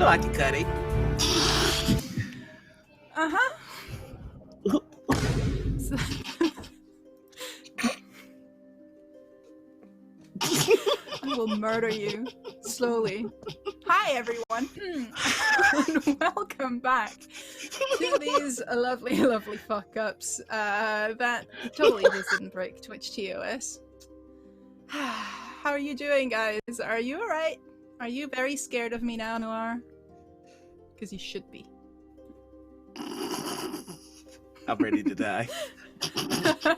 know I can cut it. Uh-huh. I will murder you slowly. Hi, everyone, and welcome back to these lovely, lovely fuck-ups that totally just didn't break Twitch TOS. How are you doing, guys? Are you alright? Are you very scared of me now, Noir? Because you should be. I'm ready to die. No,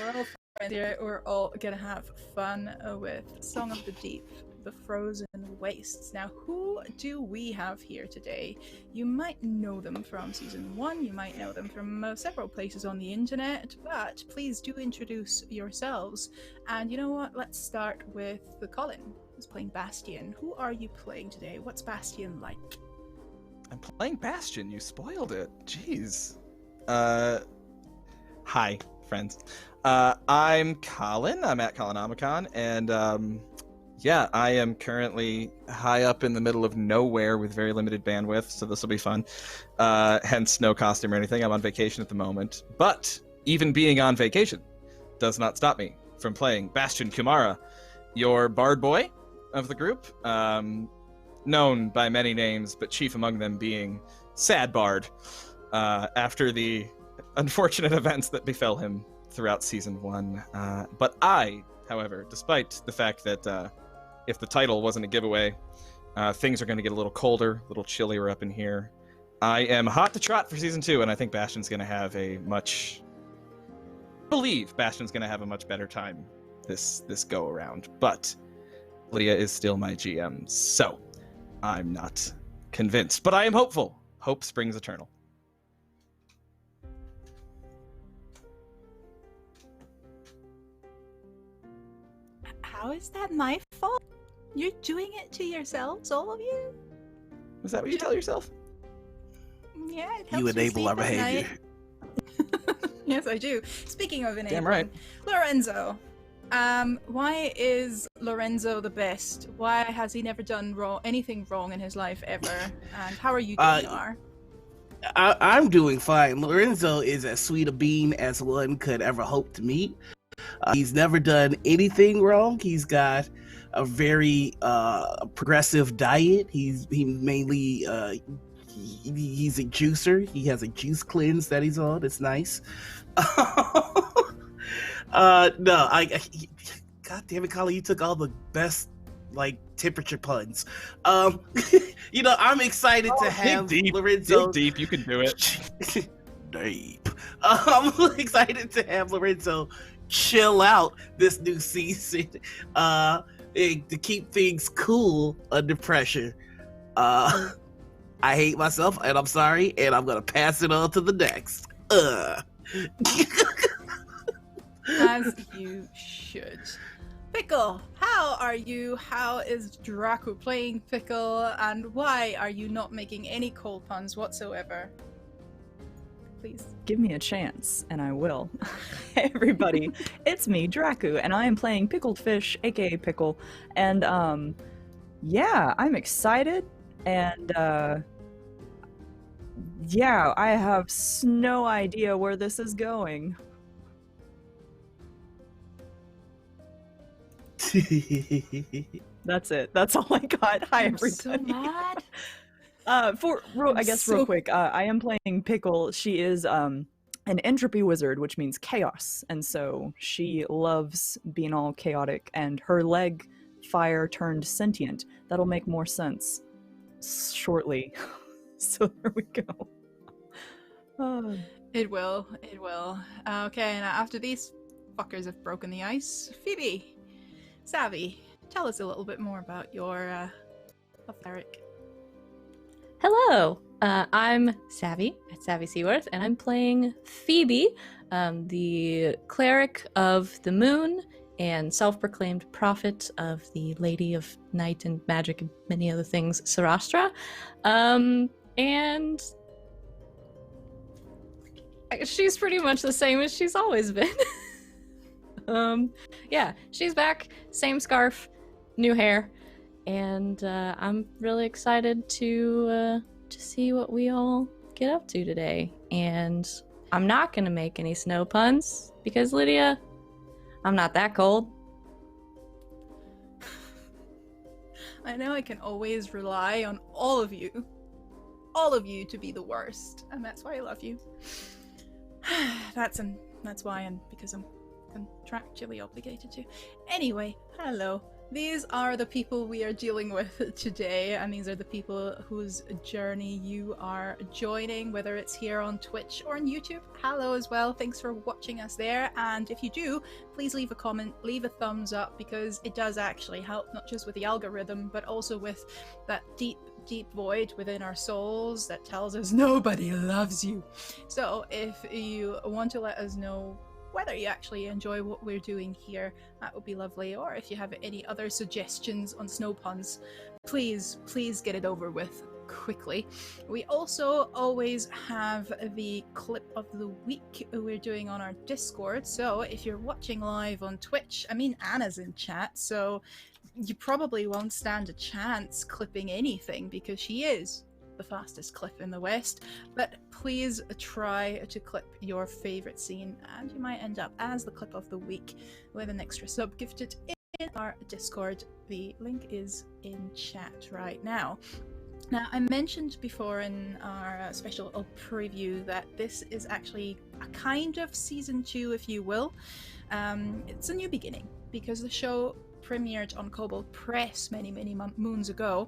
we're all friends here. We're all gonna have fun with Song of the Deep, the Frozen Wastes. Now, who do we have here today? You might know them from Season 1, you might know them from several places on the internet, but please do introduce yourselves. And you know what? Let's start with the Colin, who's playing Bastien. Who are you playing today? What's Bastien like? I'm playing Bastian, you spoiled it. Jeez. Hi, friends. I'm Colin. I'm at Colonomicon, and yeah, I am currently high up in the middle of nowhere with very limited bandwidth, so this will be fun. Hence, no costume or anything. I'm on vacation at the moment. But even being on vacation does not stop me from playing Bastian Kumara, your bard boy of the group. Known by many names, but chief among them being Sad Bard, after the unfortunate events that befell him throughout Season 1. But I, however, despite the fact that if the title wasn't a giveaway, things are going to get a little colder, a little chillier up in here. I am hot to trot for Season 2, and I think Bastian's going to have a much... I believe Bastian's going to have a much better time this go-around, but Leah is still my GM, so I'm not convinced, but I am hopeful. Hope springs eternal. How is that my fault? You're doing it to yourselves, all of you? Is that what you tell yourself? Yeah, it helps You enable our behavior. Yes, I do. Speaking of enabling, Damn right. Lorenzo. Why is Lorenzo the best? Why has he never done anything wrong in his life ever? And how are you doing, Noir? I'm doing fine. Lorenzo is as sweet a bean as one could ever hope to meet. He's never done anything wrong. He's got a very progressive diet. He's mainly he's a juicer. He has a juice cleanse that he's on. It's nice. No, God damn it, Colin, you took all the best temperature puns. You know, I'm excited to have Lorenzo. Dig deep, you can do it. Deep. I'm excited to have Lorenzo chill out this new season, to keep things cool under pressure. I hate myself, and I'm sorry, and I'm gonna pass it on to the next. As you should. Pickle, how are you? How is Draco playing Pickle? And why are you not making any cold puns whatsoever? Please. Give me a chance, and I will. Hey everybody, it's me, Draku, and I am playing Pickled Fish, aka Pickle. And, yeah, I'm excited, and, yeah, I have no idea where this is going. That's it. That's all I got. Hi, everybody. So mad. Real quick, I am playing Pickle. She is an entropy wizard, which means chaos, and so she loves being all chaotic, and her leg fire turned sentient. That'll make more sense shortly. So there we go. It will. Okay, now after these fuckers have broken the ice, Phoebe, Savvy, tell us a little bit more about your cleric. Hello, I'm Savvy at Savvy Seaworth, and I'm playing Phoebe, the cleric of the moon and self-proclaimed prophet of the Lady of Night and Magic and many other things, Sarastra. And she's pretty much the same as she's always been. Yeah, she's back, same scarf, new hair, and I'm really excited to see what we all get up to today. And I'm not gonna make any snow puns because Lydia, I'm not that cold. I know I can always rely on all of you to be the worst, and that's why I love you. That's why, and because I'm contractually obligated to. Anyway, hello. These are the people we are dealing with today, and these are the people whose journey you are joining, whether it's here on Twitch or on YouTube. Hello as well, thanks for watching us there, and if you do, please leave a comment, leave a thumbs up, because it does actually help, not just with the algorithm, but also with that deep void within our souls that tells us nobody loves you. So if you want to let us know whether you actually enjoy what we're doing here, that would be lovely. Or if you have any other suggestions on snow puns, please get it over with quickly. We also always have the clip of the week we're doing on our Discord, so if you're watching live on Twitch, I mean, Anna's in chat, so you probably won't stand a chance clipping anything because she is the fastest clip in the West, but please try to clip your favorite scene and you might end up as the clip of the week with an extra sub gifted in our Discord. The link is in chat right now. Now, I mentioned before in our special preview that this is actually a kind of season 2, if you will. It's a new beginning because the show premiered on Kobold Press many moons ago,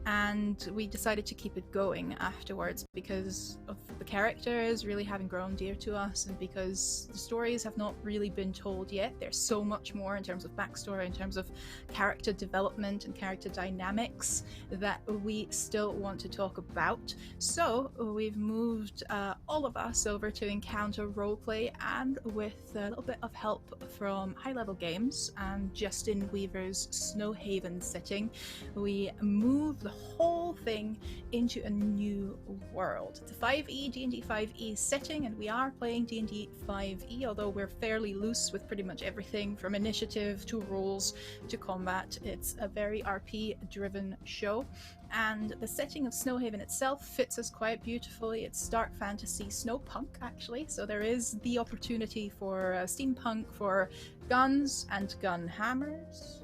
and we decided to keep it going afterwards because of the characters really having grown dear to us, and because the stories have not really been told yet. There's so much more in terms of backstory, in terms of character development and character dynamics that we still want to talk about. So we've moved all of us over to Encounter Roleplay, and with a little bit of help from High Level Games and Justin Weaver's Snowhaven setting, we move the whole thing into a new world. It's a 5e, D&D 5e setting, and we are playing D&D 5e, although we're fairly loose with pretty much everything from initiative to rules to combat. It's a very RP-driven show, and the setting of Snowhaven itself fits us quite beautifully. It's dark fantasy snowpunk, actually, so there is the opportunity for steampunk, for guns and gun hammers.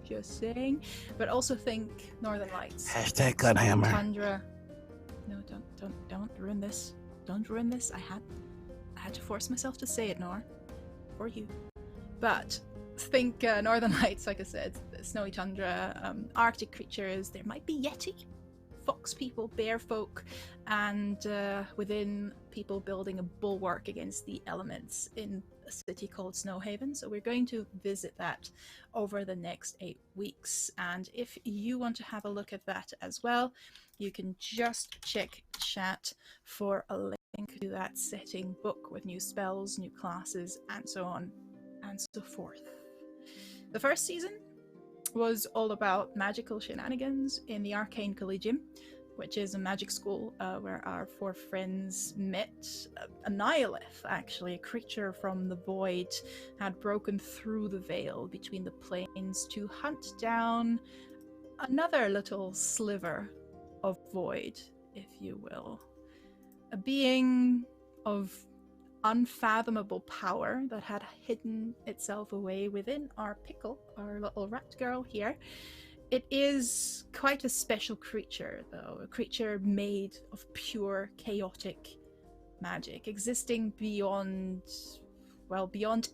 Just saying, but also think Northern Lights. Hashtag Gunhammer. Tundra. No, don't ruin this. Don't ruin this. I had to force myself to say it, Nor, for you. But think Northern Lights, like I said, snowy tundra, Arctic creatures. There might be Yeti, fox people, bear folk, and within people building a bulwark against the elements in a city called Snowhaven. So we're going to visit that over the next 8 weeks, and if you want to have a look at that as well, you can just check chat for a link to that setting book with new spells, new classes, and so on and so forth. The first season was all about magical shenanigans in the Arcane Collegium, which is a magic school where our 4 friends met. A Nihilith, actually, a creature from the void, had broken through the veil between the planes to hunt down another little sliver of void, if you will. A being of unfathomable power that had hidden itself away within our Pickle, our little rat girl here. It is quite a special creature, though, a creature made of pure chaotic magic, existing beyond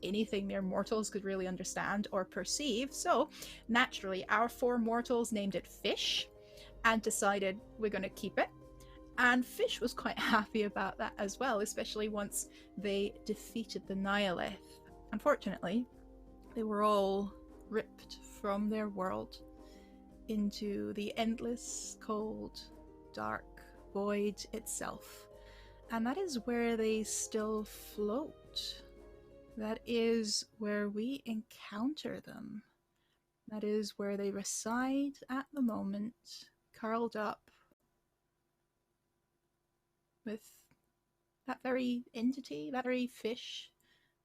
anything mere mortals could really understand or perceive. So naturally, our 4 mortals named it Fish and decided we're going to keep it. And Fish was quite happy about that as well, especially once they defeated the Nihilith. Unfortunately, they were all ripped from their world into the endless, cold, dark void itself. And that is where they still float. That is where we encounter them. That is where they reside at the moment, curled up with that very entity, that very fish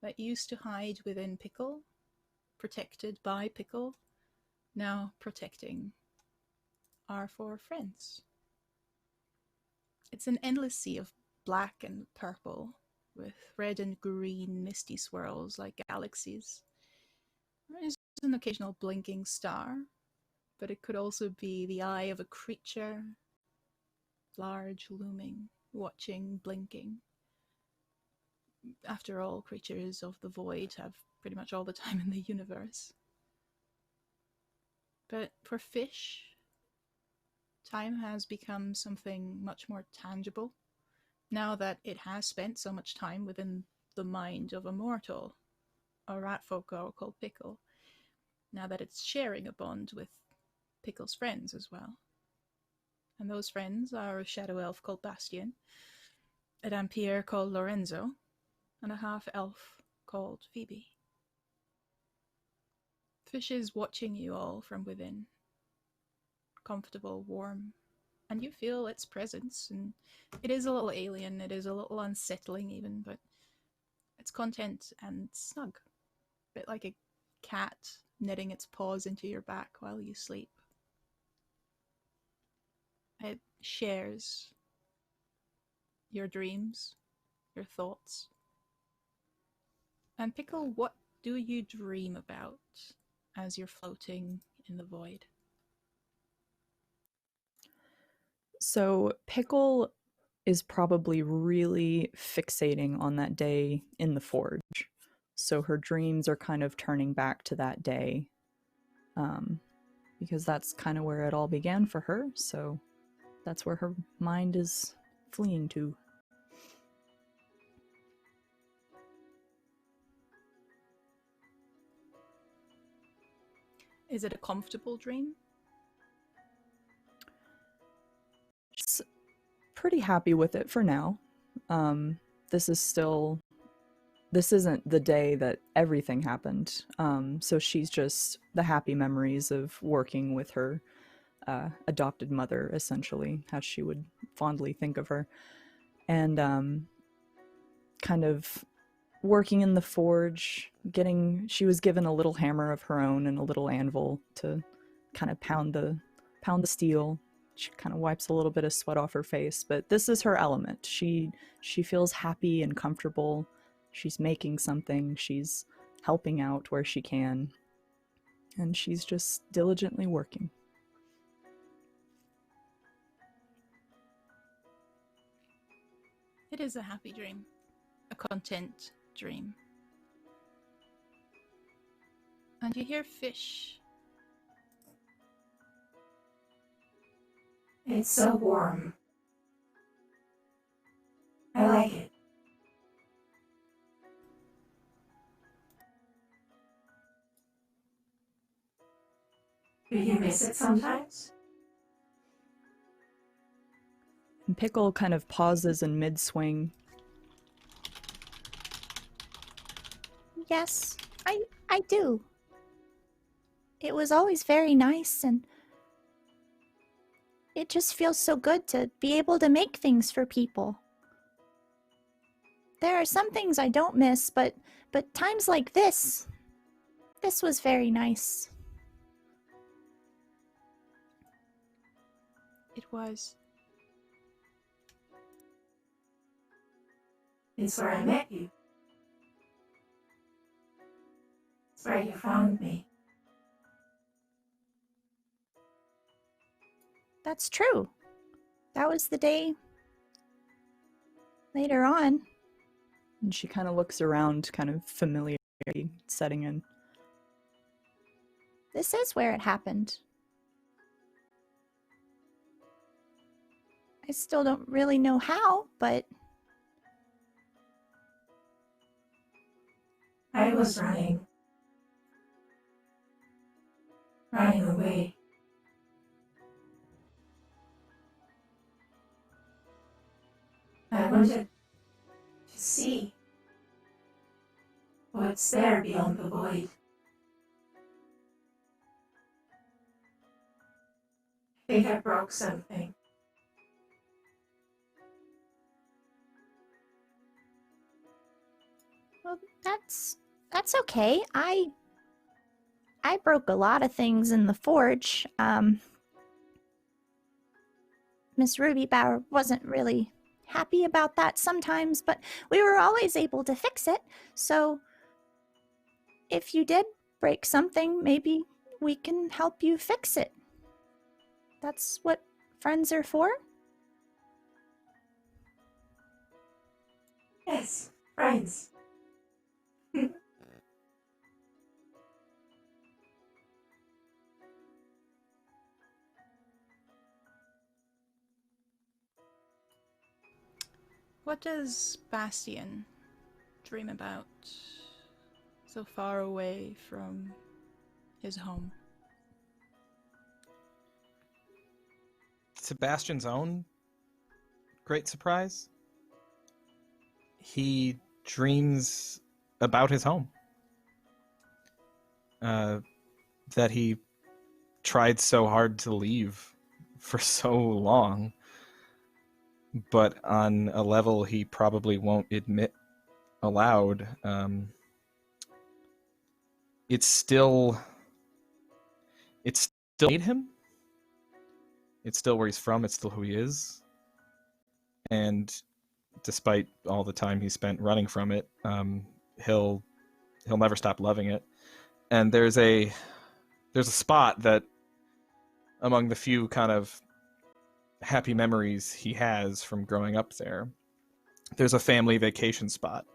that used to hide within Pickle, protected by Pickle, now protecting are for friends. It's an endless sea of black and purple, with red and green misty swirls like galaxies. There is an occasional blinking star, but it could also be the eye of a creature, large, looming, watching, blinking. After all, creatures of the void have pretty much all the time in the universe. But for fish, time has become something much more tangible, now that it has spent so much time within the mind of a mortal, a ratfolk girl called Pickle, now that it's sharing a bond with Pickle's friends as well. And those friends are a shadow elf called Bastien, a vampire called Lorenzo, and a half-elf called Phoebe. Fish is watching you all from within, comfortable, warm, and you feel its presence, and it is a little alien, it is a little unsettling even, but it's content and snug. A bit like a cat knitting its paws into your back while you sleep. It shares your dreams, your thoughts. And Pickle, what do you dream about as you're floating in the void? So Pickle is probably really fixating on that day in the forge. So her dreams are kind of turning back to that day, because that's kind of where it all began for her. So that's where her mind is fleeing to. Is it a comfortable dream? She's pretty happy with it for now. This isn't the day that everything happened. So she's just the happy memories of working with her adopted mother, essentially, how she would fondly think of her. And kind of working in the forge, she was given a little hammer of her own and a little anvil to kind of pound the steel. She kind of wipes a little bit of sweat off her face, but this is her element. She feels happy and comfortable. She's making something. She's helping out where she can. And she's just diligently working. It is a happy dream. A content dream. And you hear fish. It's so warm. I like it. Do you miss it sometimes? And Pickle kind of pauses in mid-swing. Yes, I do. It was always very nice, and it just feels so good to be able to make things for people. There are some things I don't miss, but times like this was very nice. It was. It's where I met you. It's where you found me. That's true. That was the day later on. And she kind of looks around, kind of familiarity setting in. This is where it happened. I still don't really know how, but I was running away. I wanted to see what's there beyond the void. I think I broke something. well, that's okay. I broke a lot of things in the forge. Miss Ruby Bauer wasn't really happy about that sometimes, but we were always able to fix it. So if you did break something, maybe we can help you fix it. That's what friends are for. Yes, friends. What does Bastian dream about so far away from his home? Sebastian's own great surprise, he dreams about his home. That he tried so hard to leave for so long, but on a level he probably won't admit aloud. It's still made him. It's still where he's from. It's still who he is. And despite all the time he spent running from it, he'll never stop loving it. And there's a spot that, among the few kind of happy memories he has from growing up there, there's a family vacation spot,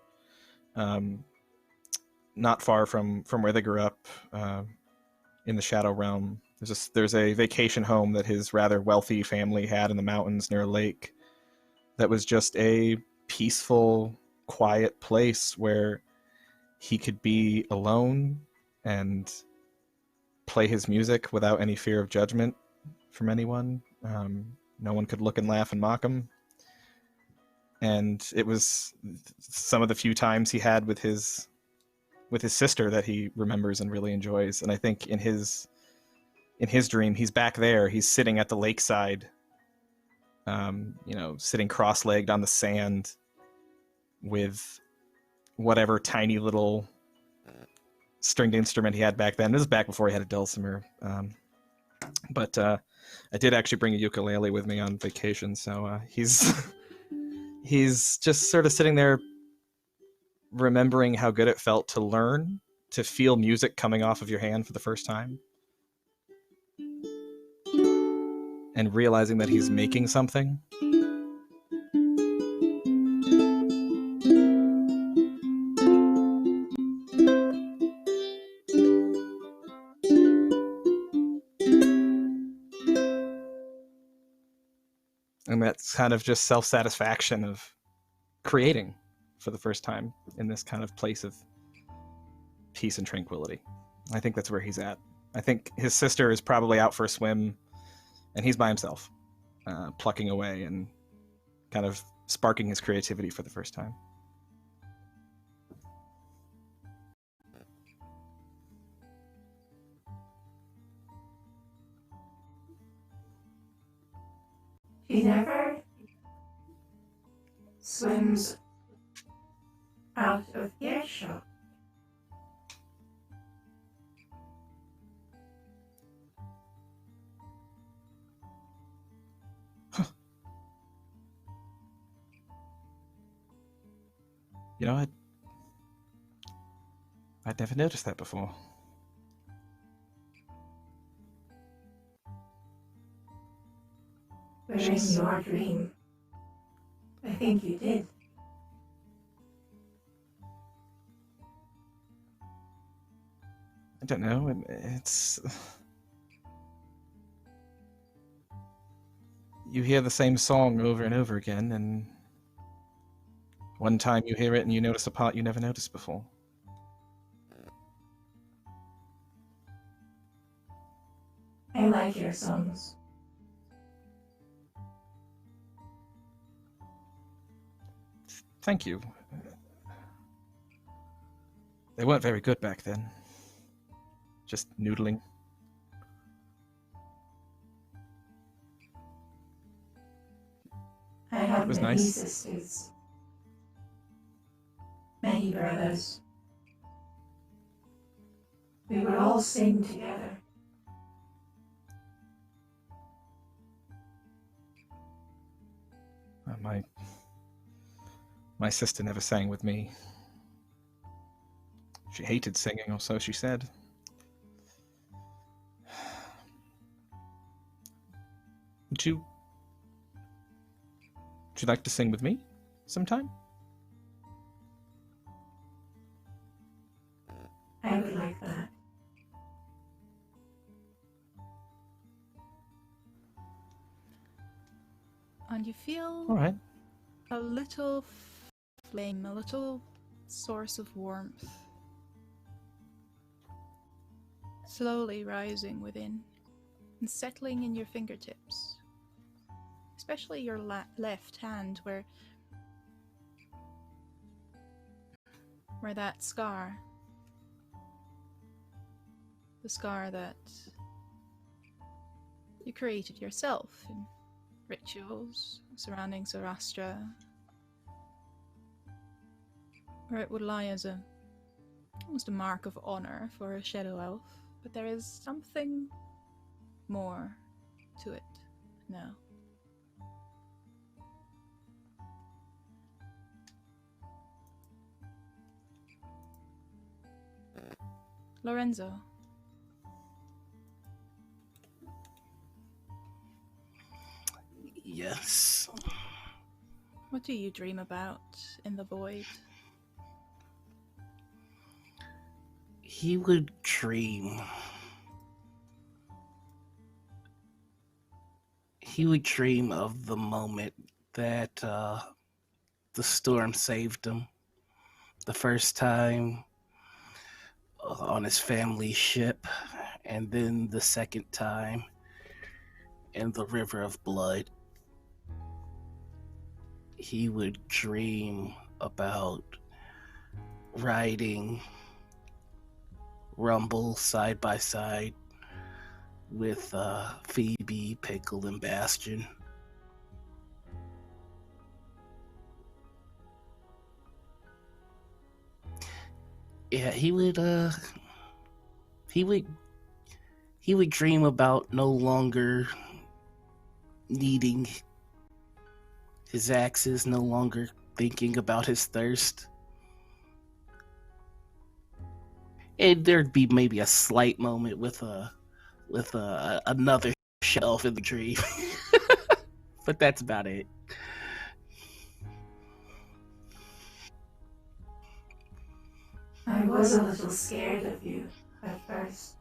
not far from where they grew up, in the Shadow Realm. There's a vacation home that his rather wealthy family had in the mountains near a lake that was just a peaceful, quiet place where he could be alone and play his music without any fear of judgment from anyone. No one could look and laugh and mock him. And it was some of the few times he had with his sister that he remembers and really enjoys. And I think in his dream, he's back there. He's sitting at the lakeside, sitting cross-legged on the sand with whatever tiny little stringed instrument he had back then. This is back before he had a dulcimer. But I did actually bring a ukulele with me on vacation, so he's just sort of sitting there remembering how good it felt to learn, to feel music coming off of your hand for the first time, and realizing that he's making something. And that's kind of just self-satisfaction of creating for the first time in this kind of place of peace and tranquility. I think that's where he's at. I think his sister is probably out for a swim, and he's by himself, plucking away and kind of sparking his creativity for the first time. He never swims out of earshot. You know, I'd never noticed that before. But in your dream, I think you did. I don't know. It's you hear the same song over and over again, and one time you hear it and you notice a part you never noticed before. I like your songs. Thank you. They weren't very good back then. Just noodling. I had was many nice. sisters, many brothers. We would all sing together. My sister never sang with me. She hated singing, or so she said. Would you like to sing with me sometime? I would like that. And you feel All right. a little flame, a little source of warmth slowly rising within and settling in your fingertips, especially your left hand where that scar, the scar that you created yourself in rituals surrounding Zoroastra, where it would lie as almost a mark of honor for a shadow elf, but there is something more to it now. Lorenzo. Yes. What do you dream about in the void? He would dream. He would dream of the moment that the storm saved him. The first time on his family ship, and then the second time in the River of Blood. He would dream about riding Rumble side by side with Phöebe, Pickle, and Bastian. Yeah, he would dream about no longer needing his axes, no longer thinking about his thirst. And there'd be maybe a slight moment with another shelf in the dream. But that's about it. I was a little scared of you at first.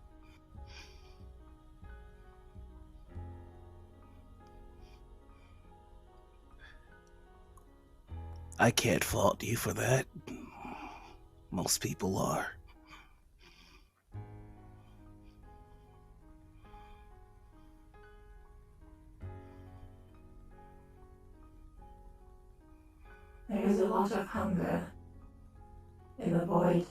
I can't fault you for that. Most people are. There is a lot of hunger in the void.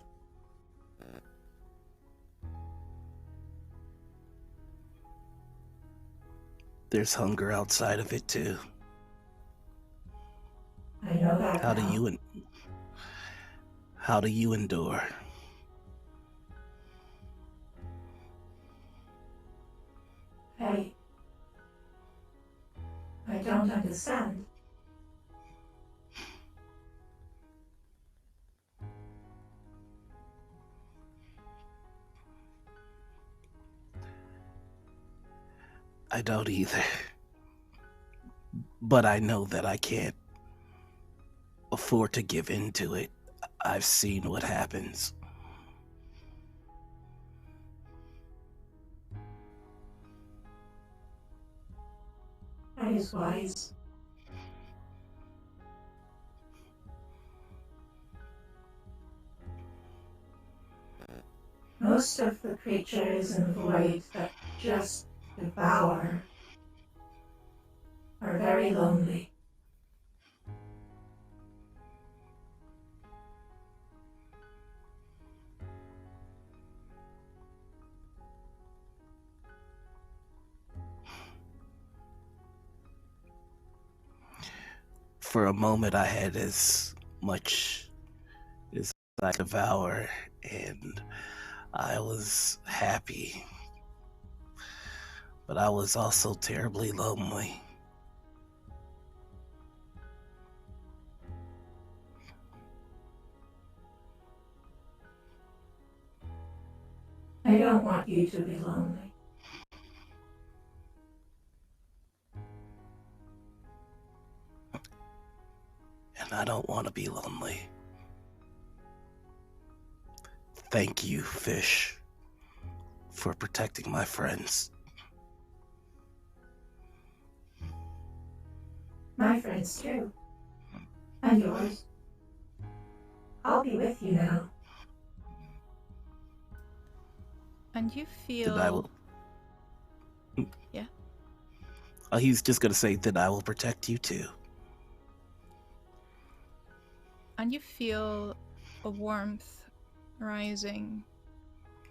There's hunger outside of it too. I know that How now. do you endure? I don't understand. I don't either. But I know that I can't afford to give in to it. I've seen what happens. That is wise. Most of the creatures in the void that just devour are very lonely. For a moment, I had as much as I could devour, and I was happy. But I was also terribly lonely. I don't want you to be lonely. And I don't want to be lonely. Thank you, fish, for protecting my friends. My friends too. And yours. I'll be with you now. And you Then I will. feel. Yeah. He's just gonna say, then I will protect you too. And you feel a warmth rising,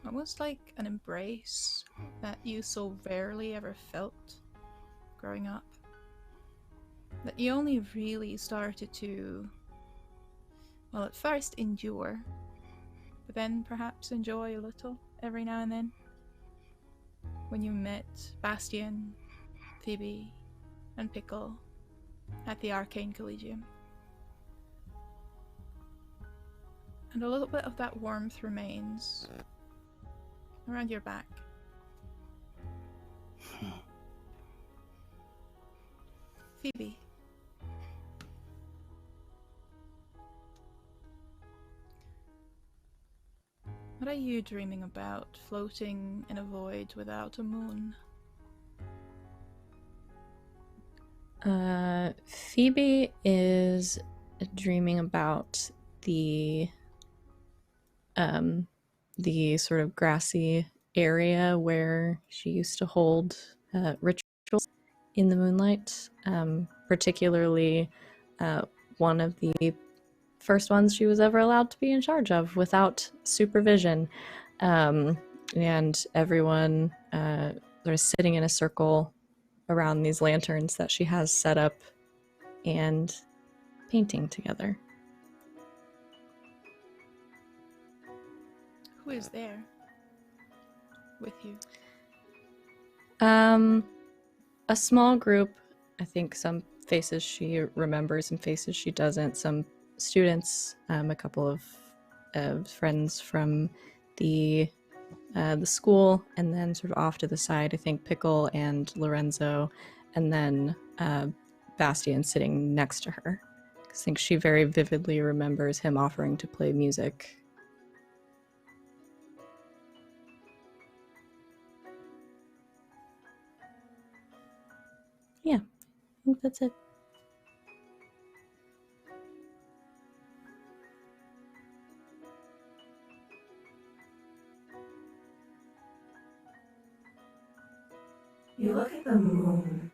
almost like an embrace that you so rarely ever felt growing up. That you only really started to, well, at first endure, but then perhaps enjoy a little every now and then. When you met Bastien, Phoebe, and Pickle at the Arcane Collegium. And a little bit of that warmth remains around your back. Phoebe. What are you dreaming about, floating in a void without a moon? Phoebe is dreaming about the sort of grassy area where she used to hold rituals in the moonlight, particularly one of the first ones she was ever allowed to be in charge of without supervision, and everyone sort of sitting in a circle around these lanterns that she has set up and painting together. Who is there with you? A small group. I think some faces she remembers, some faces she doesn't. Some students, a couple of friends from the school, and then sort of off to the side, I think Pickle and Lorenzo, and then Bastian sitting next to her. I think she very vividly remembers him offering to play music. Yeah, I think that's it. You look at the moon,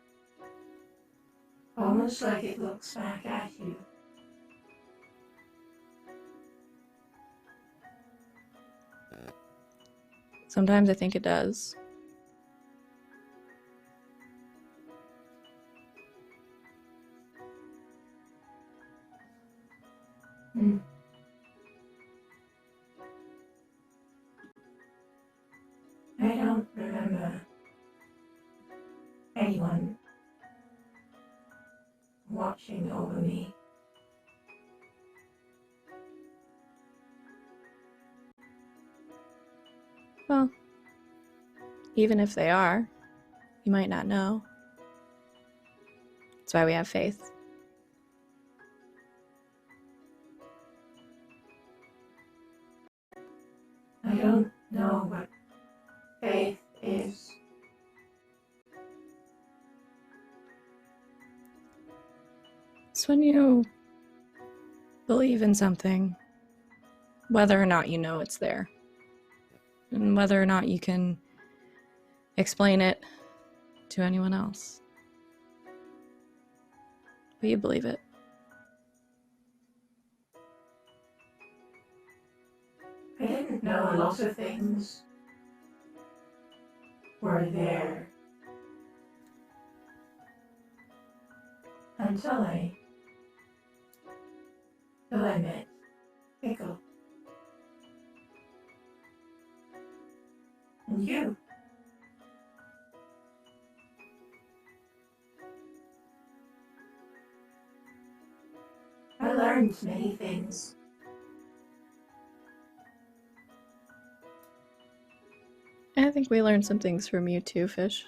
almost like it looks back at you. Sometimes I think it does. I don't remember anyone watching over me. Well, even if they are, you might not know. That's why we have faith. I don't know what faith is. It's when you believe in something, whether or not you know it's there, and whether or not you can explain it to anyone else. But you believe it. I didn't know a lot of things were there until I met Pickle. And you. I learned many things. think we learned some things from you too, Fish.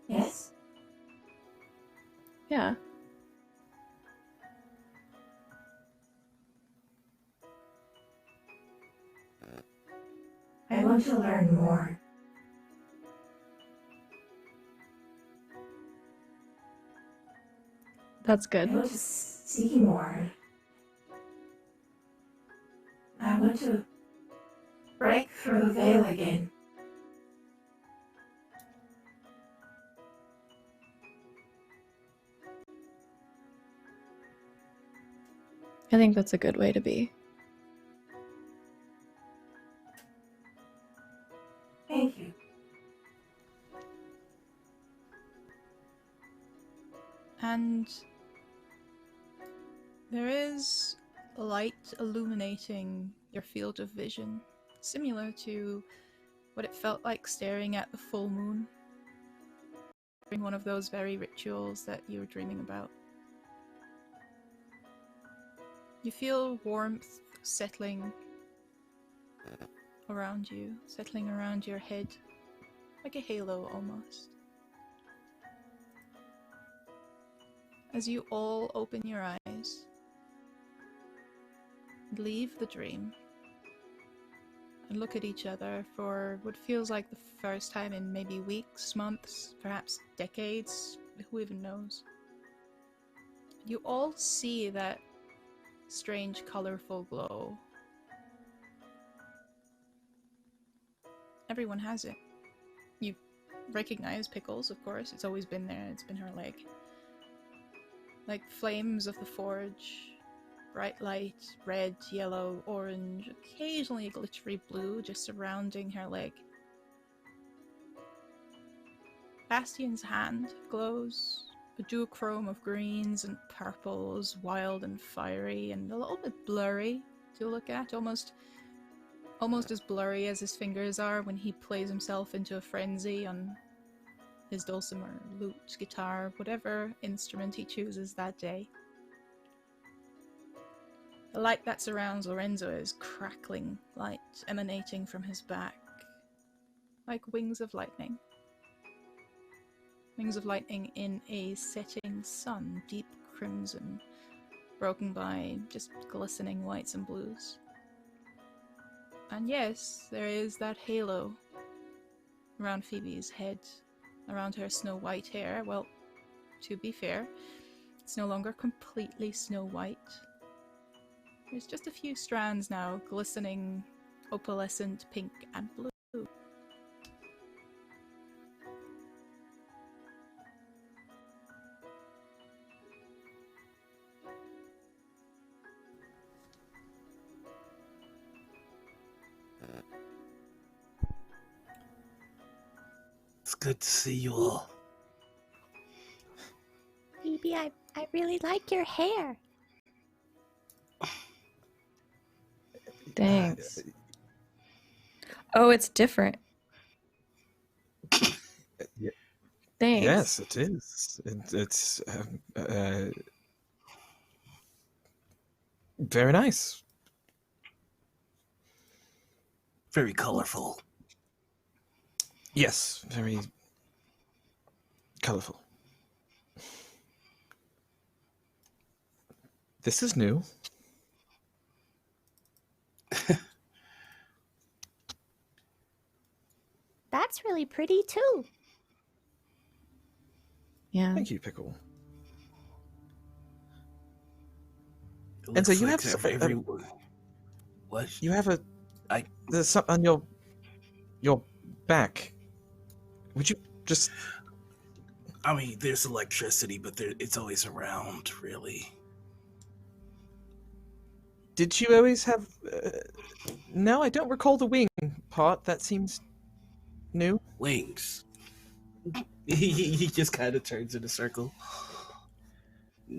Yes? Yeah. I want to learn more. That's I good. want to see more. I want to break through the veil again. I think that's a good way to be. Thank you. And there is a light illuminating your field of vision, similar to what it felt like staring at the full moon during one of those very rituals that you were dreaming about. You feel warmth settling around you, settling around your head, like a halo almost. As you all open your eyes and leave the dream and look at each other for what feels like the first time in maybe weeks, months, perhaps decades, who even knows. You all see that strange, colorful glow. Everyone has it. You recognize Pickles, of course. It's always been there. It's been her leg. Like flames of the forge, bright light, red, yellow, orange, occasionally a glittery blue just surrounding her leg. Bastian's hand glows, a duochrome of greens and purples, wild and fiery, and a little bit blurry to look at, almost as blurry as his fingers are when he plays himself into a frenzy on his dulcimer, lute, guitar, whatever instrument he chooses that day. The light that surrounds Lorenzo is crackling light emanating from his back, like wings of lightning. Wings of lightning in a setting sun, deep crimson, broken by just glistening whites and blues. And yes, there is that halo around Phoebe's head, around her snow white hair. Well, to be fair, it's no longer completely snow white. There's just a few strands now, glistening opalescent pink and blue. It's good to see you all. Phoebe, I really like your hair. Thanks. Oh, it's different. Yeah. Thanks. Yes, it is. It's very nice. Very colorful. Yes, very colorful. This is new. That's really pretty too. Yeah. Thank you, Pickle. It And so looks you like have everyone. What? You have a I- there's something on your back. Would you just? I mean, there's electricity, but it's always around, really. Did you always have? No, I don't recall the wing part. That seems new. Wings. He just kind of turns in a circle.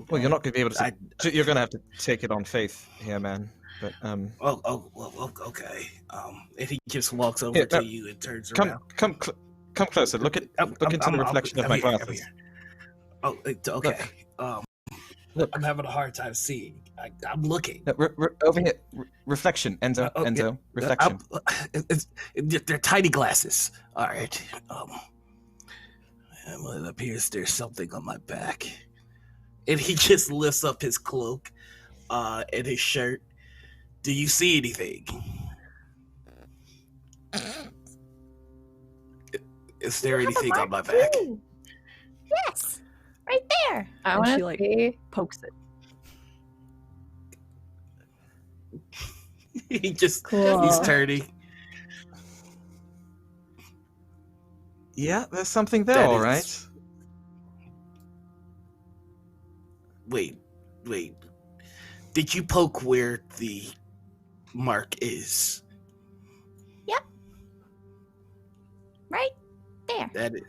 Well, you're not going to be able to. I- You're going to have to take it on faith here, man. But Well, okay. And he just walks over Here, no, to you and turns come around. come closer. Look into the reflection of my glasses. Oh, okay. Look. I'm having a hard time seeing. I'm looking. No, over here. Reflection, Enzo. Enzo. Reflection. They're tiny glasses. All right. Well, it appears there's something on my back. And he just lifts up his cloak and his shirt. Do you see anything? Is there anything on my back? Too. Yes, right there. I And want she to like see. pokes it. He's Cool. turning. Yeah, there's something there, That all is- right. Wait. Did you poke where the mark is? Right there. That is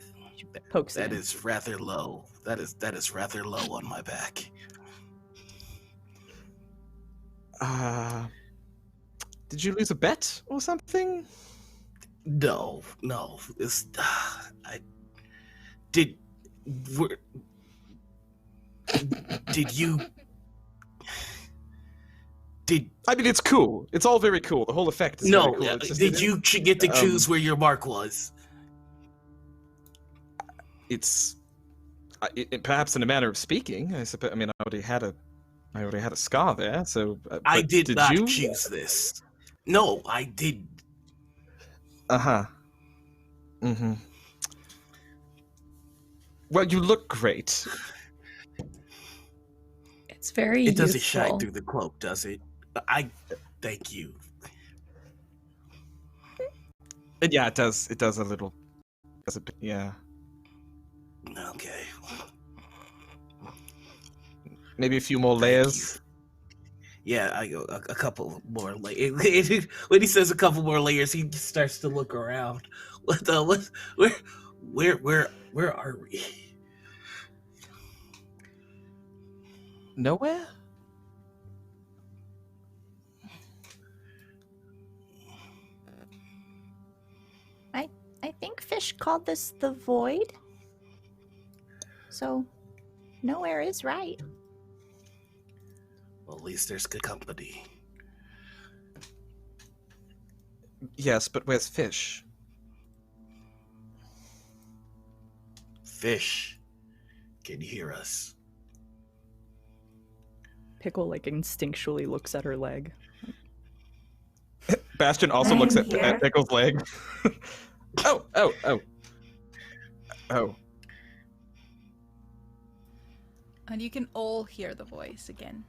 Pokes that it. is rather low. That is rather low on my back. Did you lose a bet or something? No. It's did you I mean, it's cool. It's all very cool. The whole effect is no? very cool. It's just- Did you get to um, choose where your mark was? It's perhaps in a manner of speaking. I suppose. I mean, I already had a scar there. So I but did not you? choose this. No, I didn't. Uh-huh. Mm-hmm. Well, you look great. It's very It doesn't useful. shine through the cloak, does it? I thank you. And yeah, it does. It does a little. Does a bit, yeah. Okay. Maybe a few more layers. Yeah, I go a couple more layers. When he says a couple more layers, he starts to look around. Where are we? Nowhere. I think Fish called this the void. So, nowhere is right. Well, at least there's good company. Yes, but where's Fish? Fish, can you hear us? Pickle like instinctually looks at her leg. Bastian also I'm looks at here. Pickle's leg. Oh. And you can all hear the voice again.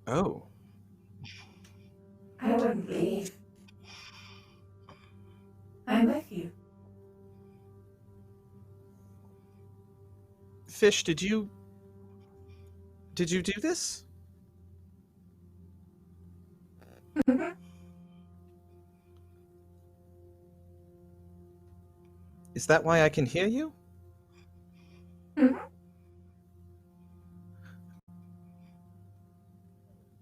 Oh. I wouldn't leave. I'm with you. Fish, did you do this? Is that why I can hear you?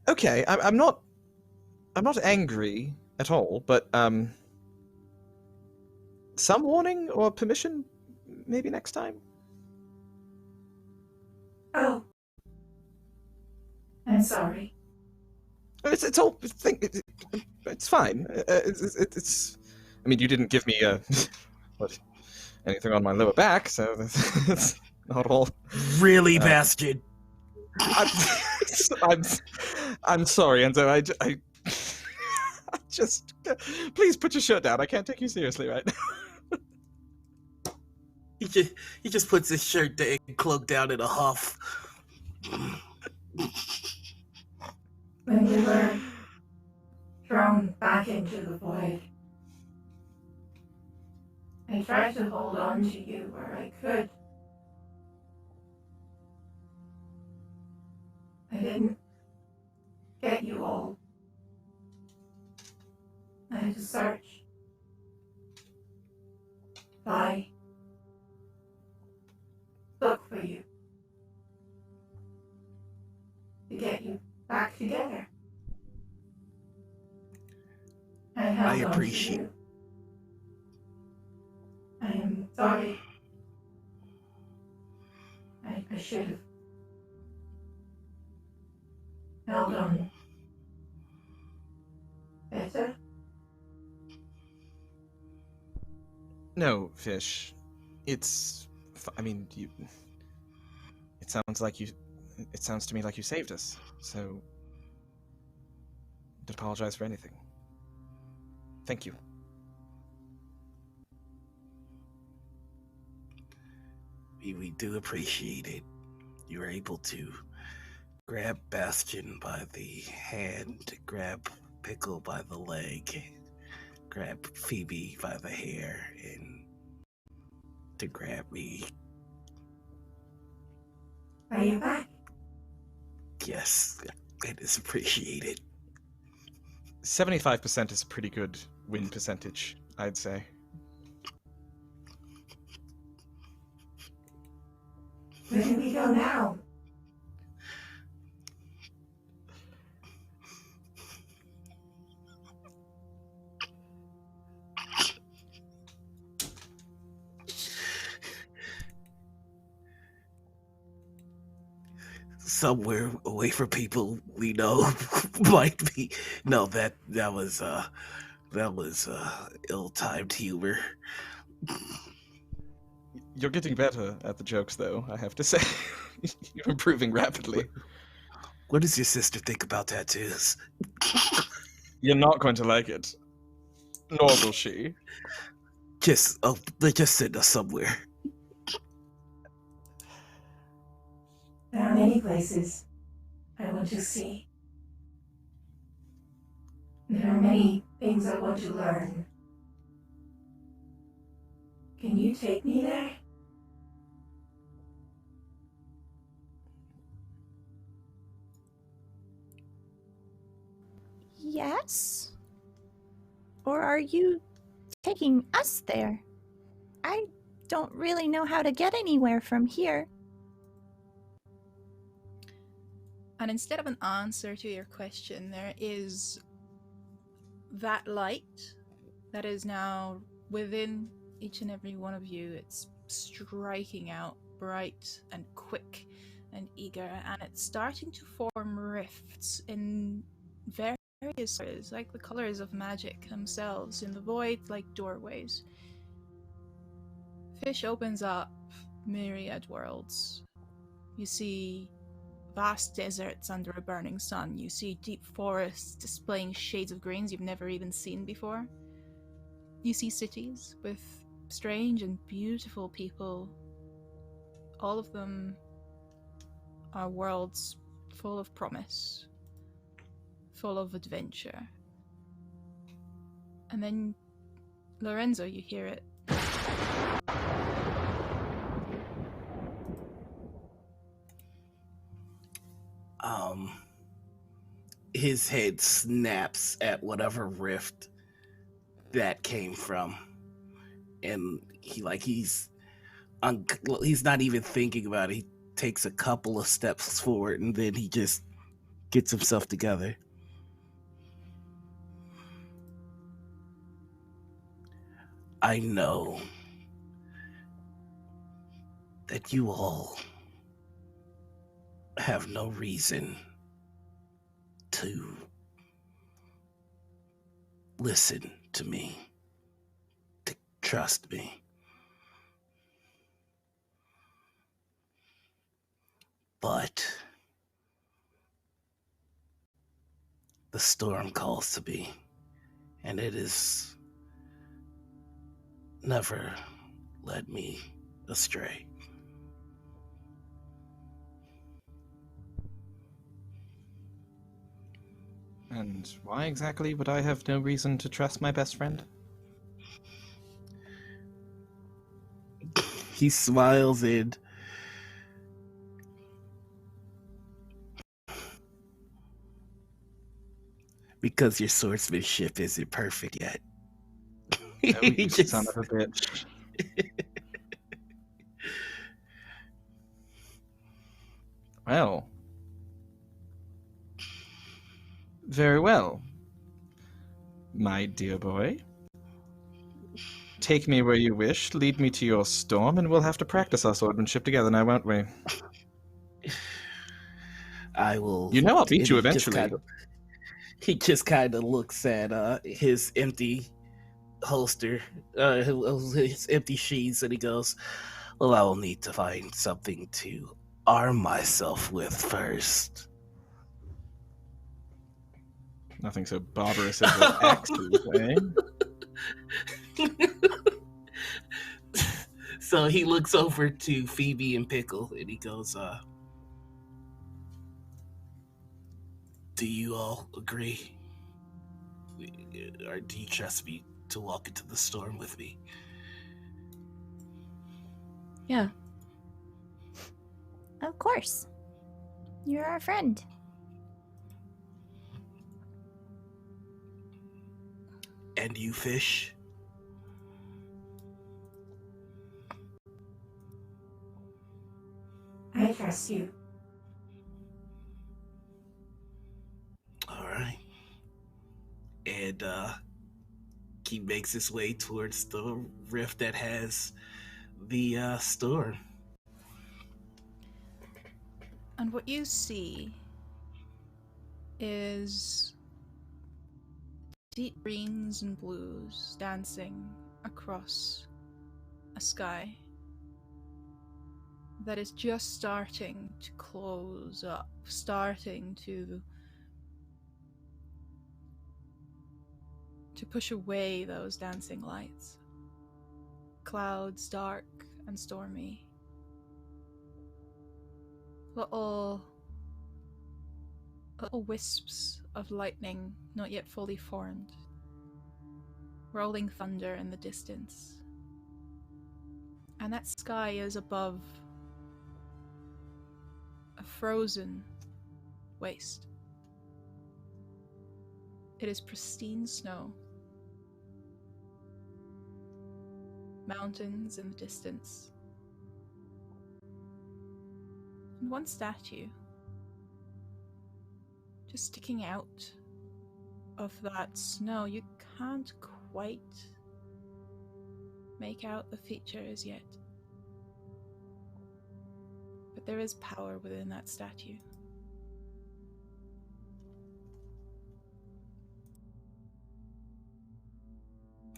Okay, I'm not angry at all, but some warning or permission maybe next time. Oh. I'm sorry. It's all it's fine. It's I mean, you didn't give me anything on my lower back, so it's not all. Really, Bastian? I'm sorry, Enzo. I just please put your shirt down. I can't take you seriously right now. He just puts his shirt and cloak down in a huff. When you were thrown back into the void, I tried to hold on to you where I could. I didn't get you all. I had to search. Fly. Look for you. To get you back together. I held on to appreciate- you. I am sorry. should have held on better. No, Fish. I mean, you. It sounds like you. It sounds to me like you saved us. So, don't apologize for anything. Thank you. We do appreciate it. You were able to grab Bastian by the hand, grab Pickle by the leg, grab Phoebe by the hair, and to grab me. Are you back? Yes, it is appreciated. 75% is a pretty good win percentage, I'd say. Where do we go now? Somewhere away from people we know might be. No, that was ill-timed humor. You're getting better at the jokes, though, I have to say. You're improving rapidly. What does your sister think about tattoos? You're not going to like it. Nor will she. They just send us somewhere. There are many places I want to see. There are many things I want to learn. Can you take me there? Yes? Or are you taking us there? I don't really know how to get anywhere from here. And instead of an answer to your question, there is that light that is now within each and every one of you. It's striking out bright and quick and eager, and it's starting to form rifts in various colors, like the colors of magic themselves, in the void, like doorways. Fish opens up myriad worlds. You see vast deserts under a burning sun. You see deep forests displaying shades of greens you've never even seen before. You see cities with strange and beautiful people. All of them are worlds full of promise, full of adventure. And then, Lorenzo, you hear it. His head snaps at whatever rift that came from, and he's not even thinking about it. He takes a couple of steps forward, and then he just gets himself together. I know that you all have no reason to listen to me, to trust me. But the storm calls to me, and it has never led me astray. And why exactly would I have no reason to trust my best friend? He smiles and because your swordsmanship isn't perfect yet. Oh, you son of a bitch. Well. Very well. My dear boy. Take me where you wish, lead me to your storm, and we'll have to practice our swordsmanship together now, won't we? I will. I'll beat you and eventually. He just kind of looks at his empty holster, his empty sheaths, and he goes, "Well, I will need to find something to arm myself with first." Nothing so barbarous as an axe, eh? So he looks over to Phoebe and Pickle, and he goes, "Do you all agree? Or do you trust me to walk into the storm with me?" Yeah. Of course. You're our friend. "And you fish?" I trust you. All right. And he makes his way towards the rift that has the storm. And what you see is deep greens and blues dancing across a sky that is just starting to close up, starting to push away those dancing lights. Clouds dark and stormy. Little wisps of lightning not yet fully formed. Rolling thunder in the distance. And that sky is above a frozen waste. It is pristine snow. Mountains in the distance. And one statue just sticking out of that snow. You can't quite make out the features yet. But there is power within that statue.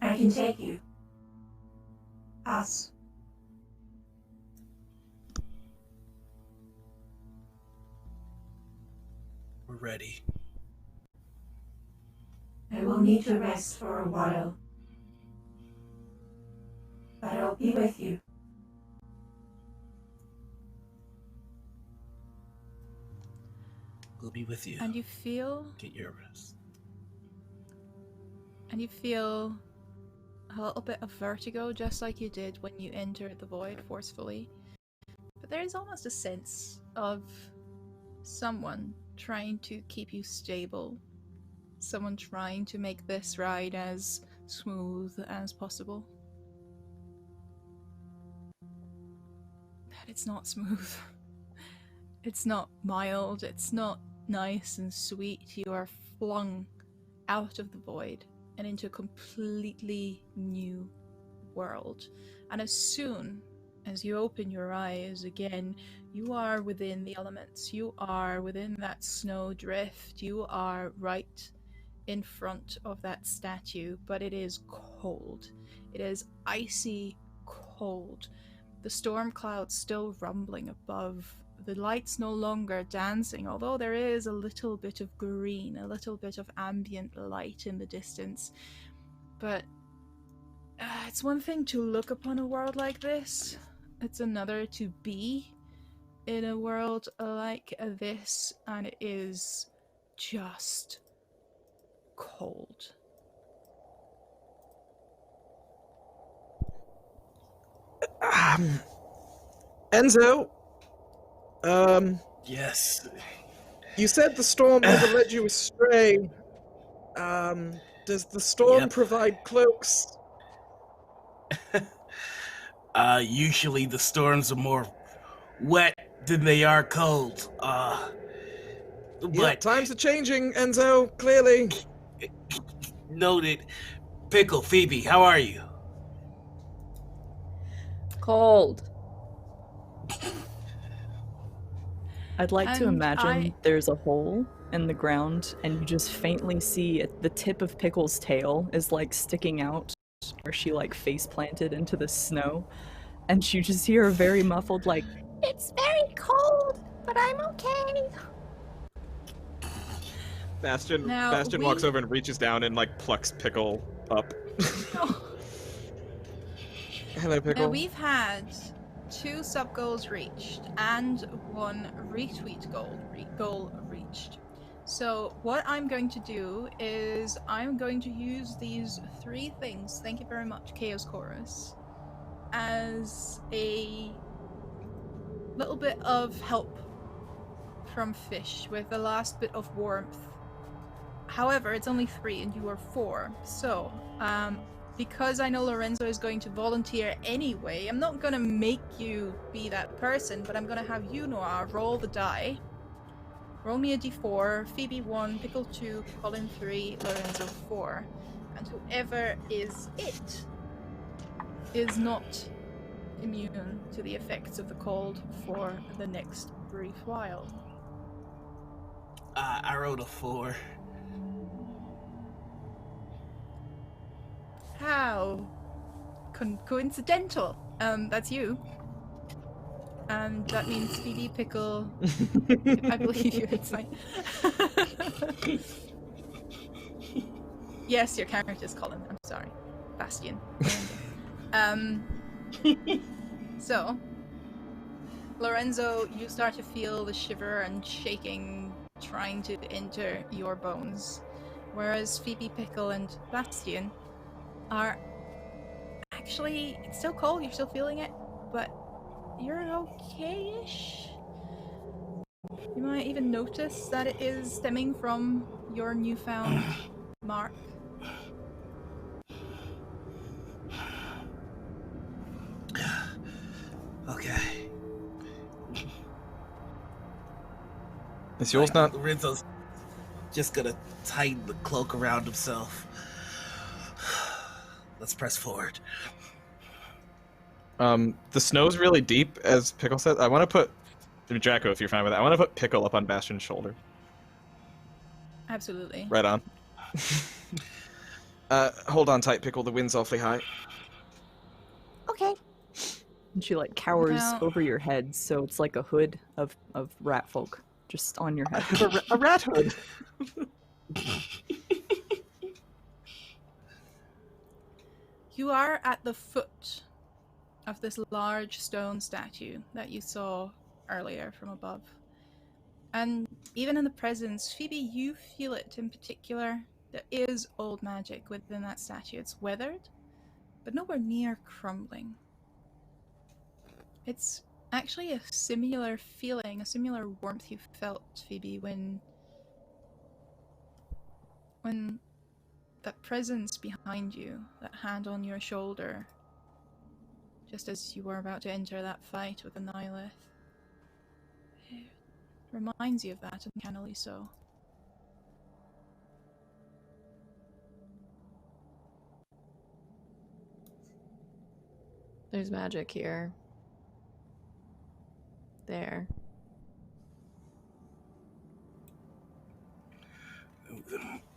I can take you. Us. We're ready. I will need to rest for a while. But I'll be with you. We'll be with you. And you feel Get your rest. a little bit of vertigo, just like you did when you entered the void forcefully. But there is almost a sense of someone trying to keep you stable. Someone trying to make this ride as smooth as possible. But it's not smooth. It's not mild. It's not nice and sweet. You are flung out of the void and into a completely new world. And as soon as you open your eyes again, you are within the elements. You are within that snow drift. You are right in front of that statue, but it is cold. It is icy cold. The storm clouds still rumbling above. The lights no longer dancing, although there is a little bit of green, a little bit of ambient light in the distance. But it's one thing to look upon a world like this. It's another to be in a world like this, and it is just cold. Enzo, Yes. you said the storm never led you astray. Does the storm Yep. provide cloaks? Usually the storms are more wet than they are cold. Yeah, But times are changing, Enzo, clearly. noted. Pickle, Phoebe, how are you? Cold. I'd like to And imagine there's a hole in the ground, and you just faintly see the tip of Pickle's tail is like sticking out, where she like face planted into the snow, and you just hear a very muffled like, It's very cold, but I'm okay. Bastian Now, walks over and reaches down and like plucks Pickle up. Hello, Pickle. Now we've had 2 sub goals reached and 1 retweet goal reached. So what I'm going to do is I'm going to use these 3 things, thank you very much, Chaos Chorus, as a little bit of help from Fish with the last bit of warmth. However, it's only 3 and you are 4, so because I know Lorenzo is going to volunteer anyway, I'm not gonna make you be that person, but I'm gonna have you, Noah, roll the die. Roll me a d4, Phoebe 1, Pickle 2, Colin 3, Lorenzo 4. And whoever is it is not immune to the effects of the cold for the next brief while. I rolled a 4. How coincidental. That's you. And that means Phoebe, Pickle. I believe you. It's fine. Yes, your character's Colin. I'm sorry, Bastien. So, Lorenzo, you start to feel the shiver and shaking trying to enter your bones, whereas Phoebe, Pickle, and Bastian are actually, it's still cold, you're still feeling it, but you're okay-ish. You might even notice that it is stemming from your newfound mark. Okay. Is yours not? Lorenzo's just gonna tighten the cloak around himself. Let's press forward. The snow's really deep, as Pickle said. I want to put Draco, if you're fine with that. I want to put Pickle up on Bastian's shoulder. Absolutely. Right on. Hold on tight, Pickle. The wind's awfully high. Okay. and she like cowers Now- over your head, so it's like a hood of rat folk just on your head. A rat hood. You are at the foot of this large stone statue that you saw earlier from above. And even in the presence, Phoebe, you feel it in particular. There is old magic within that statue. It's weathered, but nowhere near crumbling. It's actually a similar feeling, a similar warmth you felt, Phoebe, when that presence behind you, that hand on your shoulder, just as you were about to enter that fight with the Nihilith, it reminds you of that, uncannily so. There's magic here. There.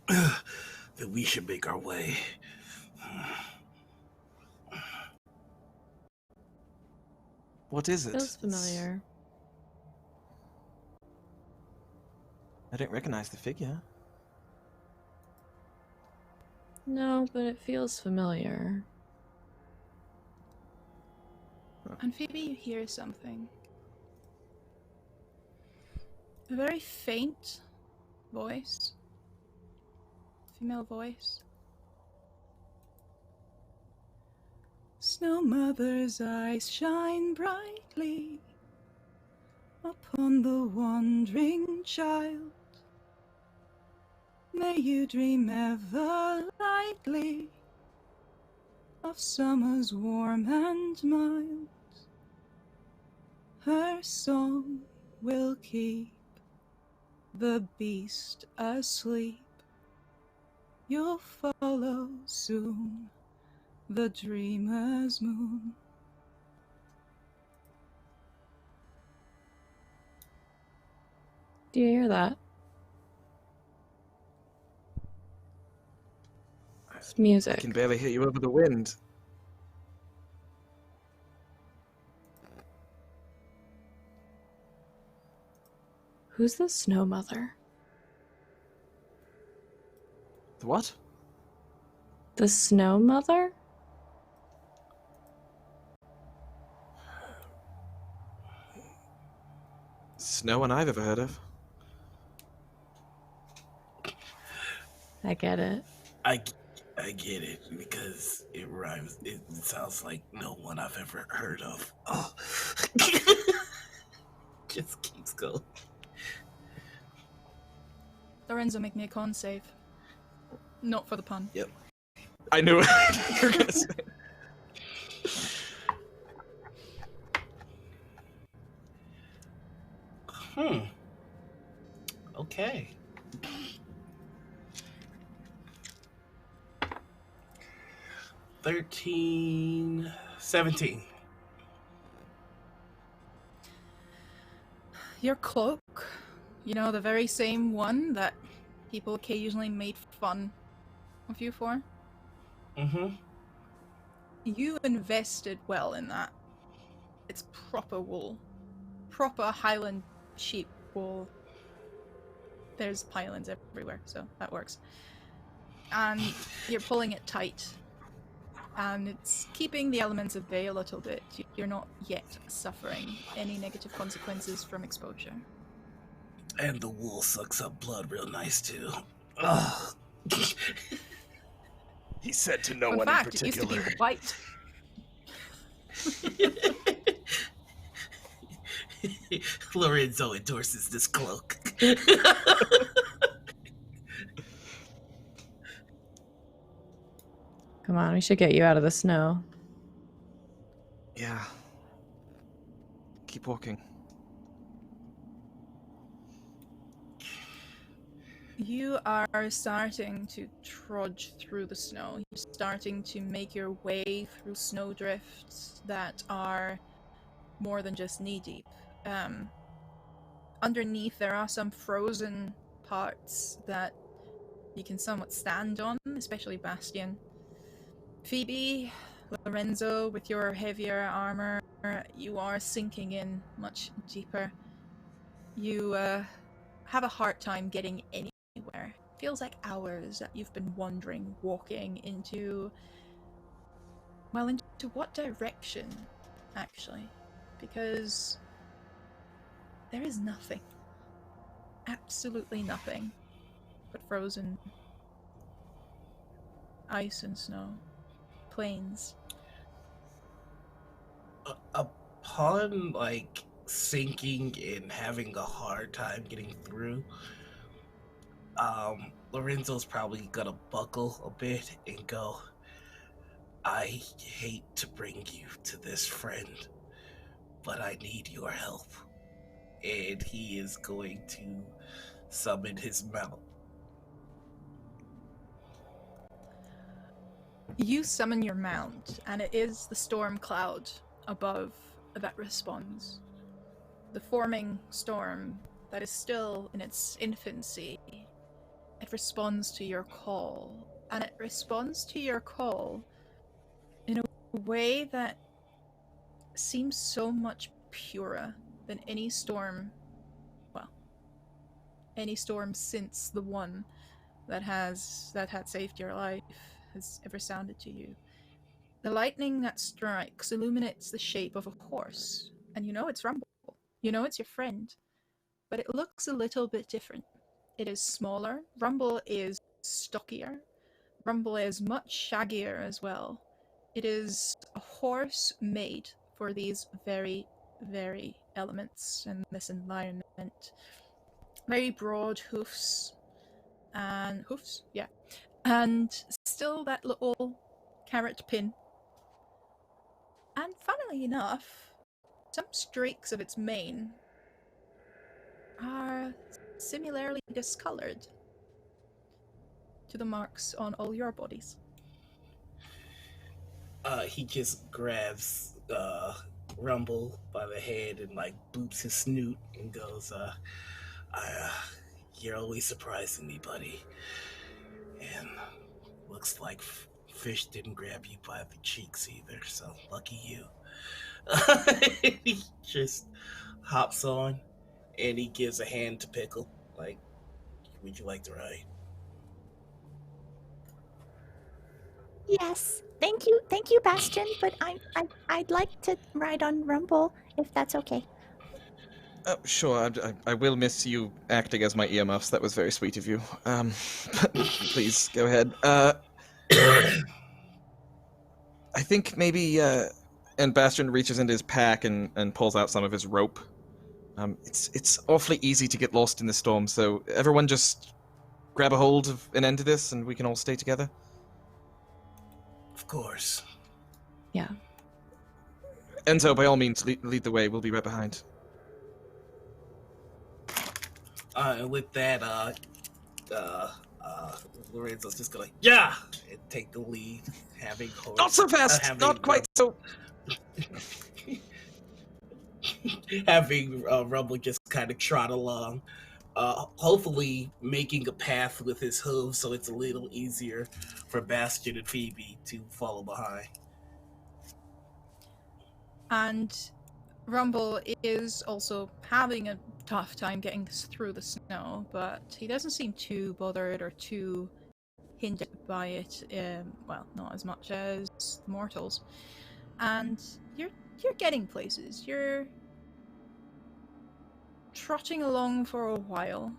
Then we should make our way. What is it? Feels familiar. I don't recognize the figure. No, but it feels familiar. And Phoebe, you hear something. A very faint voice. Female voice. Snow Mother's eyes shine brightly upon the wandering child. May you dream ever lightly of summers warm and mild. Her song will keep the beast asleep. You'll follow soon the dreamer's moon. Do you hear that? It's I music. can barely hear you over the wind. Who's the Snow Mother? The what? The Snow Mother? It's no one I've ever heard of. I get it. I get it because it rhymes. It sounds like no one I've ever heard of. Oh. Just keeps going. Lorenzo, make me a con save. Not for the pun. Yep. I knew what you were gonna say. Okay. $13, $17. Your cloak, you know, the very same one that people occasionally made fun of you for. Mm-hmm. You invested well in that. It's proper wool. Proper Highland sheep wool. There's pylons everywhere, so that works. And you're pulling it tight. And it's keeping the elements at bay a little bit. You're not yet suffering any negative consequences from exposure. And the wool sucks up blood real nice, too. Ugh. He said to no In one fact, in it used to particular. be white. Lorenzo endorses this cloak. Come on, we should get you out of the snow. Yeah. Keep walking. You are starting to trudge through the snow. You're starting to make your way through snowdrifts that are more than just knee-deep. Underneath, there are some frozen parts that you can somewhat stand on, especially Bastian. Phoebe, Lorenzo, with your heavier armor, you are sinking in much deeper. You have a hard time getting anywhere. Feels like hours that you've been wandering, walking into... Well, into what direction, actually? Because there is nothing. Absolutely nothing but frozen ice and snow. Plains. Upon, like, sinking and having a hard time getting through, Lorenzo's probably gonna buckle a bit and go, I hate to bring you to this, friend, but I need your help. And he is going to summon his mount. You summon your mount, and it is the storm cloud above that responds. The forming storm that is still in its infancy. It responds to your call, and it responds to your call in a way that seems so much purer than any storm, well, any storm since the one that had saved your life has ever sounded to you. The lightning that strikes illuminates the shape of a horse, and you know it's Rumble. You know it's your friend, but it looks a little bit different. It is smaller. Rumble is stockier. Rumble is much shaggier as well. It is a horse made for these very, very elements and this environment. Very broad hoofs. And still that little carrot pin. And funnily enough, some streaks of its mane are similarly discolored to the marks on all your bodies. He just grabs Rumble by the head and like boops his snoot and goes, You're always surprising me, buddy. And looks like fish didn't grab you by the cheeks either, so lucky you. He just hops on and he gives a hand to Pickle. Like, would you like to ride? Yes. Thank you, Bastian. But I'd like to ride on Rumble if that's okay. Oh, sure. I will miss you acting as my earmuffs. That was very sweet of you. Please go ahead. I think maybe. And Bastian reaches into his pack and pulls out some of his rope. It's awfully easy to get lost in the storm, so everyone just grab a hold of an end of this, and we can all stay together. Of course. Yeah. Enzo, by all means, lead the way. We'll be right behind. And with that, Lorenzo's just gonna and take the lead, having Not so fast. Not quite so. having Rumble just kind of trot along, hopefully making a path with his hooves so it's a little easier for Bastian and Phoebe to follow behind. And Rumble is also having a tough time getting through the snow, but he doesn't seem too bothered or too hindered by it. Well, not as much as the mortals. And you're getting places. You're trotting along for a while,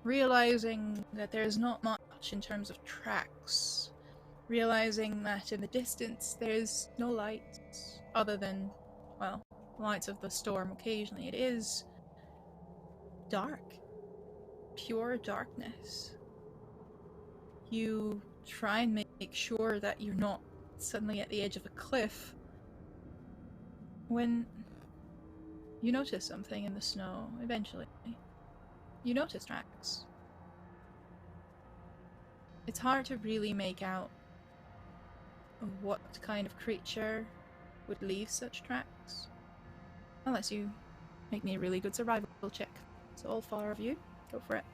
realizing that there's not much in terms of tracks. Realizing that in the distance there's no lights other than, well, lights of the storm occasionally. It is dark. Pure darkness. You try and make sure that you're not suddenly at the edge of a cliff when you notice something in the snow eventually. You notice tracks. It's hard to really make out what kind of creature would leave such tracks. Unless you make me a really good survival check. So all 4 of you, go for it.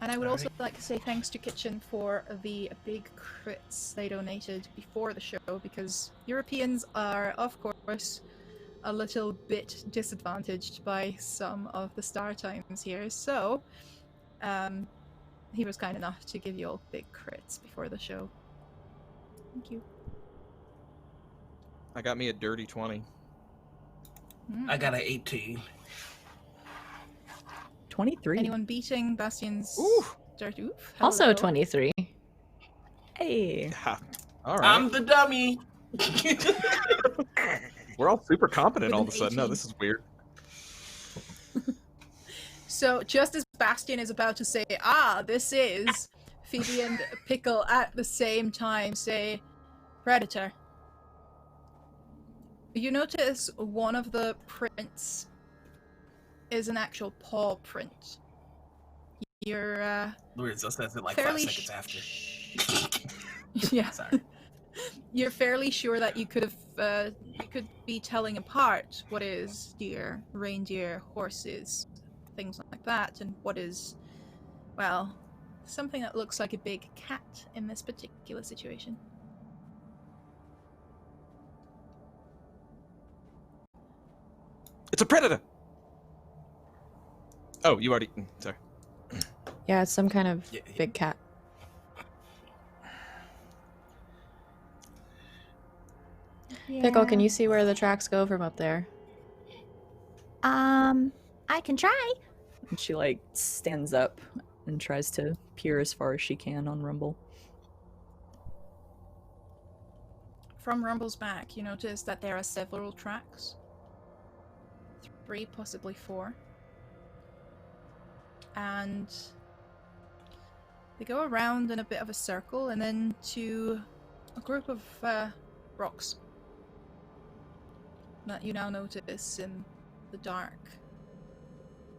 And I would also like to say thanks to Kitchen for the big crits they donated before the show, because Europeans are, of course, a little bit disadvantaged by some of the star times here. So, he was kind enough to give you all big crits before the show. Thank you. I got me a dirty 20. I got an 18. 23. Anyone beating Bastian's dirty oof? Also Hello. 23. Hey. Yeah. All right. I'm the dummy. We're all super competent With all an of a sudden. No, 18. this is weird. So just as Bastian is about to say, this is, Phöebe and Pickle at the same time say, Predator. You notice one of the prints is an actual paw print. You're, Lorenzo says it like fairly 5 seconds after. yeah. Sorry. You're fairly sure that you could be telling apart what is deer, reindeer, horses, things like that, and what is, well, something that looks like a big cat in this particular situation. It's a predator. Oh, you already. Sorry. Yeah, it's some kind of Yeah. big cat. Pickle, can you see where the tracks go from up there? I can try. And she like stands up and tries to peer as far as she can on Rumble. From Rumble's back, you notice that there are several tracks. 3, possibly 4. And they go around in a bit of a circle and then to a group of rocks that you now notice in the dark.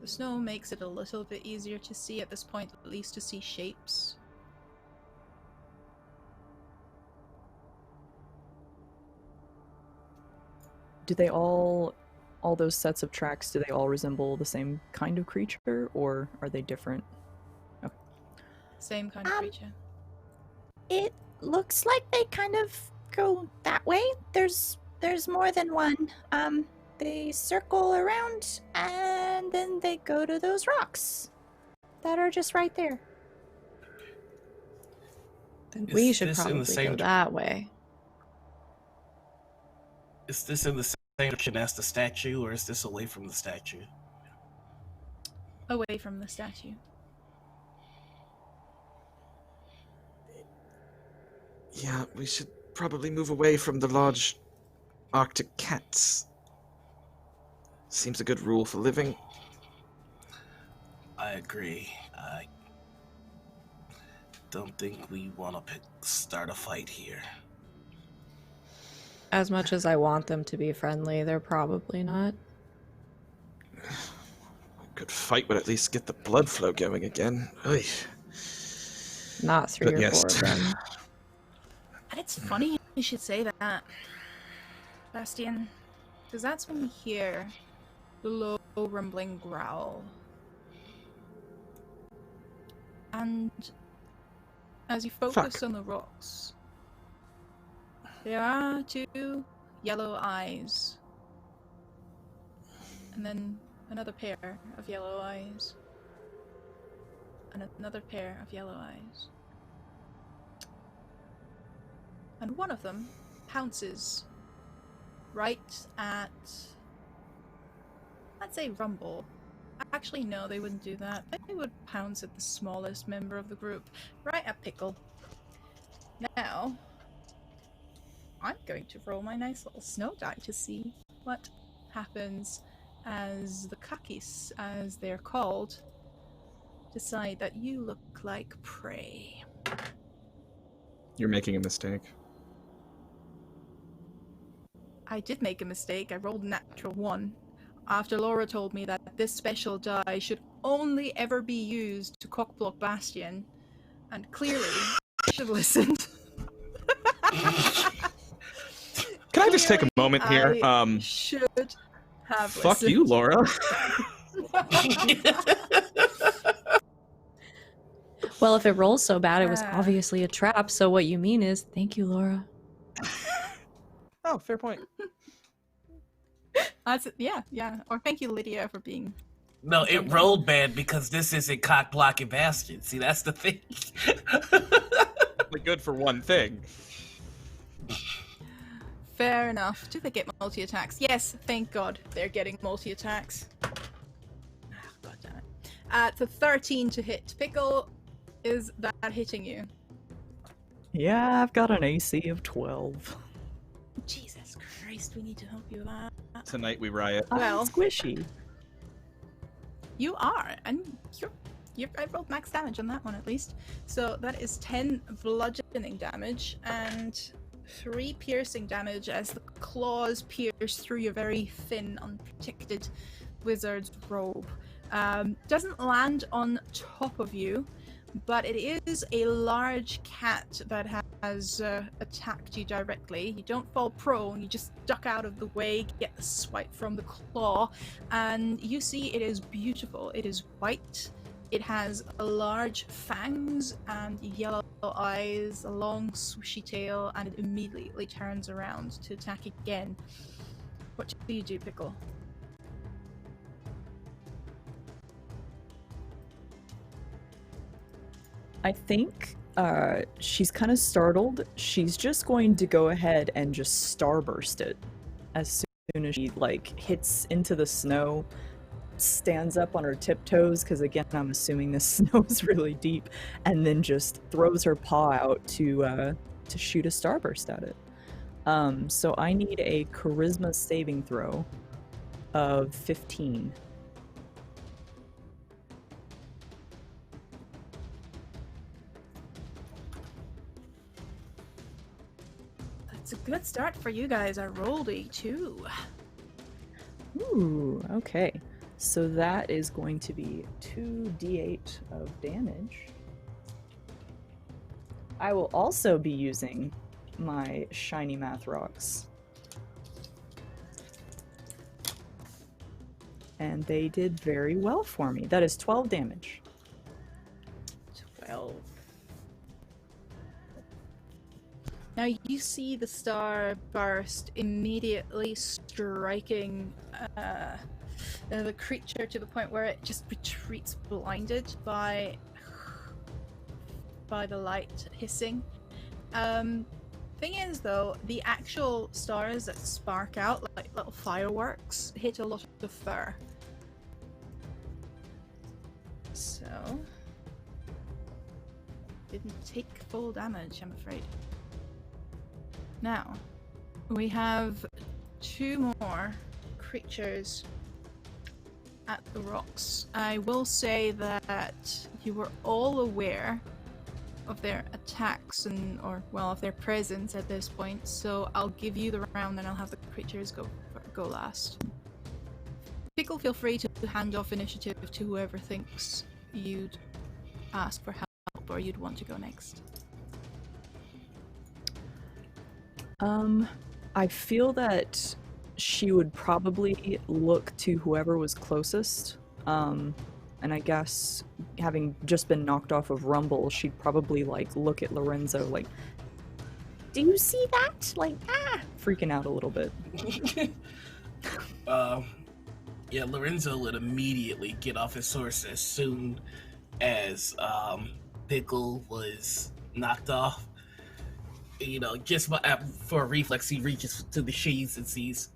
The snow makes it a little bit easier to see at this point, at least to see shapes. Do they all all those sets of tracks, do they all resemble the same kind of creature, or are they different? Okay. Same kind of creature. It looks like they kind of go that way. There's more than one. They circle around and then they go to those rocks that are just right there. Then we Is should this in the probably same go that way. Is this in the same direction as the statue, or is this away from the statue? Away from the statue. Yeah, we should probably move away from the large Arctic cats. Seems a good rule for living. I agree. I don't think we want to start a fight here. As much as I want them to be friendly, they're probably not. A good fight would at least get the blood flow going again. Oy. Not three But or yes. 4 of them. And it's funny you should say that, Bastian, because that's when you hear the low rumbling growl. And as you focus on the rocks, there are 2 yellow eyes. And then another pair of yellow eyes. And another pair of yellow eyes. And one of them pounces right at, I'd say Rumble. Actually, no, they wouldn't do that. They would pounce at the smallest member of the group, right at Pickle. Now, I'm going to roll my nice little snow die to see what happens as the Kakis, as they're called, decide that you look like prey. You're making a mistake. I did make a mistake. I rolled a natural 1. After Laura told me that this special die should only ever be used to cockblock Bastian. And clearly, I should have listened. Can I just take a moment here? I should have Fuck listened. you, Laura. Well, if it rolls so bad, it was Ah. obviously a trap, so what you mean is, thank you, Laura. Oh, fair point. Yeah. Or thank you, Lydia, for being... No, it rolled bad because this isn't cock blocking Bastion. See, that's the thing. Only good for one thing. Fair enough. Do they get multi-attacks? Yes, thank God they're getting multi-attacks. God damn it. At the 13 to hit. Pickle, is that hitting you? Yeah, I've got an AC of 12. Jesus Christ, we need to help you with that. Tonight we riot. Well- I'm squishy. You are, and I rolled max damage on that one at least. So that is 10 bludgeoning damage and 3 piercing damage as the claws pierce through your very thin, unprotected wizard's robe. Doesn't land on top of you, but it is a large cat that has attacked you directly. You don't fall prone, you just duck out of the way, get the swipe from the claw, and you see it is beautiful. It is white, it has large fangs and yellow eyes, a long swooshy tail, and it immediately turns around to attack again. What do you do, Pickle? I think she's kind of startled. She's just going to go ahead and just starburst it as soon as she hits into the snow, stands up on her tiptoes, because again I'm assuming this snow is really deep, and then just throws her paw out to shoot a starburst at it. So I need a charisma saving throw of 15. It's a good start for you guys. I rolled a 2. Ooh, okay. So that is going to be 2d8 of damage. I will also be using my shiny math rocks. and they did very well for me. That is 12 damage. 12. Now you see the star burst, immediately striking the creature to the point where it just retreats blinded by the light hissing. Thing is, though, the actual stars that spark out like little fireworks hit a lot of the fur. So, didn't take full damage, I'm afraid. Now, we have 2 more creatures at the rocks. I will say that you were all aware of their attacks of their presence at this point, so I'll give you the round and I'll have the creatures go last. Pickle, feel free to hand off initiative to whoever thinks you'd ask for help or you'd want to go next. I feel that she would probably look to whoever was closest. And I guess, having just been knocked off of Rumble, she'd probably, like, look at Lorenzo, like, do you see that? Like, freaking out a little bit. Yeah, Lorenzo would immediately get off his horse as soon as Pickle was knocked off. You know, just for a reflex, he reaches to the sheaths and sees,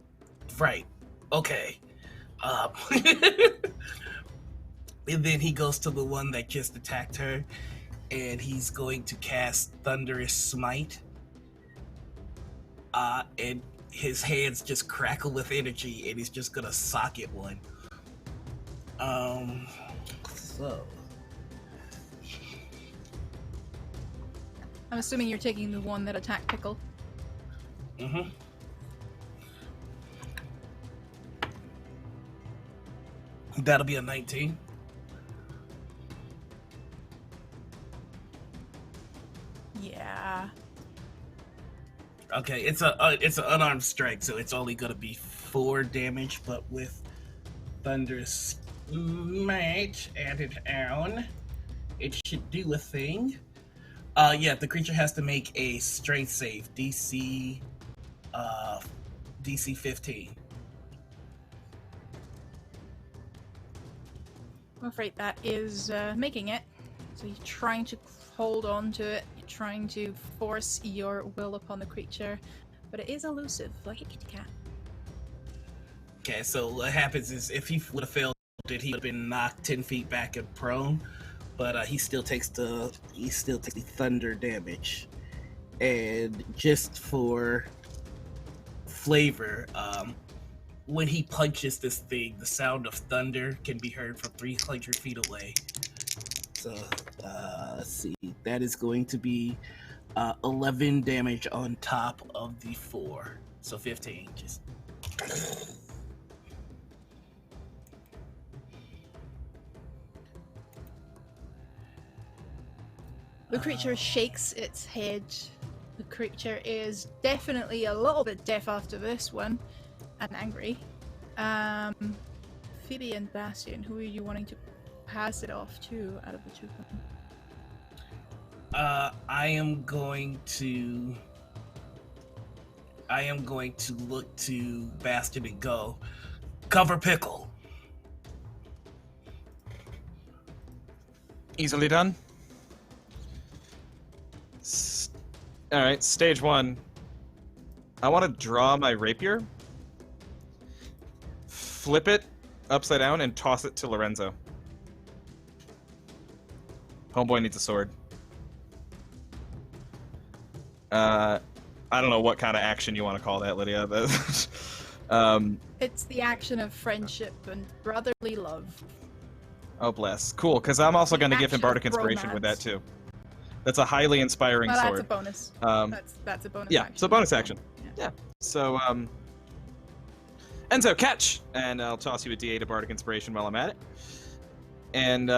right, okay. And then he goes to the one that just attacked her, and he's going to cast Thunderous Smite. And his hands just crackle with energy, and he's just gonna socket one. So. I'm assuming you're taking the one that attacked Pickle. Mm-hmm. That'll be a 19. Yeah. Okay, it's an unarmed strike, so it's only gonna be 4 damage, but with Thunderous Smite added on, it should do a thing. Yeah, the creature has to make a strength save, DC 15. I'm afraid that is making it. So you're trying to hold on to it, you're trying to force your will upon the creature, but it is elusive, like a kitty cat. Okay, so what happens is if he would have failed it, he would have been knocked 10 feet back and prone, but he still takes the thunder damage. And just for flavor, when he punches this thing, the sound of thunder can be heard from 300 feet away. So, let's see. That is going to be 11 damage on top of the 4. So 15. Just. The creature shakes its head. The creature is definitely a little bit deaf after this one, and angry. Phoebe and Bastian, who are you wanting to pass it off to out of the 2 of them? I am going to look to Bastian and go, cover Pickle. Easily done. All right, stage 1. I want to draw my rapier, flip it upside down, and toss it to Lorenzo. Homeboy needs a sword. I don't know what kind of action you want to call that, Lydia. It's the action of friendship and brotherly love. Oh, bless. Cool, because I'm also going to give him action of Bardic Inspiration with that, bromance. too. That's a highly inspiring Well, sword. that's a bonus. That's a bonus Yeah, action. so bonus action. Yeah. Yeah. So, Enzo, catch! And I'll toss you a D8 of Bardic Inspiration while I'm at it. And,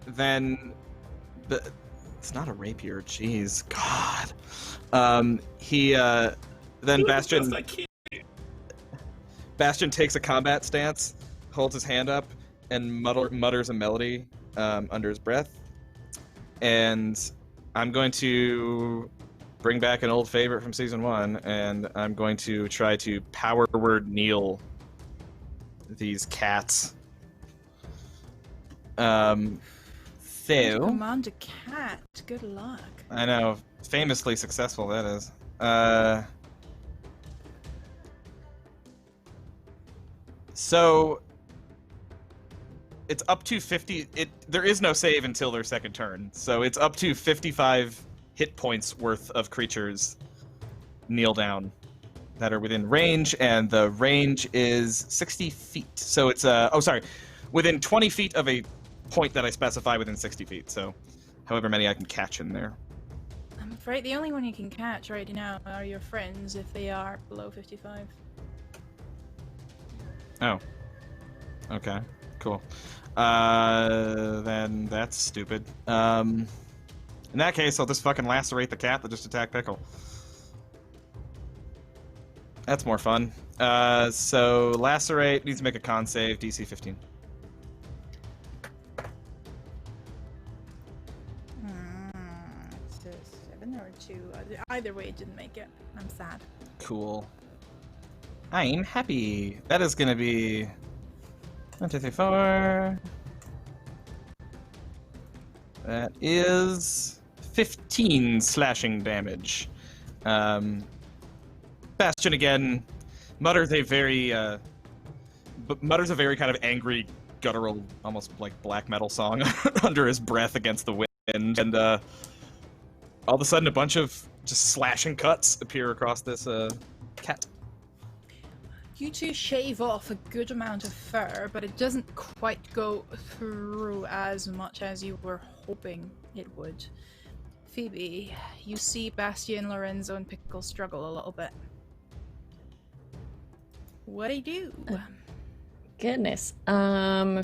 then... It's not a rapier, jeez. God. Then Bastian takes a combat stance holds his hand up and mutters a melody under his breath. And I'm going to bring back an old favorite from season 1, and I'm going to try to power word kneel these cats. Command a cat. Good luck. I know, famously successful that is. So it's up to 50. There is no save until their second turn, so it's up to 55 hit points worth of creatures kneel down that are within range, and the range is 60 feet. So it's within 20 feet of a point that I specify within 60 feet. So however many I can catch in there. I'm afraid the only one you can catch right now are your friends if they are below 55. Oh. Okay. Cool. Then that's stupid. In that case, I'll just fucking lacerate the cat that just attacked Pickle. That's more fun. So lacerate needs to make a con save, DC 15. It's a 7 or 2. Either way, it didn't make it. I'm sad. Cool. I'm happy. That is gonna be 1, 2, 3, 4. That is 15 slashing damage. Bastian again mutters a very kind of angry, guttural, almost like black metal song under his breath against the wind, and all of a sudden a bunch of just slashing cuts appear across this cat. You two shave off a good amount of fur, but it doesn't quite go through as much as you were hoping it would. Phoebe, you see Bastien, Lorenzo, and Pickle struggle a little bit. What do you do? Goodness.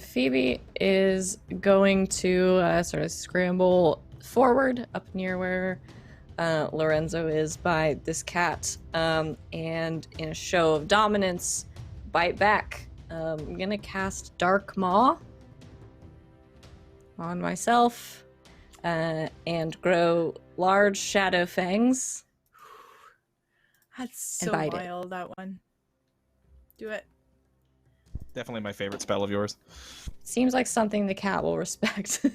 Phoebe is going to sort of scramble forward up near where Lorenzo is by this cat, and in a show of dominance, bite back. I'm gonna cast Dark Maw on myself, and grow large shadow fangs. That's so bite it. wild, that one. Do it. Definitely my favorite spell of yours. Seems like something the cat will respect.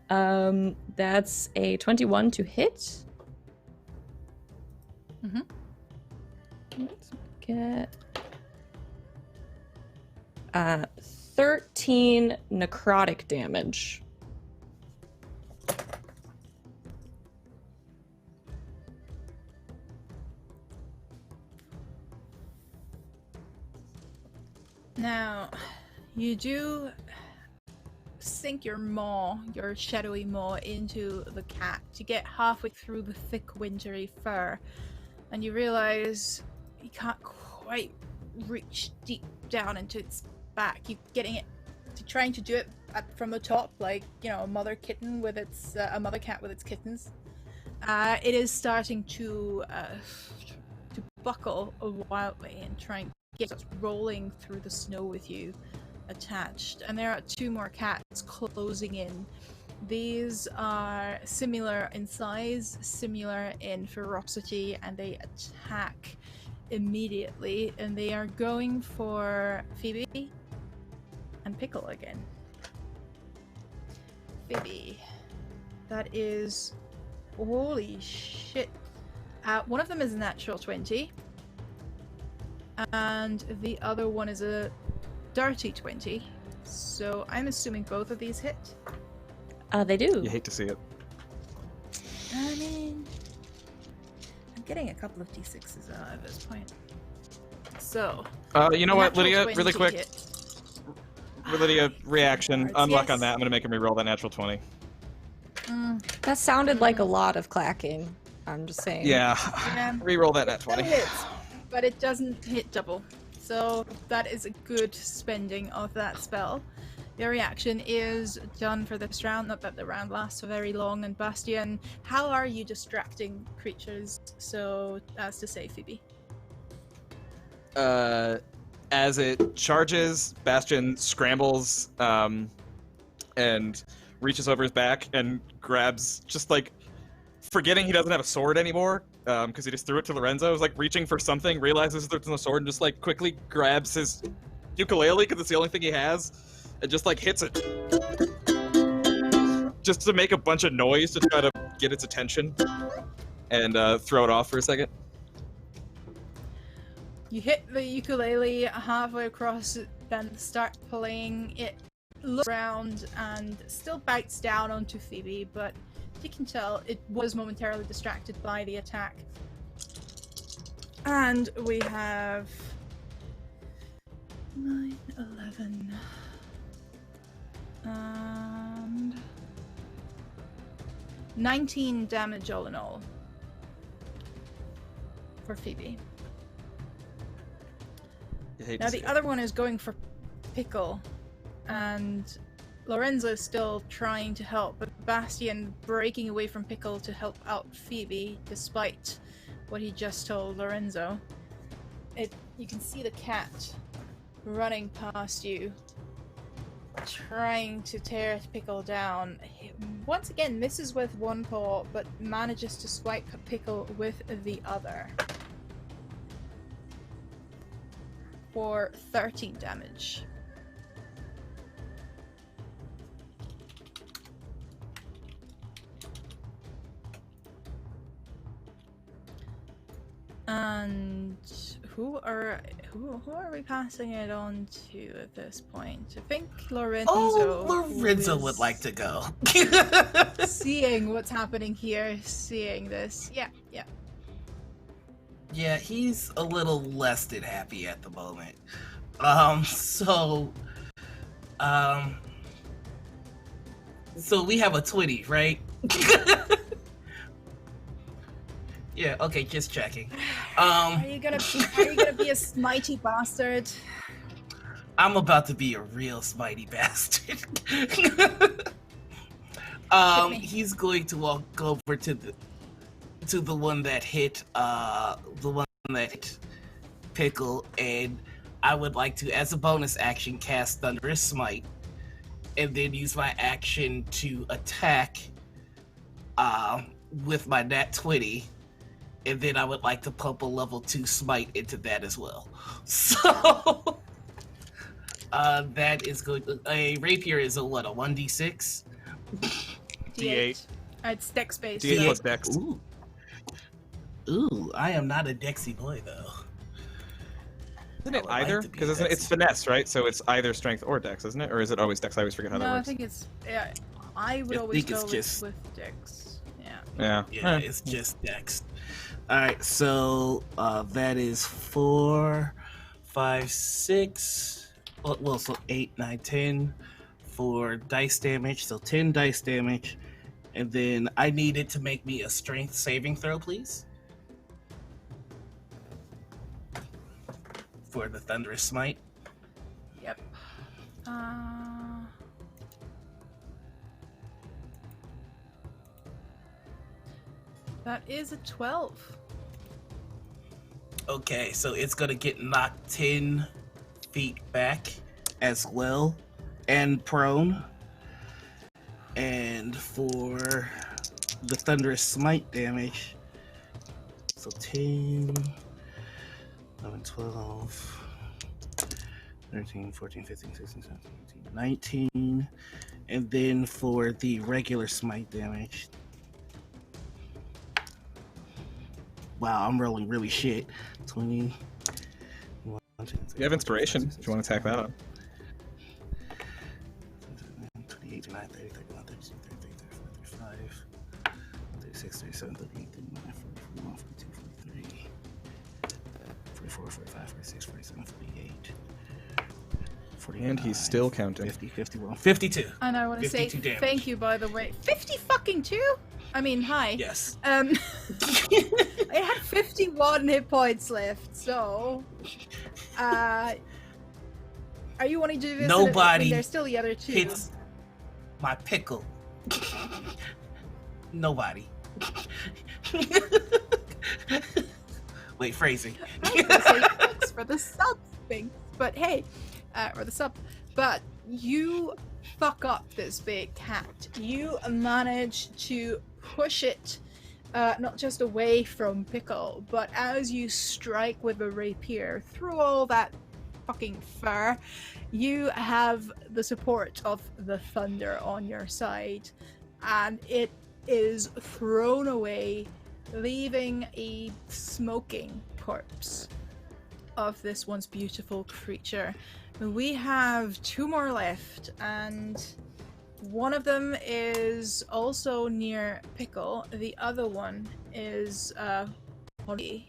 That's a 21 to hit. Mm-hmm. Let's get 13 necrotic damage. Now, you do sink your maw, your shadowy maw, into the cat to get halfway through the thick wintry fur, and you realize you can't quite reach deep down into its back. You're getting it, trying to do it from the top, like, you know, a mother kitten with its a mother cat with its kittens. It is starting to buckle wildly and trying to get rolling through the snow with you attached, and there are 2 more cats closing in. These are similar in size, similar in ferocity, and they attack immediately, and they are going for Phoebe and Pickle again. Phoebe, that is, holy shit. One of them is a natural 20, and the other one is a dirty 20, so I'm assuming both of these hit. They do. You hate to see it. I mean, I'm getting a couple of d6s at this point. So, you know what, natural Lydia? 20 Really quick. hit. Lydia, reaction. Cards, Unluck yes. on that. I'm gonna make him reroll that natural 20. That sounded like a lot of clacking. I'm just saying. Yeah. Yeah. Reroll that nat Still 20. hits, but it doesn't hit double. So that is a good spending of that spell. Your reaction is done for this round. Not that the round lasts for very long. And Bastian, how are you distracting creatures so as to say Phoebe? as it charges, Bastian scrambles and reaches over his back and grabs, just like forgetting he doesn't have a sword anymore because he just threw it to Lorenzo. Is like reaching for something, realizes there's no sword, and just like quickly grabs his ukulele because it's the only thing he has, and just like hits it, just to make a bunch of noise to try to get its attention and throw it off for a second. You hit the ukulele halfway across, then start playing it. Looks around and still bites down onto Phoebe, but you can tell it was momentarily distracted by the attack. And we have 9, 11, and 19 damage all in all for Phoebe. Now the other one is going for Pickle, and Lorenzo's still trying to help, but Bastian breaking away from Pickle to help out Phoebe, despite what he just told Lorenzo. You can see the cat running past you, trying to tear Pickle down. He once again misses with one paw, but manages to swipe Pickle with the other for 13 damage. And who are we passing it on to at this point? I think Lorenzo. Oh, Lorenzo would like to go. Seeing what's happening here, seeing this. Yeah. Yeah, he's a little less than happy at the moment. So we have a 20, right? Yeah, okay, just checking. Are you gonna be a smitey bastard? I'm about to be a real smitey bastard. He's going to walk over to the one that hit Pickle, and I would like to, as a bonus action, cast Thunderous Smite, and then use my action to attack with my nat 20, and then I would like to pump a level 2 Smite into that as well. So that is good. A rapier is a what? A 1d6? D8. It's dex based. D8 plus dex. Ooh, I am not a Dexy boy though. Isn't it either? Because it's finesse, right? So it's either strength or dex, isn't it? Or is it always dex? I always forget how that works. I think it's. Yeah, I would always go with dex. Yeah. Yeah, it's just dex. Alright, so that is 4, 5, 6. Well, so 8, 9, 10 for dice damage. So 10 dice damage. And then I need it to make me a strength saving throw, please. For the Thunderous Smite. Yep. That is a 12. Okay, so it's gonna get knocked 10 feet back as well, and prone. And for the Thunderous Smite damage, so 10, 11, 12, 13, 14, 15, 16, 17, 18, 19. And then for the regular Smite damage, wow, I'm rolling really shit. 20. You have inspiration if you want to tack that on. 28, 29, 30, 31, 32, 33, 34, 35, 36, 37, 38, 39, 40, 41, 42, 43, 44, 45, 46, 47, 48. 49, And he's still counting. 50, 51, 52. And I want to say damage. thank you, by the way. 50 fucking 2? I mean, hi. Yes. I had 51 hit points left, so are you wanting to do this? Nobody there's still the other 2. hits my pickle. Nobody. Wait, phrasing. I was gonna say thanks for the sub thing. but hey, or the sub. But you fuck up this big cat. You manage to push it not just away from Pickle, but as you strike with a rapier through all that fucking fur, you have the support of the thunder on your side, and it is thrown away, leaving a smoking corpse of this once beautiful creature. We have 2 more left, and one of them is also near Pickle. The other one is Holly.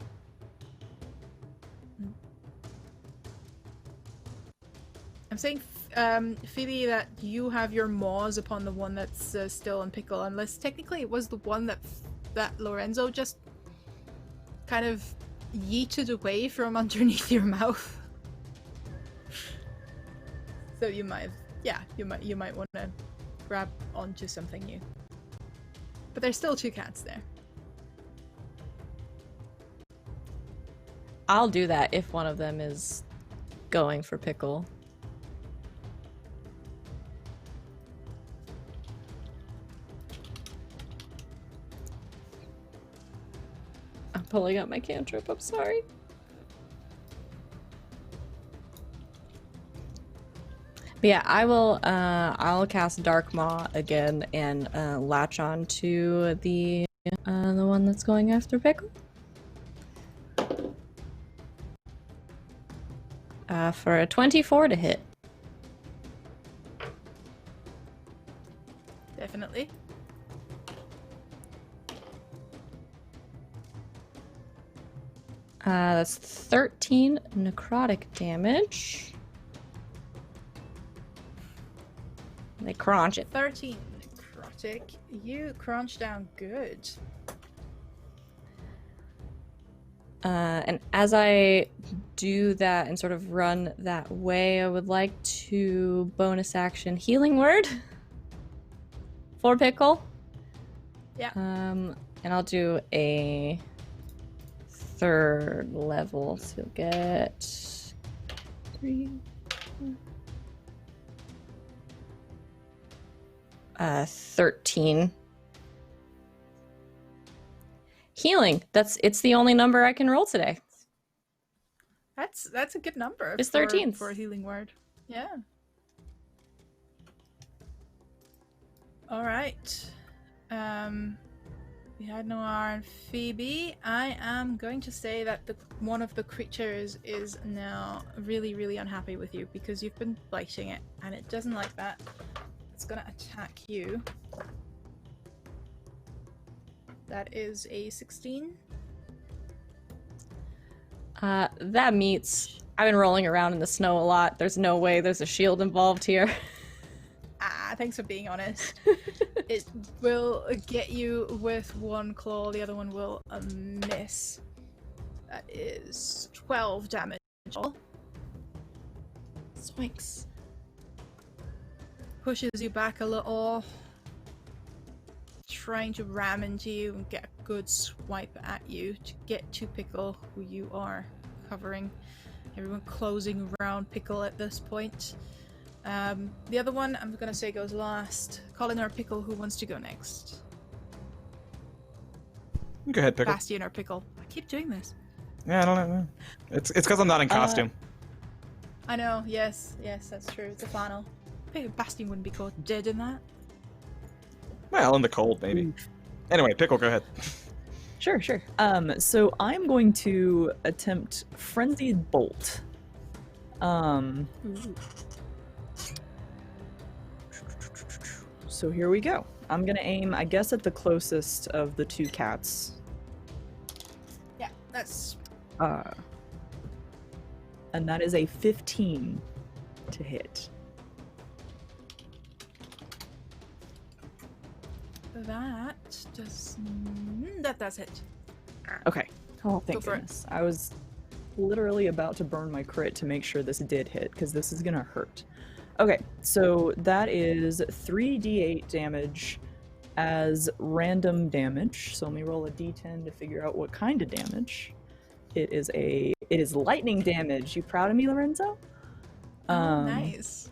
I'm saying, Phoebe, that you have your maws upon the one that's still in Pickle, unless technically it was the one that Lorenzo just kind of yeeted away from underneath your mouth. So you might, you might want to grab onto something new. But there's still 2 cats there. I'll do that if one of them is going for Pickle. I'm pulling up my cantrip, I'm sorry. But yeah, I'll cast Dark Maw again and latch on to the one that's going after Pickle. For a 24 to hit. Definitely. That's 13 necrotic damage. They crunch it. 13 necrotic. You crunch down good. And as I do that and sort of run that way, I would like to bonus action Healing Word for Pickle. Yeah. And I'll do a 3rd level, so you'll get 3. 13. Healing. It's the only number I can roll today. That's a good number. It's 13. For a healing word. Yeah. All right. We had Noir and Phoebe. I am going to say that one of the creatures is now really, really unhappy with you because you've been biting it, and it doesn't like that. It's gonna attack you. That is a 16. That meets. I've been rolling around in the snow a lot. There's no way there's a shield involved here. Thanks for being honest. It will get you with 1 claw, the other one will miss. That is 12 damage. Swinks. Pushes you back a little, trying to ram into you and get a good swipe at you to get to Pickle, who you are covering. Everyone closing around Pickle at this point. The other one, I'm gonna say, goes last. Colin or Pickle, who wants to go next? Go ahead, Pickle. Bastien or Pickle? I keep doing this. Yeah, I don't know. It's because I'm not in costume. I know, yes, that's true. It's a flannel. Bastien wouldn't be caught dead in that. Well, in the cold, maybe. Anyway, Pickle, go ahead. Sure. So I'm going to attempt Frenzied Bolt. So here we go. I'm gonna aim, I guess, at the closest of the 2 cats. Yeah, that's... And that is a 15 to hit. That does hit. Okay. Oh, thank Go for it. goodness. I was literally about to burn my crit to make sure this did hit, because this is gonna hurt. Okay, so that is 3d8 damage as random damage. So let me roll a d10 to figure out what kind of damage. It is lightning damage. You proud of me, Lorenzo? Nice.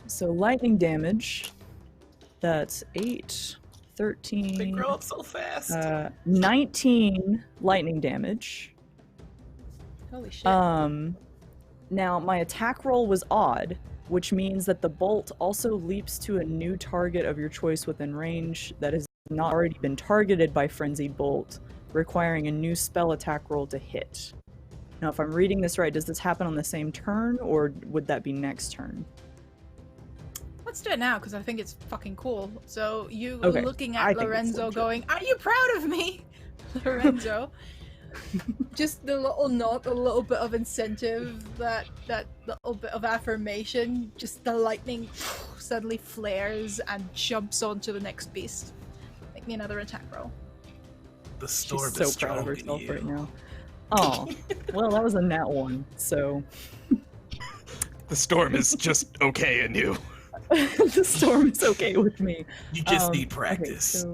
So lightning damage. That's 8, They 13, grow up so fast. 19 lightning damage. Holy shit. Now my attack roll was odd, which means that the bolt also leaps to a new target of your choice within range that has not already been targeted by Frenzied Bolt, requiring a new spell attack roll to hit. Now, if I'm reading this right, does this happen on the same turn, or would that be next turn? Let's do it now, because I think it's fucking cool. So you Okay, looking I at think it's Lorenzo legit. going, "Are you proud of me?" Lorenzo. Just the little nod, a little bit of incentive, that little bit of affirmation, just the lightning suddenly flares and jumps onto the next beast. Make me another attack roll. The storm She's is so proud of strong in herself you. right now. Oh, well, that was a nat 1, so... The storm is just okay in you. The storm is okay with me. You just need Okay, practice. so...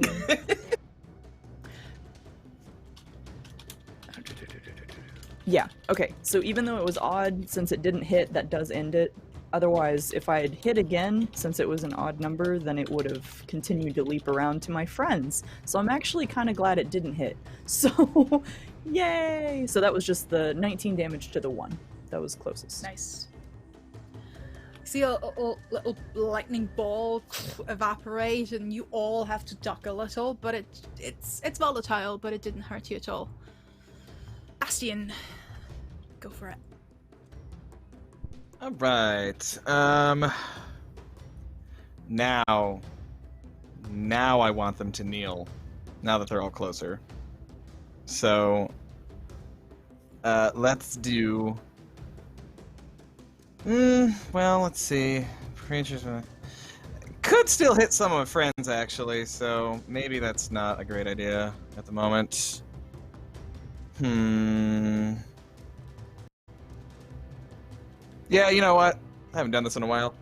Yeah, okay. So even though it was odd, since it didn't hit, that does end it. Otherwise, if I had hit again, since it was an odd number, then it would have continued to leap around to my friends. So I'm actually kind of glad it didn't hit. So, yay! So that was just the 19 damage to the 1. That was closest. Nice. See a little lightning ball evaporate, and you all have to duck a little, but it's volatile, but it didn't hurt you at all. Bastien, go for it. All right. Now I want them to kneel. Now that they're all closer. So, let's do. Well, let's see. Creatures could still hit some of my friends actually, so maybe that's not a great idea at the moment. Yeah, you know what? I haven't done this in a while.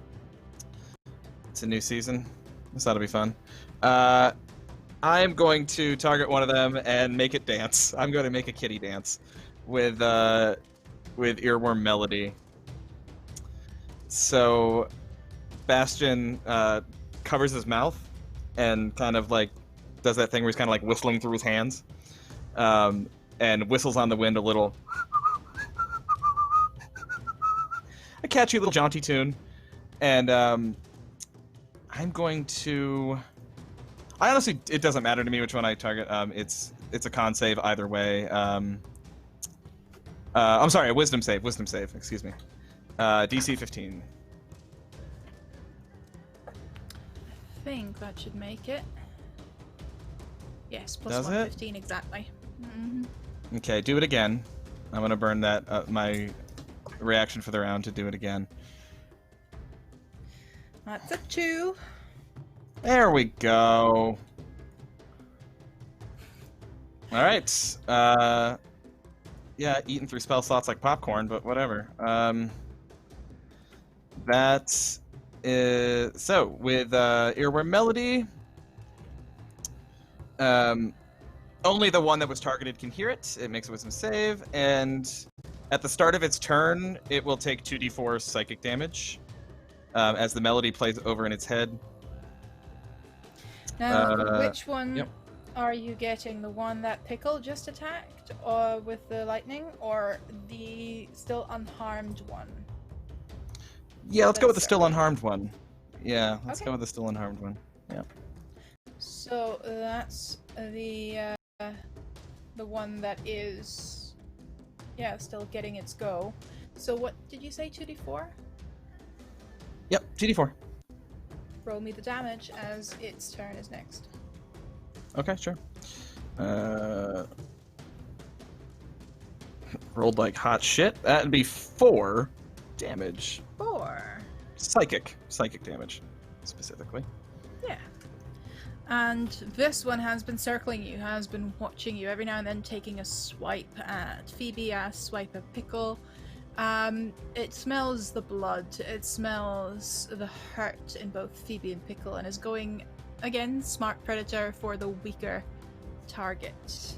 It's a new season. This ought to be fun. I'm going to target one of them and make it dance. I'm going to make a kitty dance with Earworm Melody. So Bastian covers his mouth and kind of like does that thing where he's kind of like whistling through his hands, and whistles on the wind a little. A catchy little jaunty tune, and I'm going to. I honestly, it doesn't matter to me which one I target. It's a con save either way. I'm sorry, a wisdom save. Wisdom save. Excuse me. DC 15. I think that should make it. Yes, plus Does 115 exactly. Okay, do it again. I'm gonna burn that my reaction for the round to do it again. That's a 2. There we go. All right. Yeah, eating through spell slots like popcorn, but whatever. That is so with Earworm Melody. Only the one that was targeted can hear it. It makes a wisdom save, and at the start of its turn, it will take 2d4 psychic damage as the melody plays over in its head. Now, which one yep. are you getting? The one that Pickle just attacked, or with the lightning, or the still unharmed one? Yeah, let's go with the still unharmed one. Yeah, let's go with the still unharmed one. Yeah. So that's the one that is, yeah, still getting its go. So what did you say, 2d4? Yep, 2d4. Roll me the damage as its turn is next. Okay, sure. Rolled like hot shit. That'd be 4 damage. 4. Psychic damage, specifically. Yeah. And this one has been circling you, has been watching you every now and then, taking a swipe at Phoebe, a swipe at Pickle. It smells the blood, it smells the hurt in both Phoebe and Pickle, and is going, again, smart predator for the weaker target.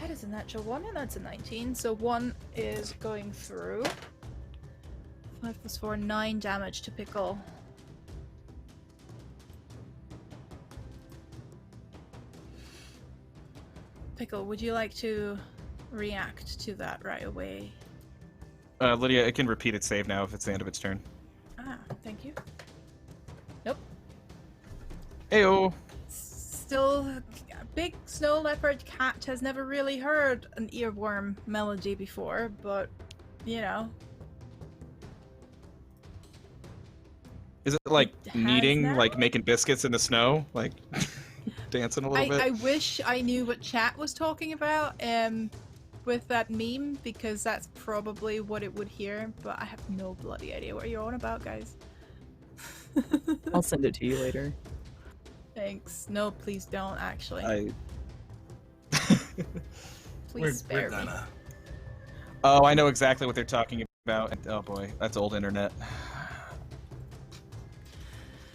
That is a natural 1, and that's a 19. So 1 is going through. 5 plus 4, 9 damage to Pickle. Pickle, would you like to react to that right away? Lydia, it can repeat its save now if it's the end of its turn. Ah, thank you. Nope. Heyo. Still, a big snow leopard cat has never really heard an earworm melody before, but, you know. Is it like It has kneading, now? like making biscuits in the snow? Like dancing a little bit? I wish I knew what chat was talking about with that meme, because that's probably what it would hear, but I have no bloody idea what you're on about, guys. I'll send it to you later. Thanks. No, please don't, actually. Please spare me. Oh, I know exactly what they're talking about. Oh boy, that's old internet.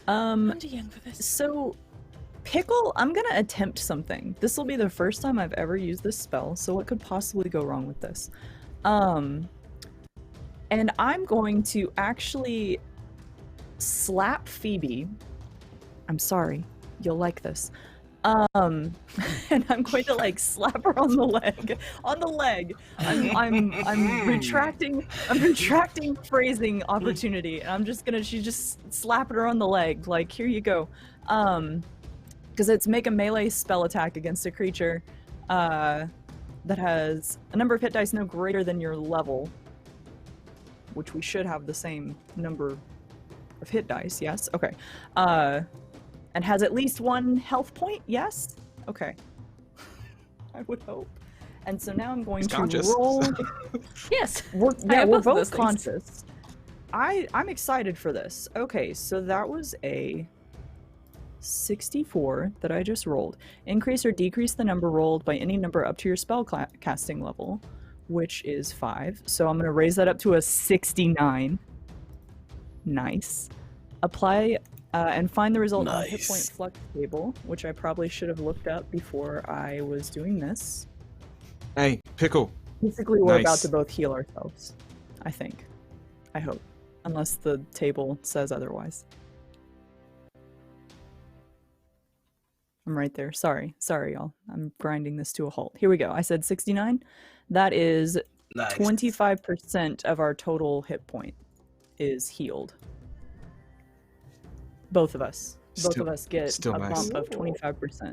I'm too young for this. So, Pickle, I'm gonna attempt something. This will be the first time I've ever used this spell, so what could possibly go wrong with this? And I'm going to actually slap Phoebe. I'm sorry, you'll like this. And I'm going to like slap her on the leg. I'm retracting phrasing opportunity, and she's just slapping her on the leg. Like, here you go. Because it's make a melee spell attack against a creature that has a number of hit dice no greater than your level, which we should have the same number of hit dice, yes? Okay. And has at least 1 health point, yes? Okay. I would hope. And so now I'm going to roll... Yes. We're both of those both conscious. I'm excited for this. Okay, so that was a 64 that I just rolled. Increase or decrease the number rolled by any number up to your spell casting level, which is 5. So I'm going to raise that up to a 69. Nice. Apply and find the result on the hit point flux table, which I probably should have looked up before I was doing this. Hey, Pickle. Basically, we're about to both heal ourselves. I think. I hope. Unless the table says otherwise. I'm right there. Sorry, y'all. I'm grinding this to a halt. Here we go. I said 69. That is 25% of our total hit point is healed. Both of us. Both of us get a bump of 25%.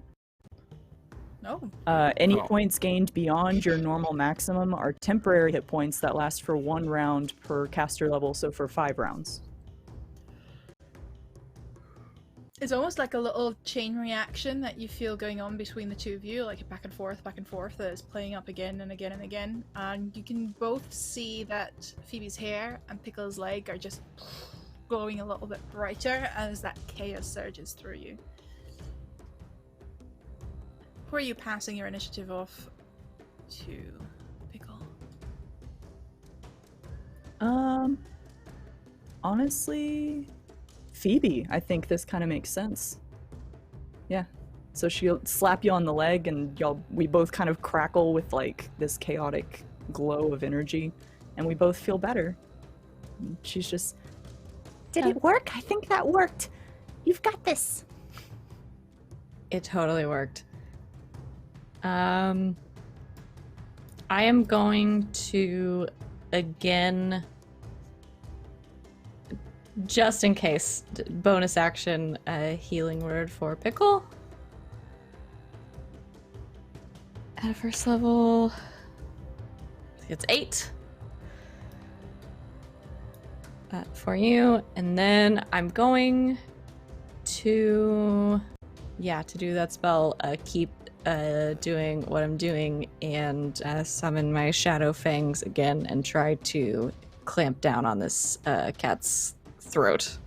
No. Any points gained beyond your normal maximum are temporary hit points that last for 1 round per caster level, so for 5 rounds. It's almost like a little chain reaction that you feel going on between the two of you, like a back and forth, that is playing up again and again and again. And you can both see that Phoebe's hair and Pickle's leg are just glowing a little bit brighter as that chaos surges through you. Who are you passing your initiative off to, Pickle? Honestly, Phoebe. I think this kind of makes sense. Yeah. So she'll slap you on the leg, and we both kind of crackle with like this chaotic glow of energy, and we both feel better. She's just... Did it work? I think that worked. You've got this. It totally worked. I am going to, again, just in case, bonus action, healing word for Pickle. At a first level, it's 8. For you, and then I'm going to, to do that spell, keep doing what I'm doing, and summon my Shadow Fangs again and try to clamp down on this cat's throat.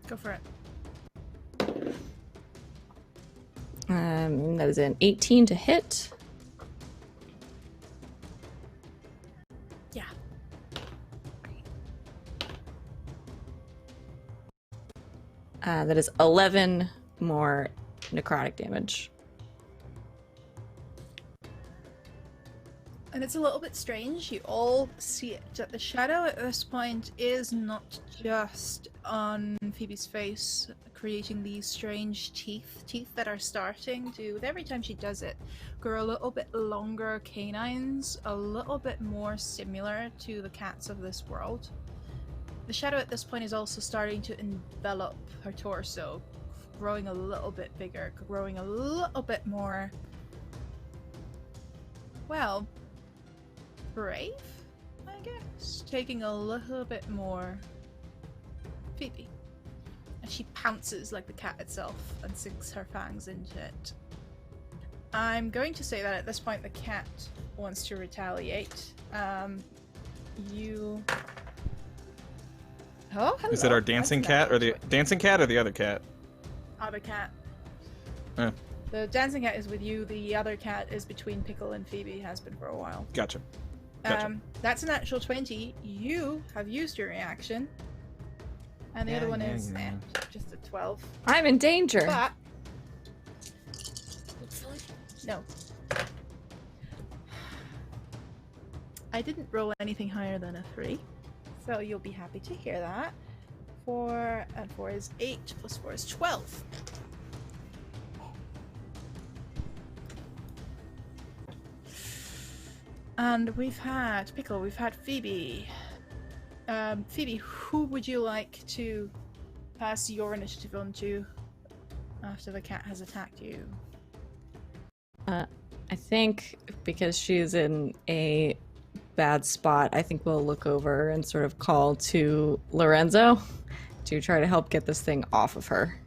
Go for it. That is an 18 to hit. Yeah. That is 11 more necrotic damage. And it's a little bit strange. You all see it. That the shadow at this point is not just on Phoebe's face, creating these strange teeth that are starting to, with every time she does it, grow a little bit longer canines, a little bit more similar to the cats of this world. The shadow at this point is also starting to envelop her torso, growing a little bit bigger, growing a little bit more, well, brave, I guess. Taking a little bit more Phoebe. And she pounces like the cat itself and sinks her fangs into it. I'm going to say that at this point the cat wants to retaliate. You... Oh, hello. Is it our dancing cat or the dancing cat or the other cat? Other cat. Eh. The dancing cat is with you. The other cat is between Pickle and Phoebe. Has been for a while. Gotcha. That's an actual 20. You have used your reaction, and the other one is just a 12. I'm in danger. But no, I didn't roll anything higher than a 3. So you'll be happy to hear that. 4 and 4 is 8 plus 4 is 12. And we've had Pickle, we've had Phoebe. Phoebe, who would you like to pass your initiative on to after the cat has attacked you? I think because she's in a bad spot, I think we'll look over and sort of call to Lorenzo to try to help get this thing off of her.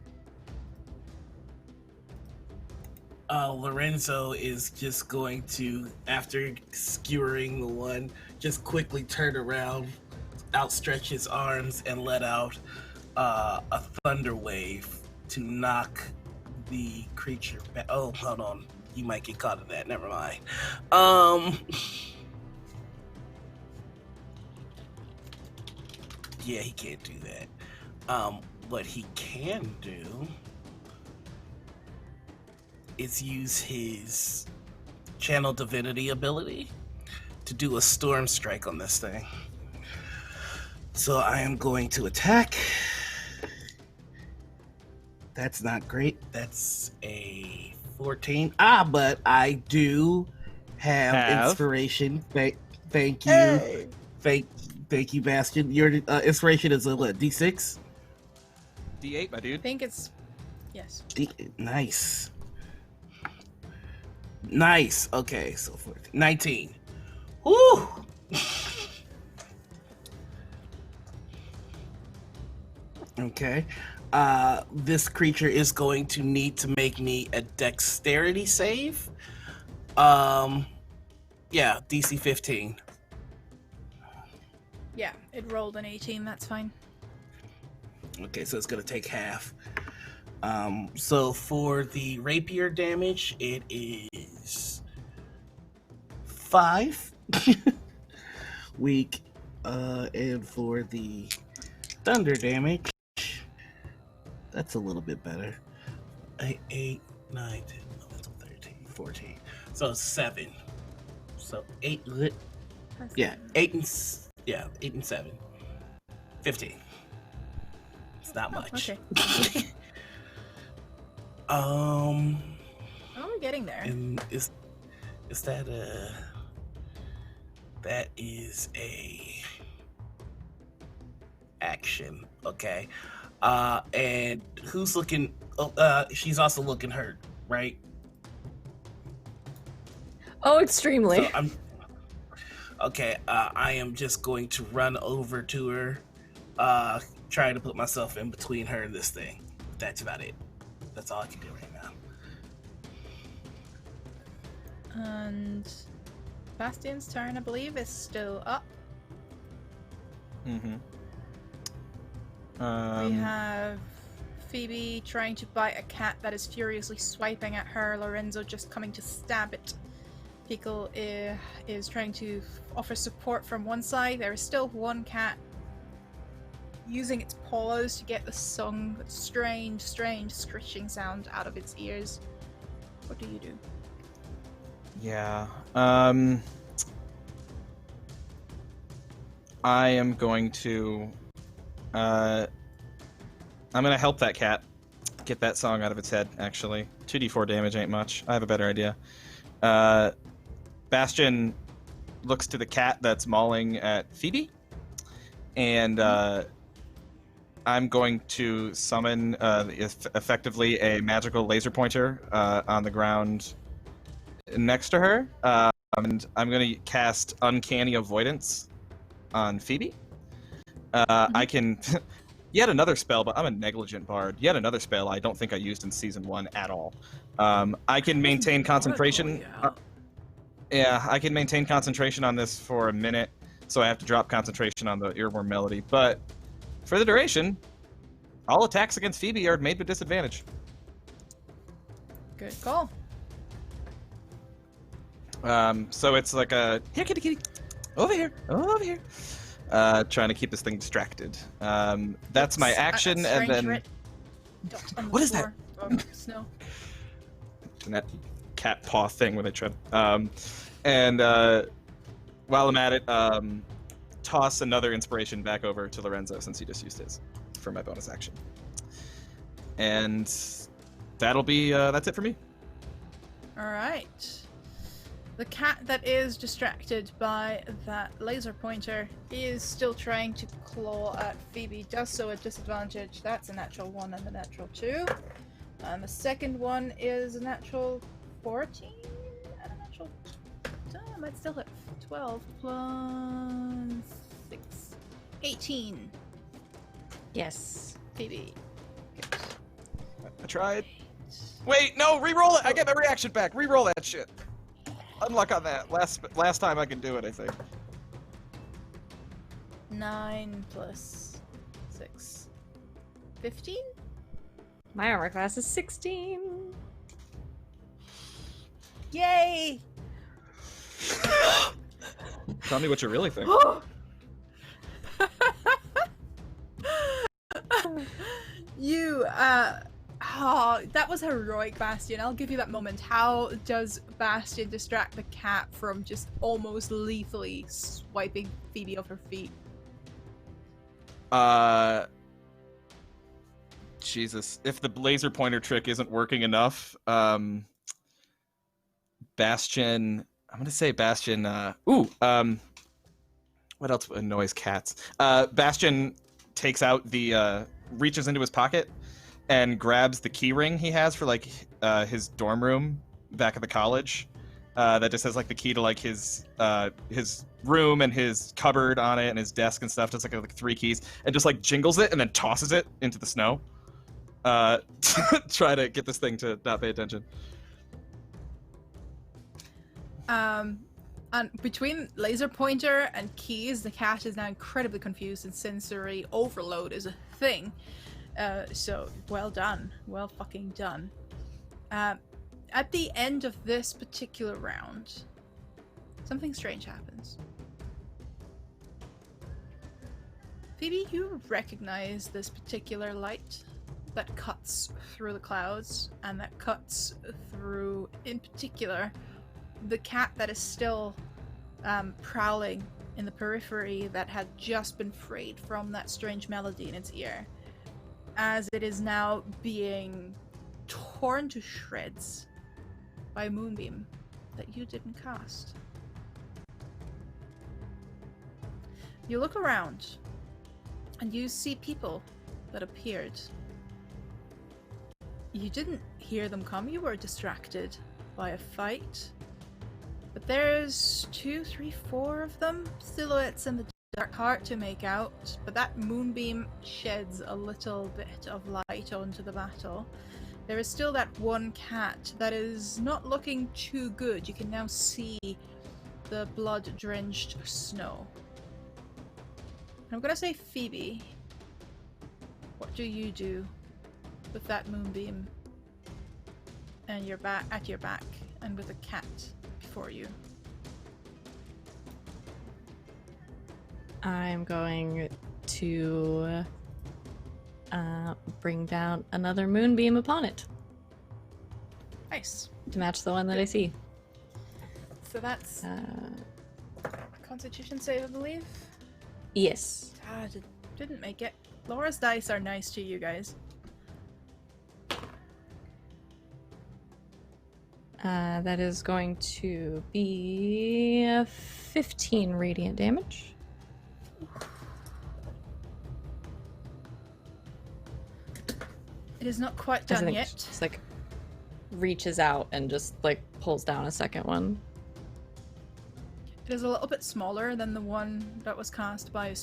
Lorenzo is just going to, after skewering the one, just quickly turn around, outstretch his arms, and let out a thunder wave to knock the creature back. Oh, hold on. You might get caught in that. Never mind. Yeah, he can't do that. What he can do is use his channel divinity ability to do a storm strike on this thing. So I am going to attack. That's not great. That's a 14. But I do have inspiration. Thank you. Hey. Thank you, Bastian. Your inspiration is a what, D6? D8, my dude. I think it's... Yes. Nice. Nice. Okay, so 14. 19. Woo! Okay. This creature is going to need to make me a dexterity save. Yeah, DC 15. Yeah, it rolled an 18, that's fine. Okay, so it's gonna take half. So for the rapier damage, it is 5. Weak. And for the thunder damage, that's a little bit better. 8, 9, 10, 11, 13, 14. So 7. So 8. Yeah, 8 and 7. 15. It's not much. Okay. Oh, we're getting there. And is that that is a action, okay. And who's looking? She's also looking hurt, right? Oh, extremely. So okay. I am just going to run over to her, trying to put myself in between her and this thing. That's about it. That's all I can do right now. And Bastian's turn, I believe, is still up. Mm-hmm. We have Phoebe trying to bite a cat that is furiously swiping at her. Lorenzo just coming to stab it. Pickle is trying to offer support from one side. There is still one cat using its paws to get the strange scritching sound out of its ears. What do you do? Yeah. I am going to I'm gonna help that cat get that song out of its head, actually. 2d4 damage ain't much. I have a better idea. Bastian looks to the cat that's mauling at Phoebe, and I'm going to summon effectively a magical laser pointer on the ground next to her, and I'm going to cast Uncanny Avoidance on Phoebe. I can... Yet another spell, but I'm a negligent bard. Yet another spell I don't think I used in Season 1 at all. I can maintain concentration... Yeah, I can maintain concentration on this for a minute, so I have to drop concentration on the earworm melody. But for the duration, all attacks against Phoebe are made with disadvantage. Good call. So it's like a here, kitty, kitty, over here, over here. Trying to keep this thing distracted. That's my action, and then what is that? Snow. Doing that cat paw thing when they try. And while I'm at it, toss another inspiration back over to Lorenzo since he just used his for my bonus action. And that'll be that's it for me. All right. The cat that is distracted by that laser pointer is still trying to claw at Phoebe, does so at disadvantage. That's a natural 1 and a natural 2. The second one is a natural 14 and a natural... I might still hit 12 plus 6. 18. Yes. Phoebe. Good. I tried. Wait, no, re-roll it! I get my reaction back! Re-roll that shit! Unluck on that. Last time I can do it, I think. 9 plus 6. 15? My armor class is 16. Yay! Tell me what you really think. You, oh, that was heroic, Bastian. I'll give you that moment. How does Bastian distract the cat from just almost lethally swiping Phoebe off her feet? Jesus. If the laser pointer trick isn't working enough, Bastian... I'm gonna say Bastian, what else annoys cats? Bastian takes out the, reaches into his pocket and grabs the key ring he has for, like, his dorm room back at the college. That just has, like, the key to, like, his room and his cupboard on it and his desk and stuff. Just, like 3 keys. And just, like, jingles it and then tosses it into the snow. Try to get this thing to not pay attention. And between laser pointer and keys, the cat is now incredibly confused and sensory overload is a thing. So, well done. Well fucking done. At the end of this particular round, something strange happens. Phoebe, you recognize this particular light that cuts through the clouds, and that cuts through, in particular, the cat that is still prowling in the periphery that had just been freed from that strange melody in its ear, as it is now being torn to shreds by a moonbeam that you didn't cast. You look around and you see people that appeared. You didn't hear them come, you were distracted by a fight. But there's 2, 3, 4 of them, silhouettes in the dark, hard to make out, but that moonbeam sheds a little bit of light onto the battle. There is still that one cat that is not looking too good. You can now see the blood-drenched snow. I'm gonna say Phoebe, what do you do with that moonbeam and your back at your back and with a cat before you? I'm going to bring down another moonbeam upon it Nice. to match the one that I see. So that's Constitution save, I believe. Yes. Didn't make it. Laura's dice are nice to you guys. That is going to be 15 radiant damage. It is not quite As I done think yet. just like reaches out and just like pulls down a second one. It is a little bit smaller than the one that was cast by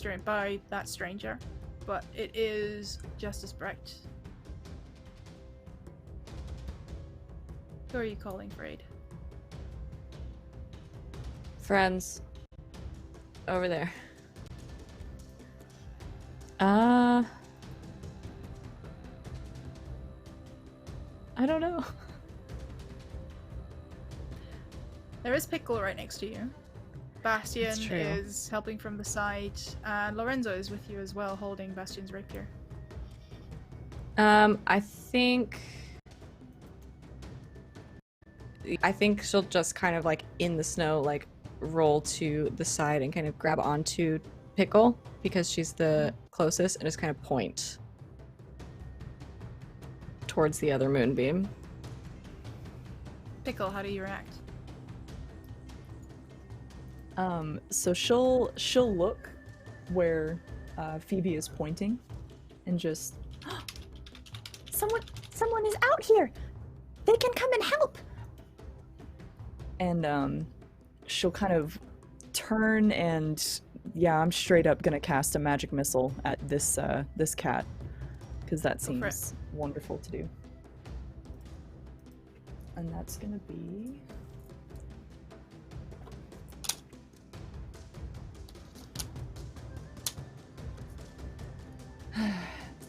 that stranger, but it is just as bright. Who are you calling for aid? Friends. Over there. I don't know. There is Pickle right next to you. Bastian That's true. is helping from the side, and Lorenzo is with you as well, holding Bastian's rapier. I think she'll just kind of like in the snow, like roll to the side and kind of grab onto Pickle because she's the closest and just kind of point towards the other moonbeam. Pickle, how do you react? So she'll look where Phoebe is pointing, and just Someone is out here. They can come and help. and she'll kind of turn and yeah, I'm straight up gonna cast a magic missile at this this cat because that Go for it. seems wonderful to do. And that's gonna be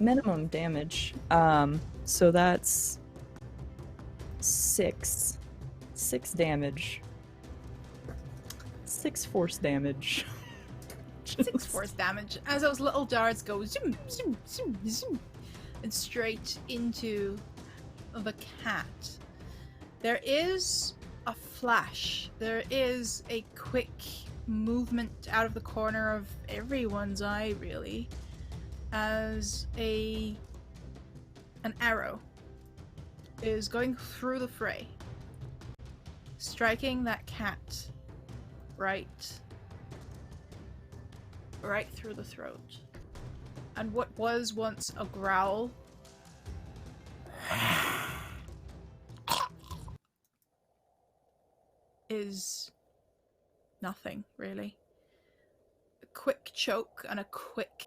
minimum damage. So that's six damage. 6 force damage. 6 force damage as those little darts go zoom, zoom, zoom, zoom, and straight into the cat. There is a flash. There is a quick movement out of the corner of everyone's eye, really, as an arrow is going through the fray, striking that cat right through the throat. And what was once a growl is nothing, really. A quick choke and a quick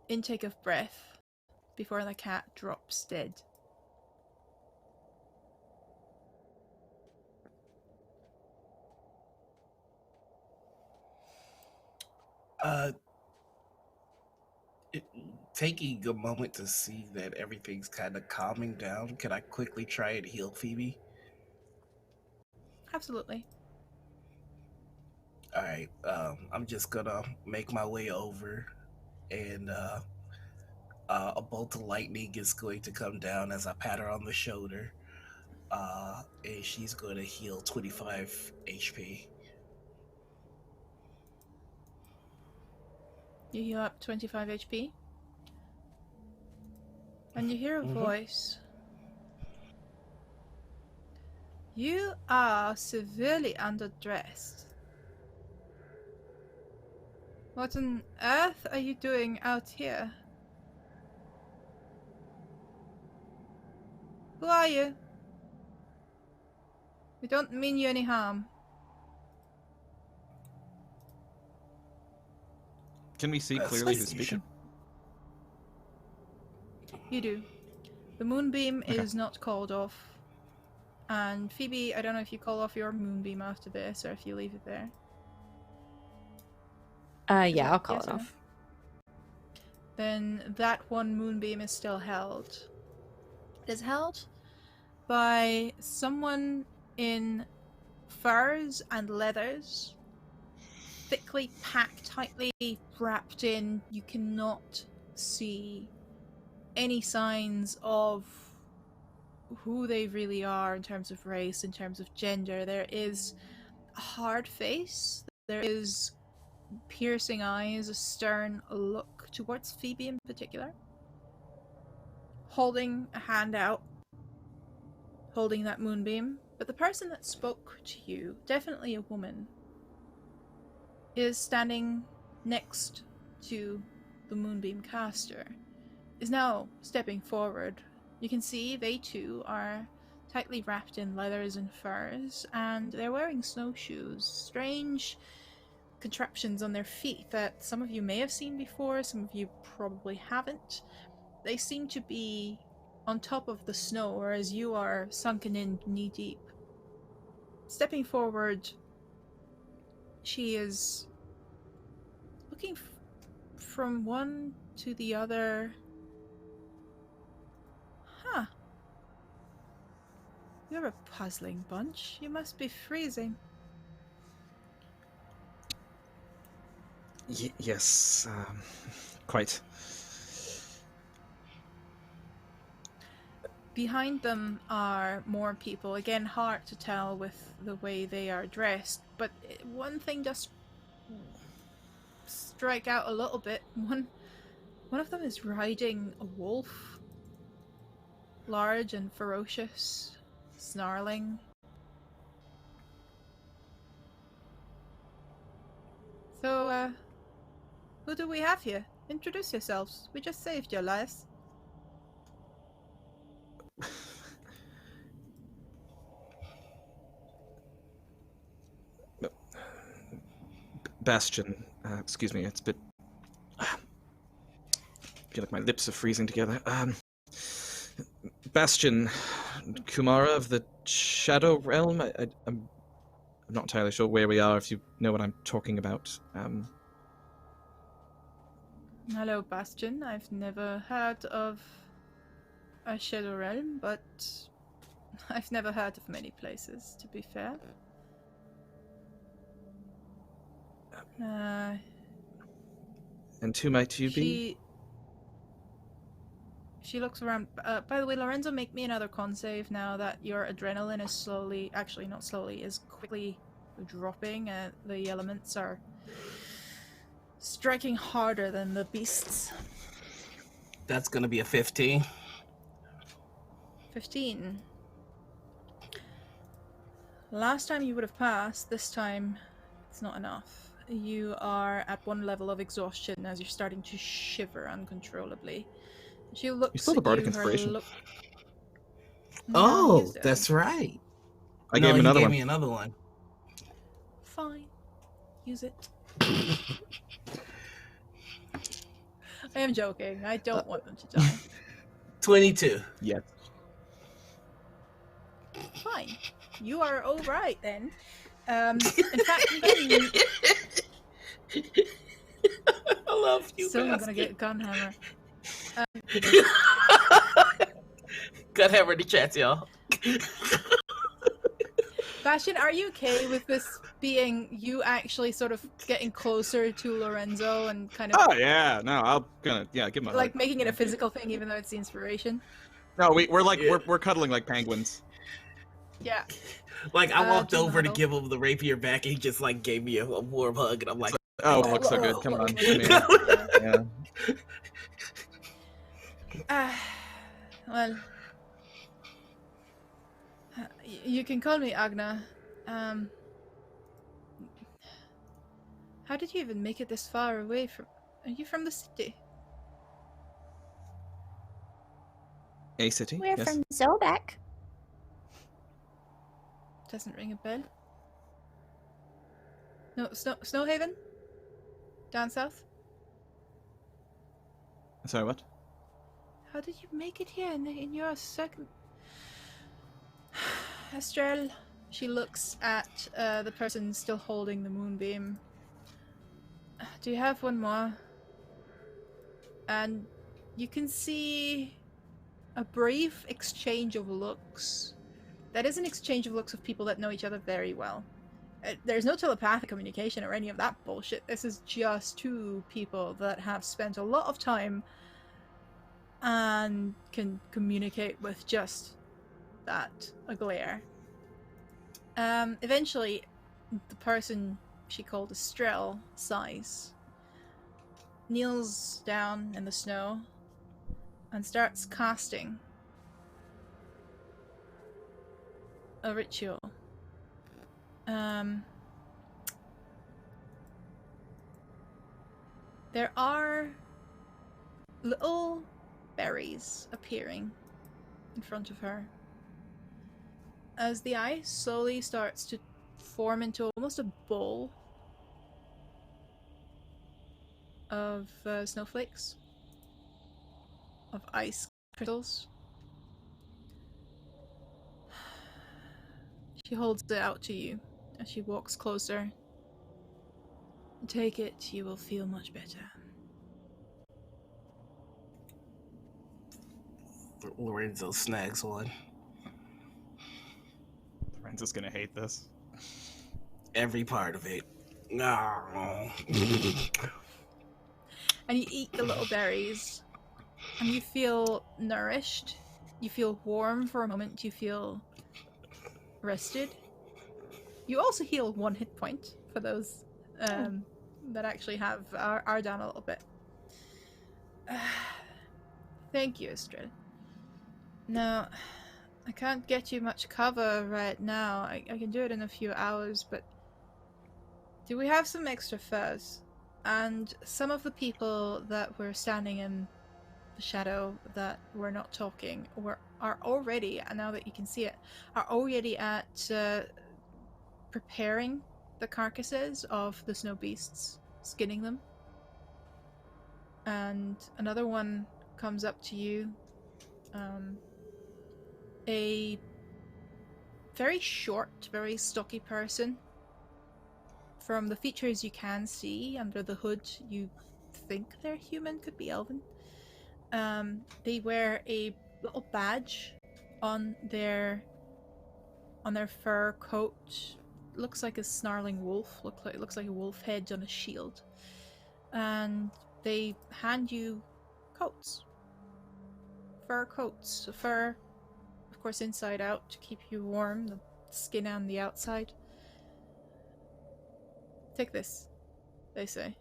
intake of breath before the cat drops dead. Taking a moment to see that everything's kind of calming down, can I quickly try and heal Phoebe? Absolutely. All right, I'm just gonna make my way over, and a bolt of lightning is going to come down as I pat her on the shoulder, and she's going to heal 25 HP. You heal up 25 HP. And you hear a voice. You are severely underdressed. What on earth are you doing out here? Who are you? We don't mean you any harm. Can we see That's clearly who's suspicious. speaking? You do. The moonbeam Okay. is not called off. And Phoebe, I don't know if you call off your moonbeam after this or if you leave it there. Yeah, I'll call Yes it or no? off. Then that one moonbeam is still held. It is held by someone in furs and leathers, thickly packed, tightly wrapped in. You cannot see any signs of who they really are in terms of race, in terms of gender. There is a hard face there is piercing eyes, a stern look towards Phoebe in particular. Holding a hand out, holding that moonbeam. But the person that spoke to you, definitely a woman, is standing next to the moonbeam caster, is now stepping forward. You can see they too are tightly wrapped in leathers and furs, and they're wearing snowshoes. Strange contraptions on their feet that some of you may have seen before, some of you probably haven't. They seem to be on top of the snow, whereas you are sunken in knee-deep. Stepping forward, she is looking from one to the other. Huh. You're a puzzling bunch. You must be freezing. Yes, quite. Behind them are more people. Again, hard to tell with the way they are dressed, but one thing does strike out a little bit. One of them is riding a wolf. Large and ferocious, snarling. So, who do we have here? Introduce yourselves. We just saved your lives. Bastian, excuse me, it's a bit... I feel like my lips are freezing together. Bastian, Kumara of the Shadow Realm? I'm not entirely sure where we are, if you know what I'm talking about. Hello, Bastian. I've never heard of a Shadow Realm, but I've never heard of many places, to be fair. And who might you be? She looks around. By the way, Lorenzo, make me another con save now that your adrenaline is slowly, actually not slowly, is quickly dropping. The elements are striking harder than the beasts. That's gonna be a 15. 15. Last time you would have passed, this time it's not enough. You are at one level of exhaustion as you're starting to shiver uncontrollably. She looks You stole the at bardic you, her inspiration. look... Oh, use it. that's right. I No, gave him you another gave one. me another one. Fine. Use it. I am joking. I don't want them to die. 22. Yes. Fine. You are alright then. In fact, I'm gonna... I love you, Still not Bastian. gonna get Gunhammer. Gunhammer in the chat, y'all. Bastian, are you okay with this being you actually sort of getting closer to Lorenzo and kind of... Oh, yeah, no, I'm gonna, give him a like hug. making it a physical thing even though it's the inspiration? No, we're like, Yeah. we're cuddling like penguins. Yeah. Like, I walked Jim over to Huddle. give him the rapier back, and he just, like, gave me a warm hug, and I'm like... Oh, it looks so good. Come on, come here. Yeah. Well... you can call me Agna. How did you even make it this far away from... Are you from the city? A city? We're Yes. from Zobek. Doesn't ring a bell. No, Snowhaven? Down south? Sorry, what? How did you make it here in your second... Estrel, she looks at the person still holding the moonbeam. Do you have one more? And you can see a brief exchange of looks. That is an exchange of looks of people that know each other very well. There's no telepathic communication or any of that bullshit. This is just two people that have spent a lot of time and can communicate with just that, a glare. Eventually, the person she called a Strel size, kneels down in the snow and starts casting a ritual. There are little berries appearing in front of her as the ice slowly starts to form into almost a bowl of snowflakes, of ice crystals. She holds it out to you as she walks closer. Take it, you will feel much better. Lorenzo snags one. Lorenzo's gonna hate this. Every part of it. No. And you eat the little berries, and you feel nourished. You feel warm for a moment. You feel rested. You also heal 1 hit point for those that actually are down a little bit. Thank you, Astrid. Now, I can't get you much cover right now. I can do it in a few hours, but do we have some extra furs? And some of the people that were standing in the shadow that were not talking are already, and now that you can see it, are already at preparing the carcasses of the snow beasts, skinning them. And another one comes up to you, a very short, very stocky person. From the features you can see under the hood, you think they're human, could be elven. They wear a little badge on their fur coat. Looks like a snarling wolf. Looks like a wolf head on a shield. And they hand you coats. Fur coats. Fur, of course, inside out to keep you warm. The skin on the outside. Take this, they say.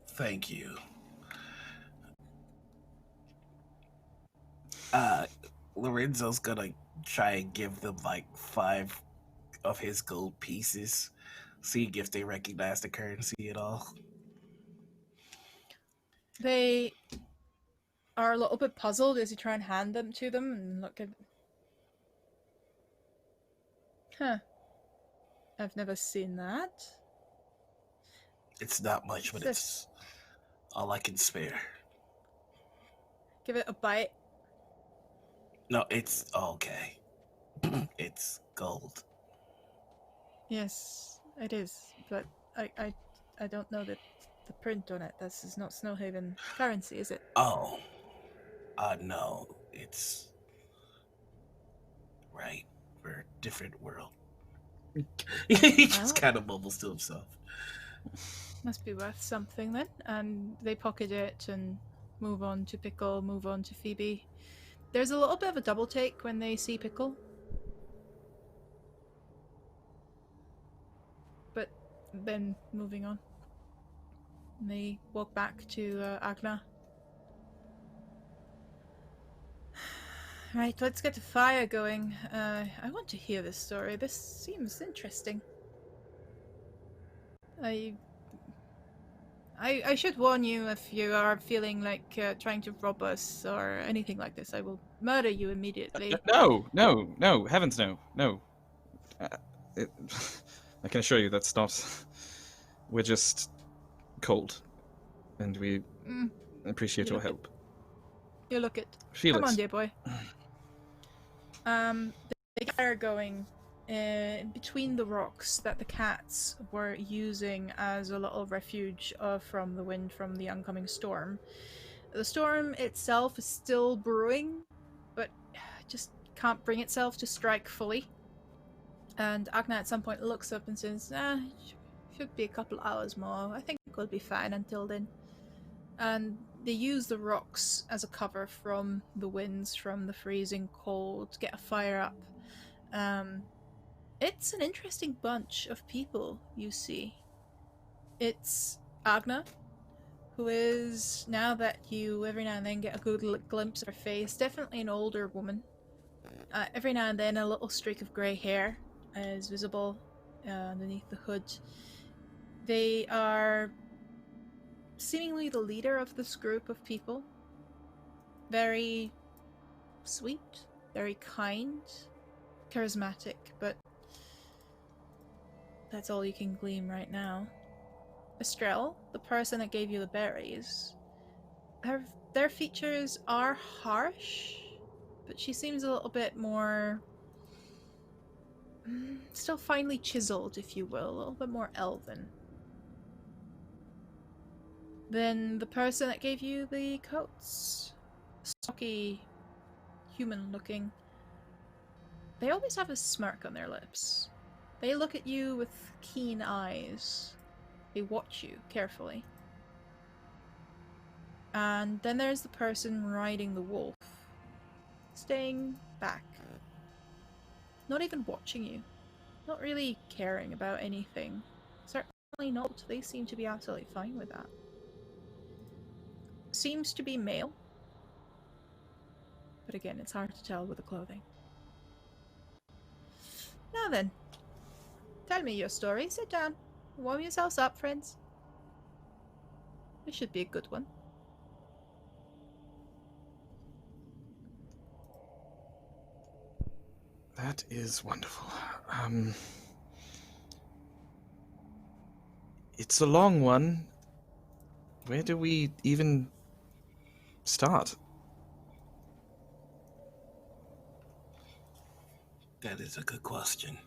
Thank you. Lorenzo's gonna try and give them like 5 of his gold pieces, seeing if they recognize the currency at all. They are a little bit puzzled as you try and hand them to them and look at... Huh. I've never seen that. It's not much, but it's all I can spare. Give it a bite. No, it's okay. It's gold. Yes, it is, but I don't know that the print on it. This is not Snowhaven currency, is it? Oh. No. It's... Right. We're a different world. He just kind of mumbles to himself. Must be worth something then. And they pocket it and move on to Pickle, move on to Phoebe. There's a little bit of a double take when they see Pickle. But then moving on. And they walk back to Agna. Right, let's get the fire going. I want to hear this story. This seems interesting. I should warn you if you are feeling like trying to rob us or anything like this. I will murder you immediately. No, heavens no. I can assure you that's not... We're just cold. And we appreciate your help. You look it. Feel Come it. on, dear boy. They are going between the rocks that the cats were using as a little refuge from the wind from the oncoming storm. The storm itself is still brewing, but just can't bring itself to strike fully. And Agna at some point looks up and says, should be a couple hours more. I think we'll be fine until then. And they use the rocks as a cover from the winds, from the freezing cold, to get a fire up. It's an interesting bunch of people you see. It's Agna, who is, now that you every now and then get a good glimpse of her face, definitely an older woman. Every now and then a little streak of grey hair is visible underneath the hood. They are seemingly the leader of this group of people. Very sweet, very kind, charismatic, but that's all you can glean right now. Estrelle, the person that gave you the berries, their features are harsh, but she seems a little bit more still finely chiseled, if you will, a little bit more elven. Then the person that gave you the coats, stocky, human-looking, they always have a smirk on their lips. They look at you with keen eyes. They watch you carefully. And then there's the person riding the wolf, staying back. Not even watching you. Not really caring about anything. Certainly not. They seem to be absolutely fine with that. Seems to be male. But again, it's hard to tell with the clothing. Now then. Tell me your story. Sit down. Warm yourselves up, friends. This should be a good one. That is wonderful. It's a long one. Where do we even start? That is a good question.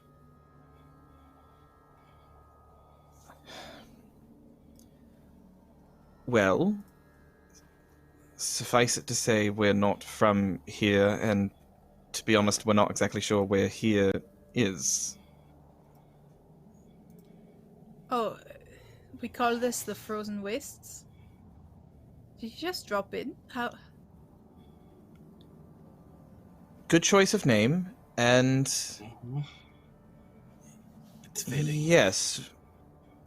Well, suffice it to say we're not from here, and to be honest, we're not exactly sure where here is. Oh, we call this the Frozen Wastes? Did you just drop in? How? Good choice of name, and It's fitting. yes,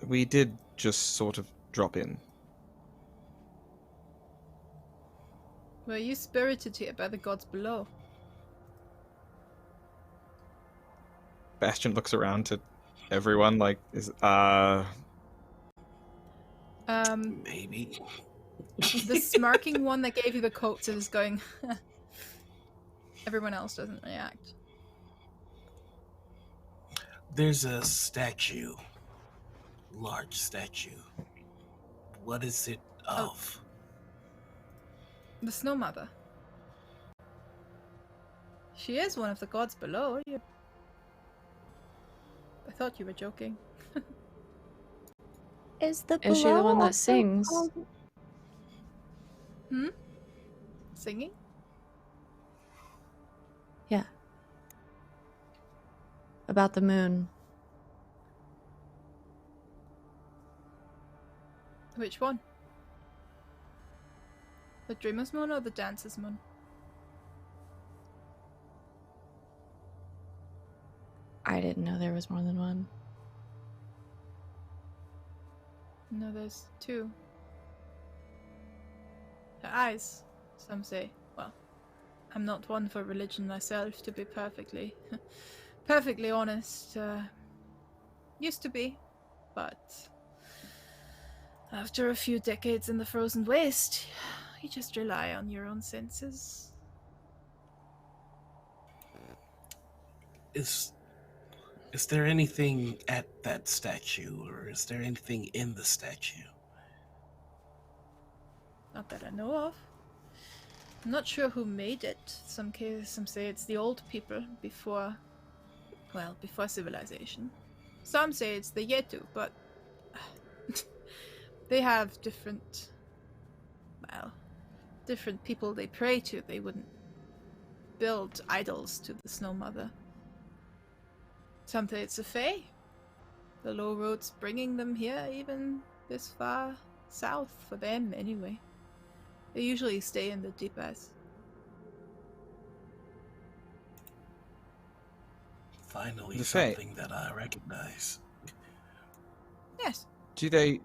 we did just sort of drop in. Were you spirited here by the gods below? Bastian looks around to everyone like, Maybe. The smirking one that gave you the coats is going... Everyone else doesn't react. There's a statue. Large statue. What is it of? The Snow Mother. She is one of the gods below. I thought you were joking. Is she Is she the one that also sings? called- Singing? Yeah. About the moon. Which one? The Dreamer's Moon or the Dancer's Moon? I didn't know there was more than one. No, there's two. Her eyes, some say. Well, I'm not one for religion myself, to be perfectly honest. Used to be, but after a few decades in the frozen waste, you just rely on your own senses. Is there anything at that statue, or is there anything in the statue? Not that I know of. I'm not sure who made it. Some say it's the old people before civilization. Some say it's the Yetu, but they have different people they pray to. They wouldn't build idols to the Snow Mother. Some say it's a fae. The low road's bringing them here, even this far south, for them anyway. They usually stay in the deep ice. Finally, The Fae. something that I recognize. Yes. Do they...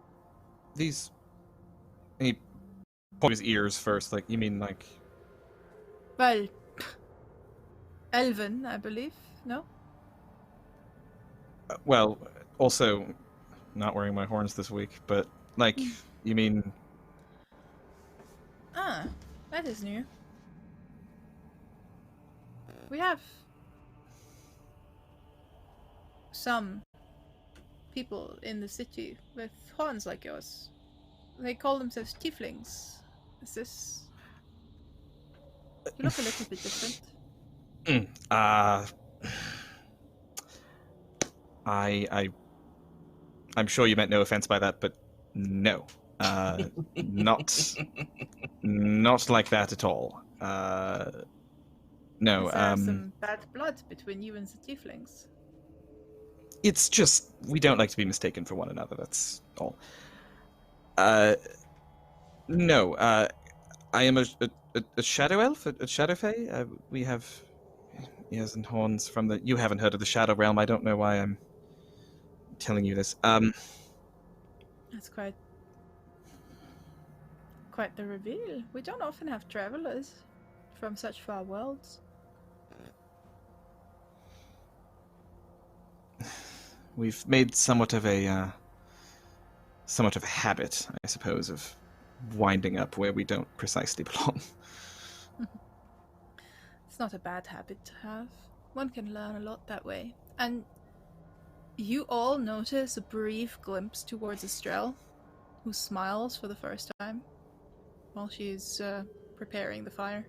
These... He points his ears first, like, you mean, like... Well, Elven, I believe. No? well, also, not wearing my horns this week, but, like, you mean... Ah, that is new. We have some people in the city with horns like yours. They call themselves tieflings. Is this... You look a little bit different. I'm sure you meant no offense by that, but no. Not like that at all. No, Is there some bad blood between you and the tieflings? it's just, we don't like to be mistaken for one another, that's all. No, I am a shadow elf, a shadow fae. We have ears and horns from the... You haven't heard of the Shadow Realm, I don't know why I'm telling you this. That's quite the reveal. We don't often have travelers from such far worlds. We've made somewhat of a habit, I suppose, of winding up where we don't precisely belong. It's not a bad habit to have. One can learn a lot that way. And you all notice a brief glimpse towards Estrelle, who smiles for the first time while she's preparing the fire.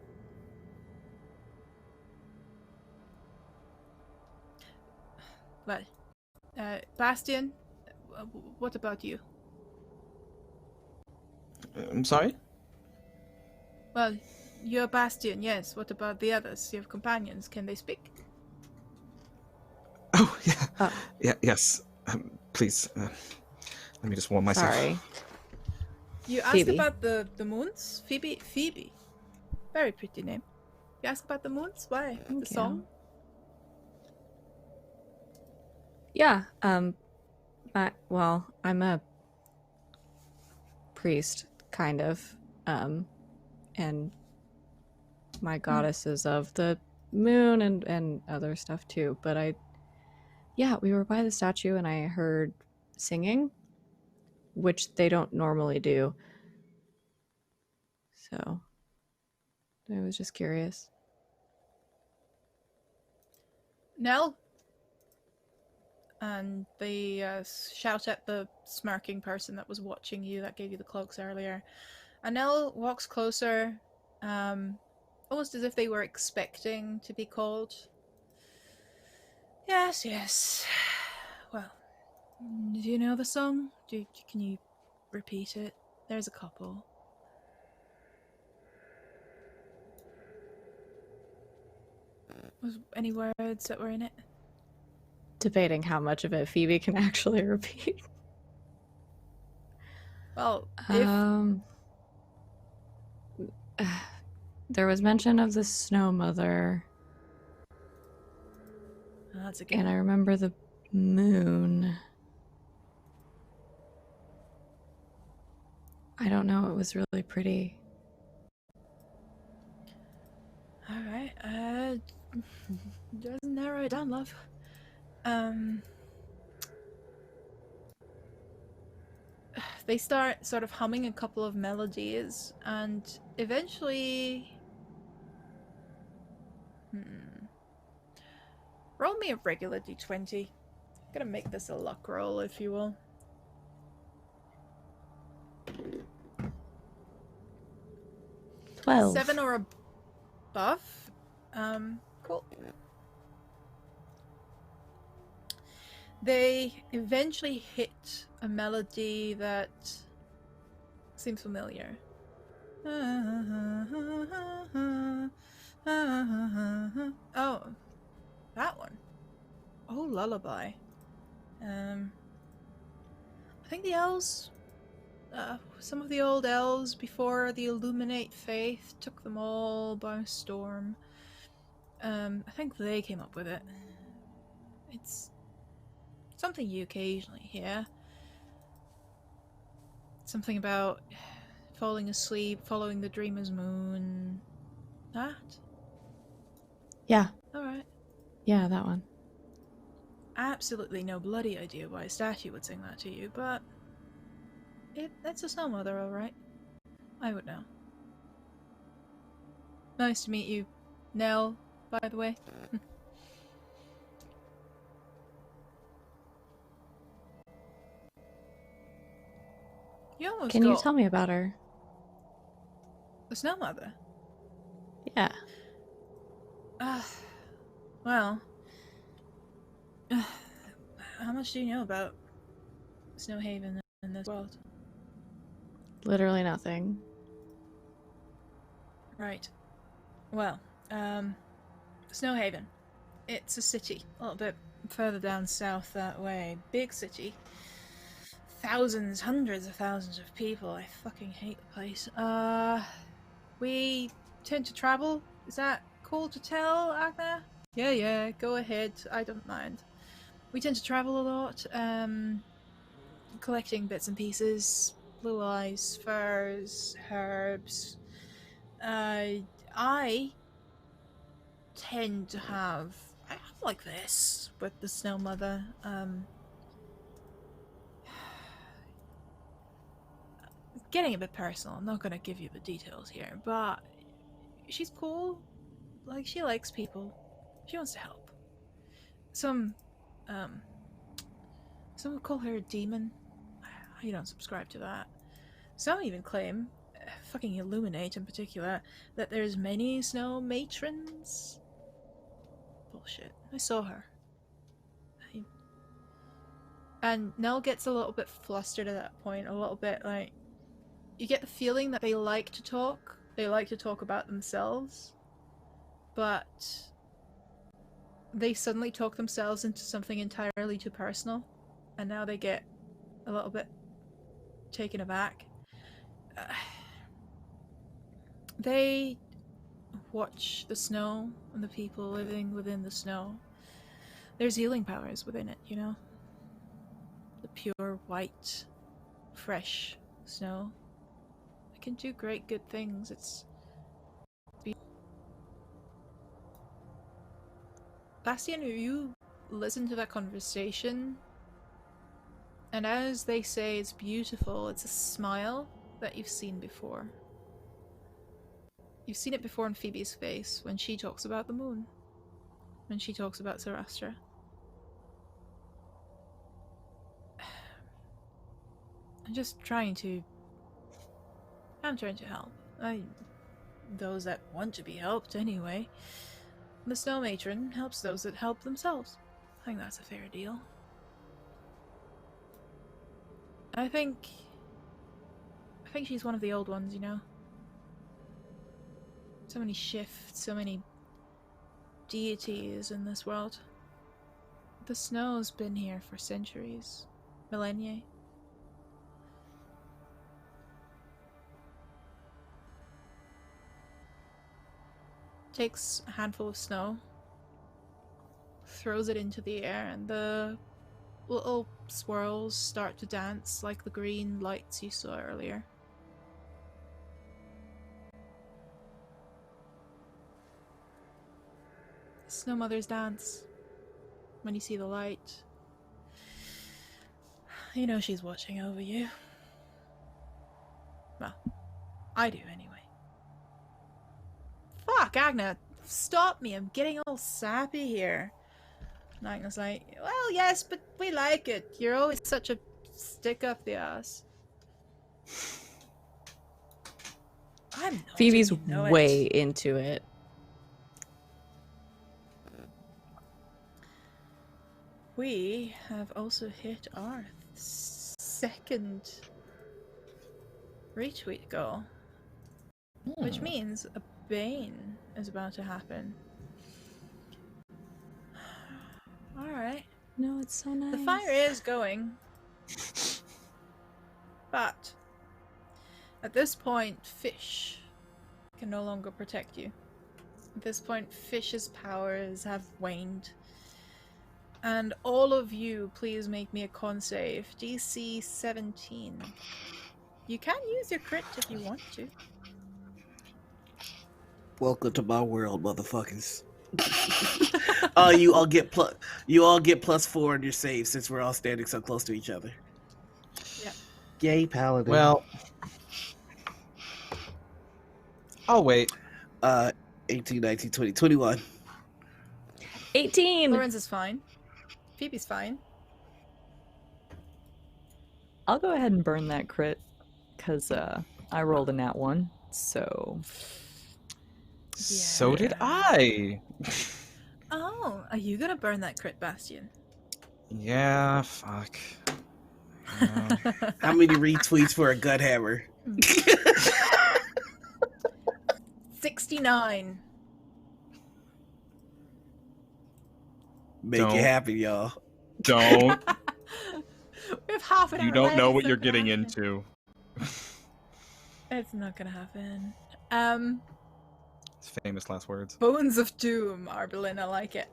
Well, Bastian, what about you? I'm sorry? Well, you're Bastian, yes. What about the others? Your companions, can they speak? Oh, yeah. Yeah, yes. Please, let me just warm myself. Sorry. You asked Phoebe. about the moons? Phoebe. Very pretty name. You asked about the moons? Why? Thank the you. song? Yeah, well, I'm a priest, kind of, and my goddess is of the moon and other stuff too, but we were by the statue and I heard singing, which they don't normally do, so I was just curious. Nell? And they shout at the smirking person that was watching you, that gave you the cloaks earlier. And Nell walks closer, almost as if they were expecting to be called. Yes. Well, do you know the song? Can you repeat it? There's a couple. Was any words that were in it? Debating how much of it Phoebe can actually repeat. Well, if... There was mention of the Snow Mother. That's a good And I one. remember the moon. I don't know, it was really pretty. Alright, just narrow it down, love. They start sort of humming a couple of melodies, and eventually... Roll me a regular d20. I'm gonna make this a luck roll, if you will. 12. 7 or above. Cool. They eventually hit a melody that seems familiar. Oh, that one. Oh, lullaby. I think the elves, some of the old elves before the Illuminate faith took them all by storm. I think they came up with it. It's something you occasionally hear. Something about falling asleep, following the dreamer's moon. That? Yeah, Alright. yeah, that one. Absolutely no bloody idea why a statue would sing that to you, but that's a snow mother, alright. I would know. Nice to meet you, Nell, by the way. You almost Can you got tell me about her? the snow mother. Yeah. Well, how much do you know about Snowhaven in this world? Literally nothing. Right. Well, Snowhaven. It's a city, a little bit further down south that way. Big city. Thousands, hundreds of thousands of people. I fucking hate the place. We tend to travel. Is that cool to tell, Agna? Yeah, go ahead. I don't mind. We tend to travel a lot, collecting bits and pieces, blue eyes, furs, herbs. I tend to have... I'm like this with the Snow Mother. Getting a bit personal, I'm not gonna give you the details here, but she's cool. Like, she likes people. She wants to help. Some would call her a demon. I don't subscribe to that. Some even claim, fucking Illuminate in particular, that there's many snow matrons. Bullshit. I saw her. And Nell gets a little bit flustered at that point, a little bit like... You get the feeling that they like to talk. They like to talk about themselves. But they suddenly talk themselves into something entirely too personal. And now they get a little bit taken aback. They watch the snow and the people living within the snow. There's healing powers within it, you know? The pure, white, fresh snow. It can do great good things. It's beautiful. Bastian, you listen to that conversation, and as they say it's beautiful, it's a smile that you've seen before. You've seen it before in Phoebe's face when she talks about the moon. When she talks about Sarastra. I'm trying to help. Those that want to be helped, anyway. The Snow Matron helps those that help themselves. I think that's a fair deal. I think she's one of the old ones, you know? So many shifts, so many deities in this world. The snow's been here for centuries. Millennia. Takes a handful of snow, throws it into the air, and the little swirls start to dance like the green lights you saw earlier. Snow Mothers dance when you see the light. You know she's watching over you. Well, I do anyway. Fuck, Agna, stop me, I'm getting all sappy here. And Agna's like, well, yes, but we like it. You're always such a stick up the ass. I'm not. Phoebe's You know way it. into it. We have also hit our second retweet goal. Which means a Bane is about to happen. Alright. No, it's so nice. The fire is going. But at this point, fish can no longer protect you. At this point, fish's powers have waned. And all of you, please make me a con save. DC 17. You can use your crit if you want to. Welcome to my world, motherfuckers. You all get +4 on your save since we're all standing so close to each other. Yep. Yay, paladin. Well, I'll wait. 18, 19, 20, 21. 18. Lorenzo's fine. Phoebe's fine. I'll go ahead and burn that crit because I rolled a nat 1. So So did I. Oh, are you gonna burn that crit, Bastian? Yeah, fuck. How many retweets for a gut hammer? 69. Make Don't. it happen, y'all. Don't. We have half an hour You don't know left, what it's you're not gonna getting happen. into. It's not gonna happen. It's famous last words. Bones of Doom, Arbelin, I like it.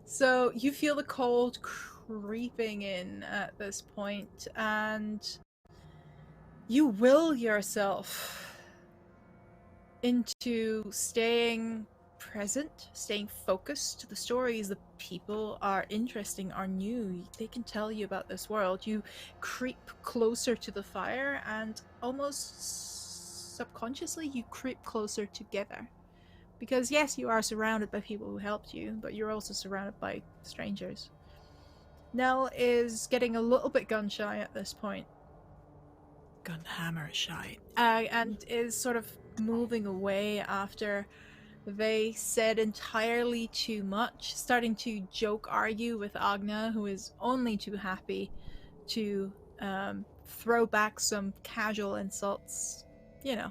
So you feel the cold creeping in at this point, and you will yourself into staying present, staying focused. The stories, the people are interesting, are new. They can tell you about this world. You creep closer to the fire, and almost subconsciously you creep closer together. Because yes, you are surrounded by people who helped you, but you're also surrounded by strangers. Nell is getting a little bit gun shy at this point. Gun hammer shy. And is sort of moving away after they said entirely too much, starting to joke argue with Agna, who is only too happy to throw back some casual insults. You know,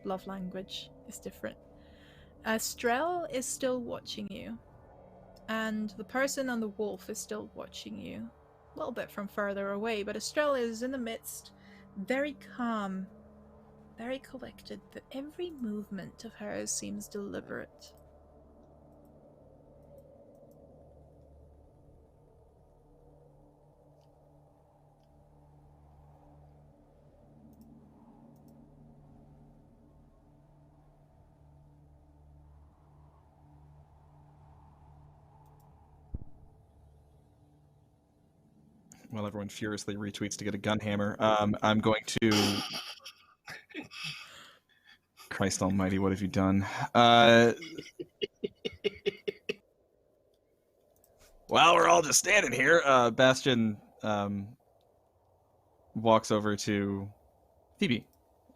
love language is different. Strel is still watching you, and the person on the wolf is still watching you, a little bit from further away, but Estrella is in the midst, very calm, very collected, but every movement of hers seems deliberate. While everyone furiously retweets to get a gun hammer, I'm going to... Christ almighty, what have you done? While we're all just standing here, Bastian walks over to Phoebe.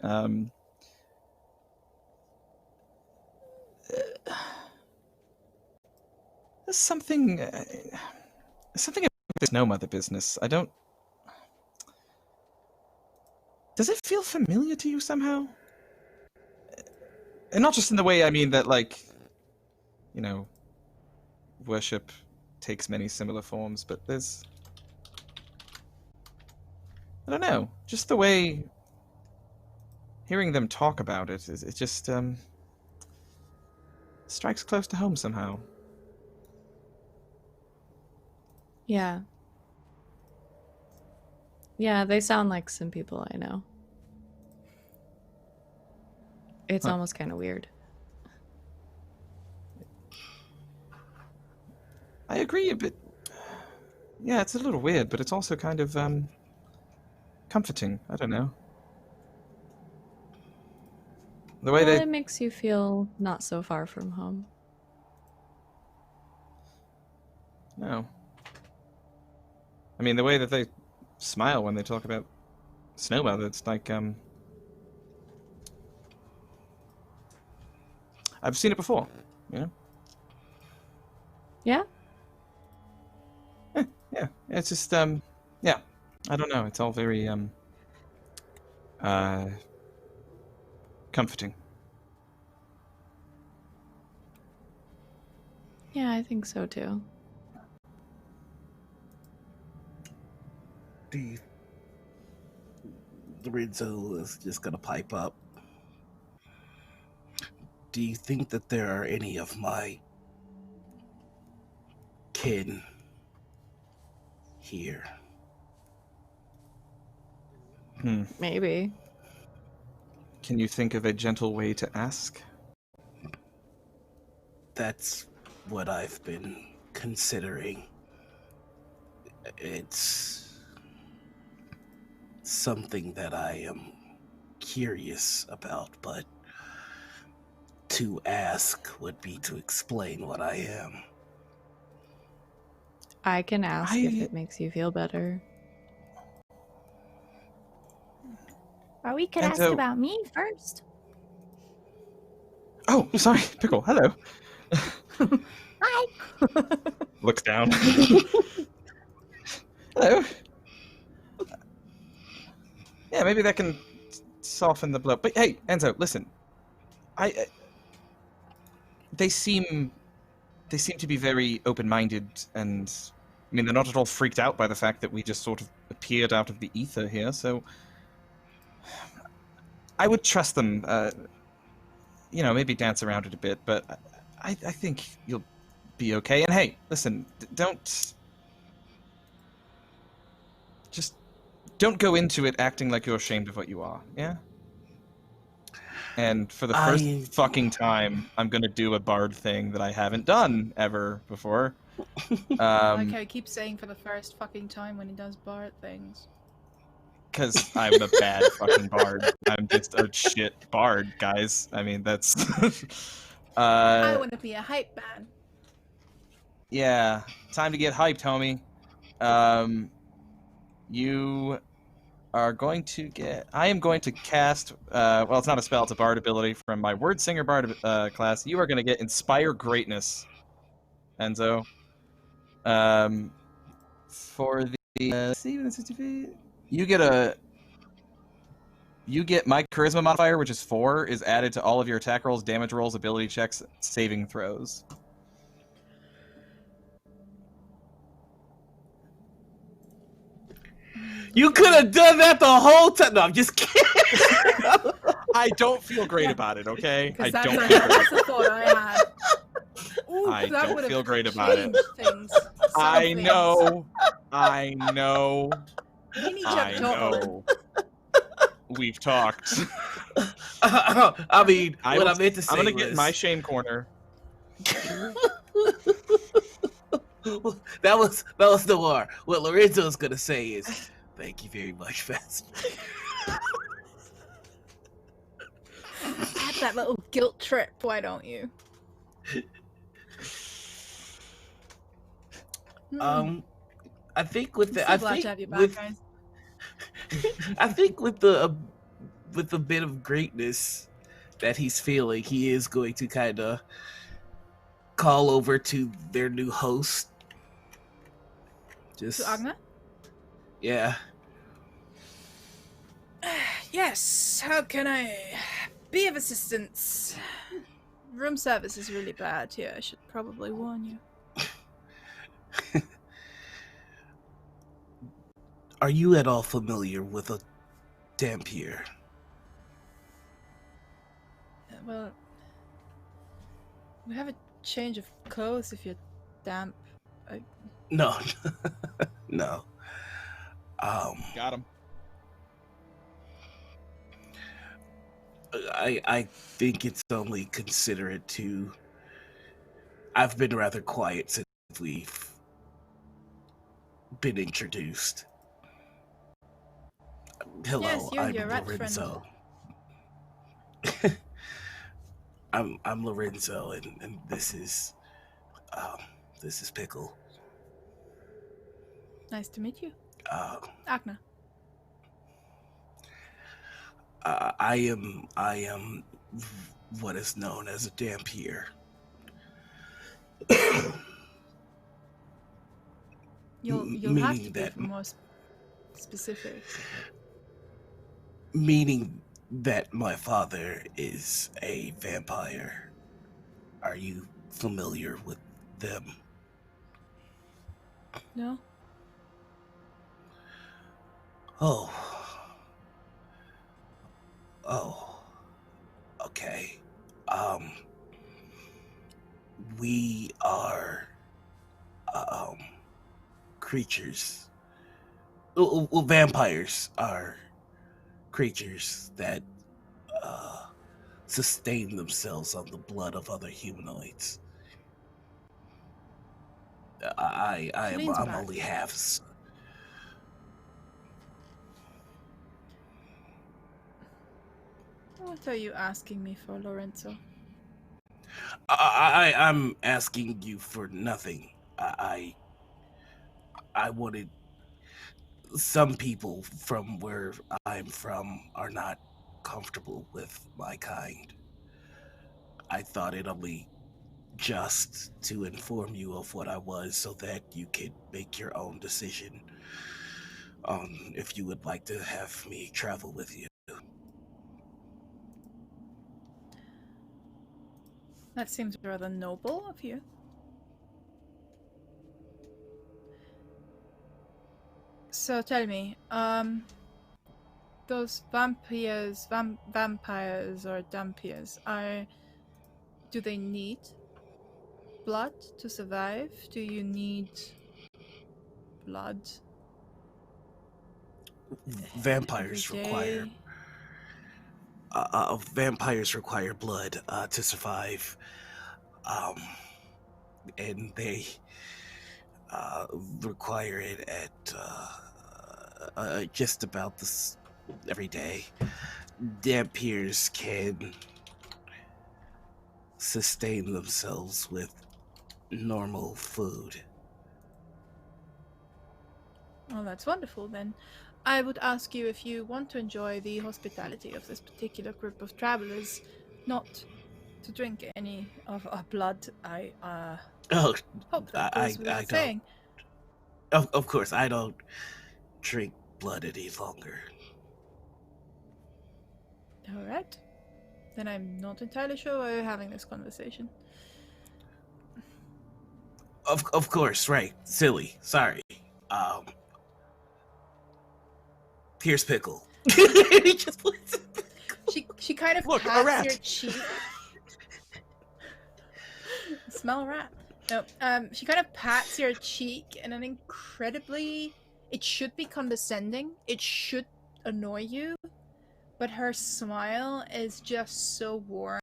There's something about this no mother business. I don't... Does it feel familiar to you somehow? And not just in the way I mean that, like, you know, worship takes many similar forms, but there's... I don't know, just the way hearing them talk about it, it just, strikes close to home somehow. Yeah. Yeah, they sound like some people I know. It's Huh. almost kind of weird. I agree, but... Yeah, it's a little weird, but it's also kind of, comforting. I don't know. The way Well, they... it makes you feel not so far from home. No. I mean, the way that they smile when they talk about Snowmother, it's like, I've seen it before, you know? Yeah? Yeah, it's just, yeah, I don't know, it's all very, comforting. Yeah, I think so too. Lorenzo is just gonna pipe up. Do you think that there are any of my kin here? Maybe. Can you think of a gentle way to ask? That's what I've been considering. It's something that I am curious about, but to ask would be to explain what I am. I can ask if it makes you feel better. Or we could And ask so- about me first. Oh, sorry, Pickle. Hello. Hi. Looks down. Hello. Yeah, maybe that can soften the blow. But hey, Enzo, listen. They seem to be very open-minded, and I mean, they're not at all freaked out by the fact that we just sort of appeared out of the ether here. So I would trust them. Maybe dance around it a bit, but I think you'll be okay. And hey, listen, don't go into it acting like you're ashamed of what you are, yeah? And for the first fucking time, I'm gonna do a bard thing that I haven't done ever before. Okay, keep saying for the first fucking time when he does bard things. Because I'm a bad fucking bard. I'm just a shit bard, guys. I mean, that's... I want to be a hype man. Yeah, time to get hyped, homie. You are going to get... I am going to cast... well, it's not a spell, it's a bard ability from my Word Singer bard class. You are going to get Inspire Greatness, Enzo. For the... You get my Charisma modifier, which is 4, is added to all of your attack rolls, damage rolls, ability checks, saving throws. You could have done that the whole time. No, I'm just kidding. I don't feel great about it, okay? I Because don't that's, feel that's great. the thought I had. Ooh, I that don't would've feel great about it. changed things. Some I things. know. I know. We need I to talk. know. We've talked. I mean, what I meant to say I'm gonna was... get in my shame corner. that was the war. What Lorenzo's gonna say is, "Thank you very much, Fast." Add that little guilt trip, why don't you? I think with the I'm so glad to have you back, guys. I think with the bit of greatness that he's feeling, he is going to kind of call over to their new host. Just To Agna? Yeah. Yes, how can I be of assistance? Room service is really bad here, I should probably warn you. Are you at all familiar with a dampier? Well, we have a change of clothes if you're damp. No. No. Got him. I think it's only considerate to... I've been rather quiet since we've been introduced. Hello, Yes, you and I'm your rat Lorenzo. I'm Lorenzo, and this is Pickle. Nice to meet you. Agna. I am what is known as a dampier. You'll have to be more specific. Meaning that my father is a vampire. Are you familiar with them? No? Oh. Okay. We are creatures. Well, vampires are creatures that sustain themselves on the blood of other humanoids. I'm back. only half. What are you asking me for, Lorenzo? I'm asking you for nothing. I wanted. Some people from where I'm from are not comfortable with my kind. I thought it only just to inform you of what I was so that you could make your own decision on if you would like to have me travel with you. That seems rather noble of you. So tell me, those vampires or dampiers, do they need blood to survive? Do you need blood? Vampires every require day? vampires require blood to survive, and they require it at just about this every day. Dampiers can sustain themselves with normal food. Oh, that's wonderful then. I would ask you if you want to enjoy the hospitality of this particular group of travelers, not to drink any of our blood. I Oh, hope that goes I without don't. saying. Of course, I don't drink blood any longer. All right. Then I'm not entirely sure why we're having this conversation. Of course, right. Silly. Sorry. Here's Pickle. He just puts She kind of Look, a pats rat. your cheek. Smell a rat. No, she kind of pats your cheek in an incredibly... It should be condescending. It should annoy you. But her smile is just so warm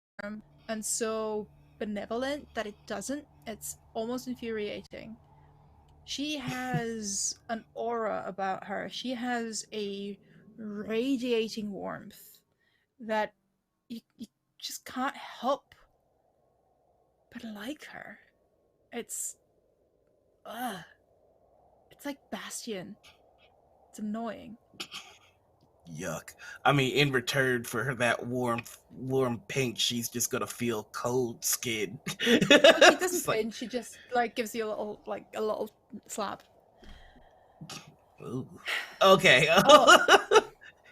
and so benevolent that it doesn't. It's almost infuriating. She has an aura about her. She has a radiating warmth that you just can't help but like her. It's it's like Bastian. It's annoying. yuck. I mean, in return for that warm paint, she's just gonna feel cold skin. She doesn't It's like, pinch, she just like gives you a little slap. ooh. Okay. Oh.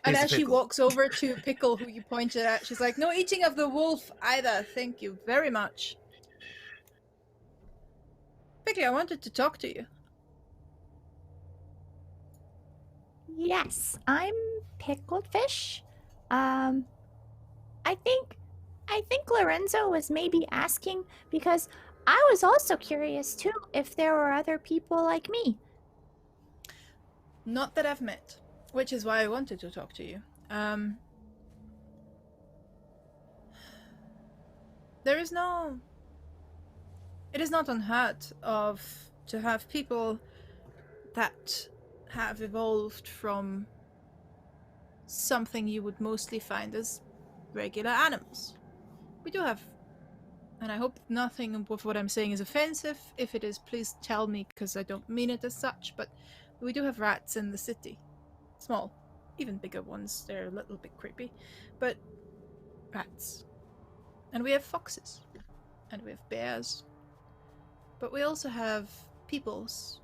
And Here's as she Pickle. walks over to Pickle, who you pointed at, she's like, "No eating of the wolf either, thank you very much." Pickle, I wanted to talk to you. Yes, I'm pickled fish. I think Lorenzo was maybe asking because I was also curious too if there were other people like me. Not that I've met, which is why I wanted to talk to you. There is no... It is not unheard of to have people that have evolved from something you would mostly find as regular animals. We do have, and I hope nothing of what I'm saying is offensive. If it is, please tell me, because I don't mean it as such, but we do have rats in the city. Small. Even bigger ones. They're a little bit creepy. But rats. And we have foxes. And we have bears. But we also have peoples.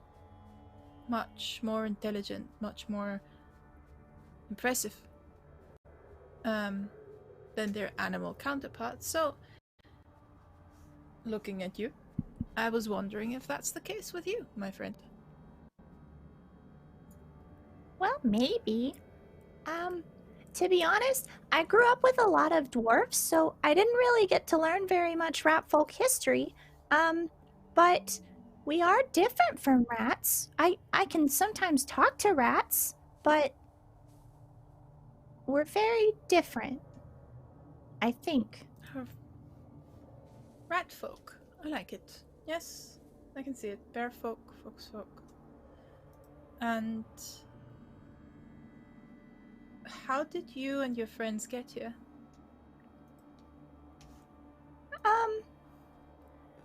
Much more intelligent, much more impressive than their animal counterparts. So, looking at you, I was wondering if that's the case with you, my friend. Well, maybe. To be honest, I grew up with a lot of dwarfs, so I didn't really get to learn very much rat folk history. But We are different from rats. I can sometimes talk to rats, but we're very different. I think. Rat folk. I like it. Yes, I can see it. Bear folk, fox folk. And how did you and your friends get here?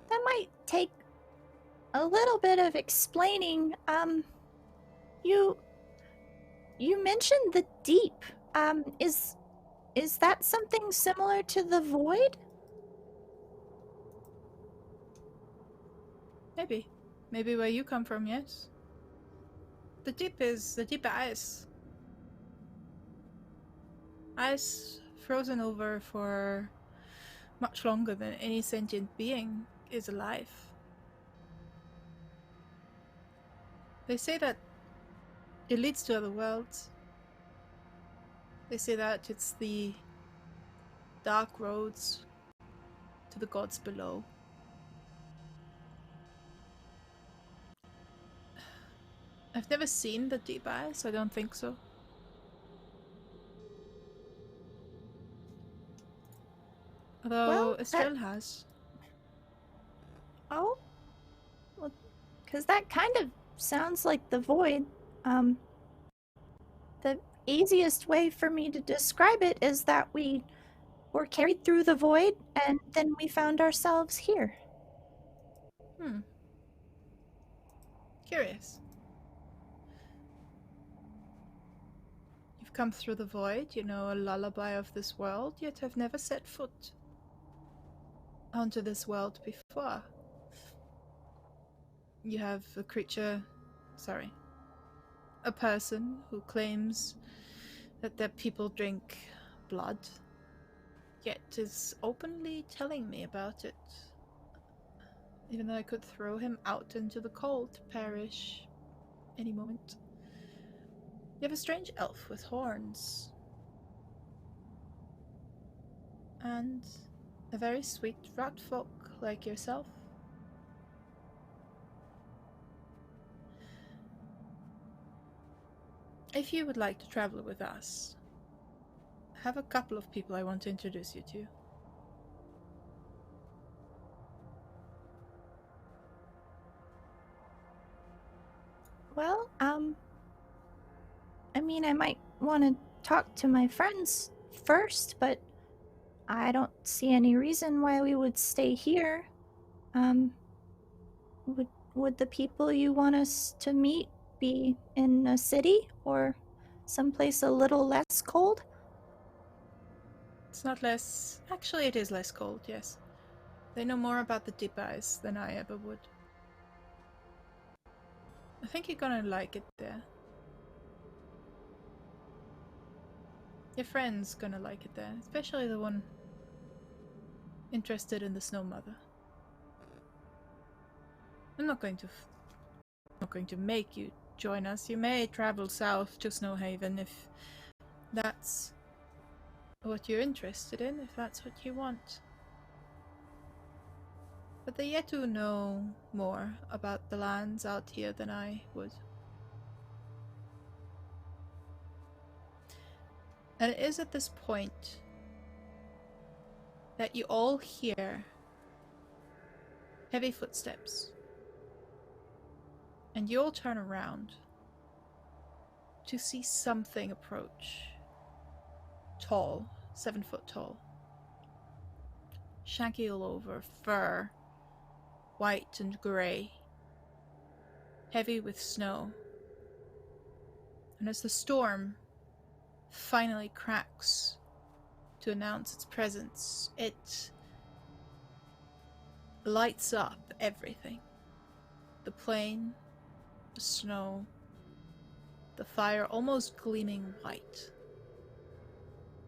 That might take a little bit of explaining. You mentioned the deep. Is that something similar to the void? Maybe. Maybe where you come from, yes. The deep is the deep ice. Ice frozen over for much longer than any sentient being is alive. They say that it leads to other worlds. They say that it's the dark roads to the gods below. I've never seen the deep ice, I don't think so. Although Well, Estrelle has. Oh? Well, because that kind of sounds like the void. The easiest way for me to describe it is that we were carried through the void and then we found ourselves here. Curious. You've come through the void, you know a lullaby of this world, yet have never set foot onto this world before. You have a person who claims that their people drink blood, yet is openly telling me about it. Even though I could throw him out into the cold to perish any moment. You have a strange elf with horns. And a very sweet rat folk like yourself. If you would like to travel with us, I have a couple of people I want to introduce you to. Well, I mean, I might want to talk to my friends first, but I don't see any reason why we would stay here. Would the people you want us to meet be in a city or someplace a little less cold? It's not less... Actually, it is less cold, yes. They know more about the deep ice than I ever would. I think you're gonna like it there. Your friend's gonna like it there, especially the one interested in the Snow Mother. I'm not going to make you join us. You may travel south to Snowhaven if that's what you're interested in, if that's what you want. But the Yetu know more about the lands out here than I would. And it is at this point that you all hear heavy footsteps. And you all turn around to see something approach. Tall, 7 foot tall. Shaggy all over, fur, white and grey. Heavy with snow. And as the storm finally cracks to announce its presence, it lights up everything. The plain, the snow, the fire almost gleaming white.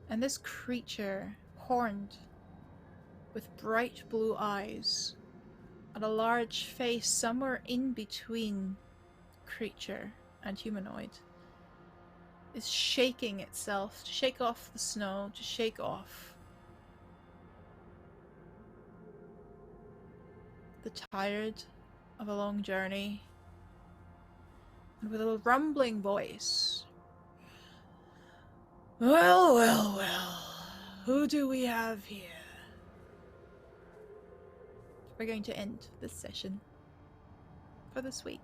And this creature, horned, with bright blue eyes, and a large face somewhere in between creature and humanoid, is shaking itself to shake off the snow, to shake off the tired of a long journey, and with a rumbling voice. Well, well, well. Who do we have here? We're going to end this session for this week.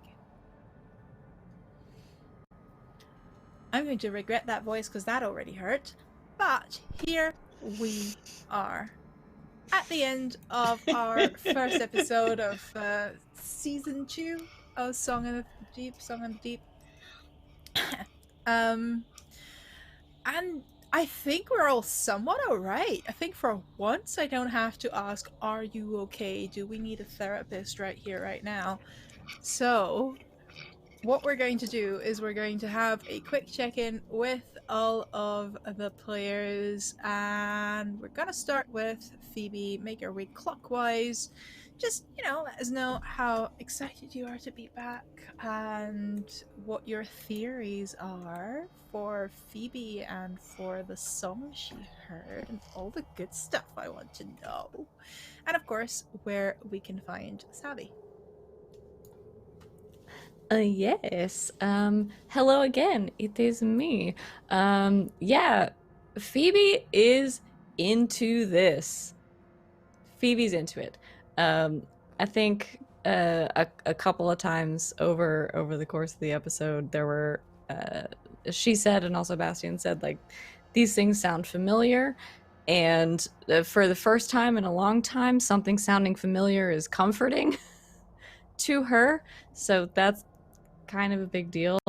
I'm going to regret that voice because that already hurt. But here we are at the end of our first episode of season 2 of Song of the Deep. And I think we're all somewhat alright. I think for once I don't have to ask, are you okay? Do we need a therapist right here, right now? So, what we're going to do is we're going to have a quick check-in with all of the players, and we're gonna start with Phoebe. Make our way clockwise. Just, let us know how excited you are to be back and what your theories are for Phoebe and for the song she heard and all the good stuff I want to know. And of course, where we can find Savvy. Yes. Hello again. It is me. Yeah, Phoebe is into this. Phoebe's into it. I think a couple of times over the course of the episode, there were she said, and also Bastian said, like, these things sound familiar, and for the first time in a long time, something sounding familiar is comforting to her. So that's kind of a big deal.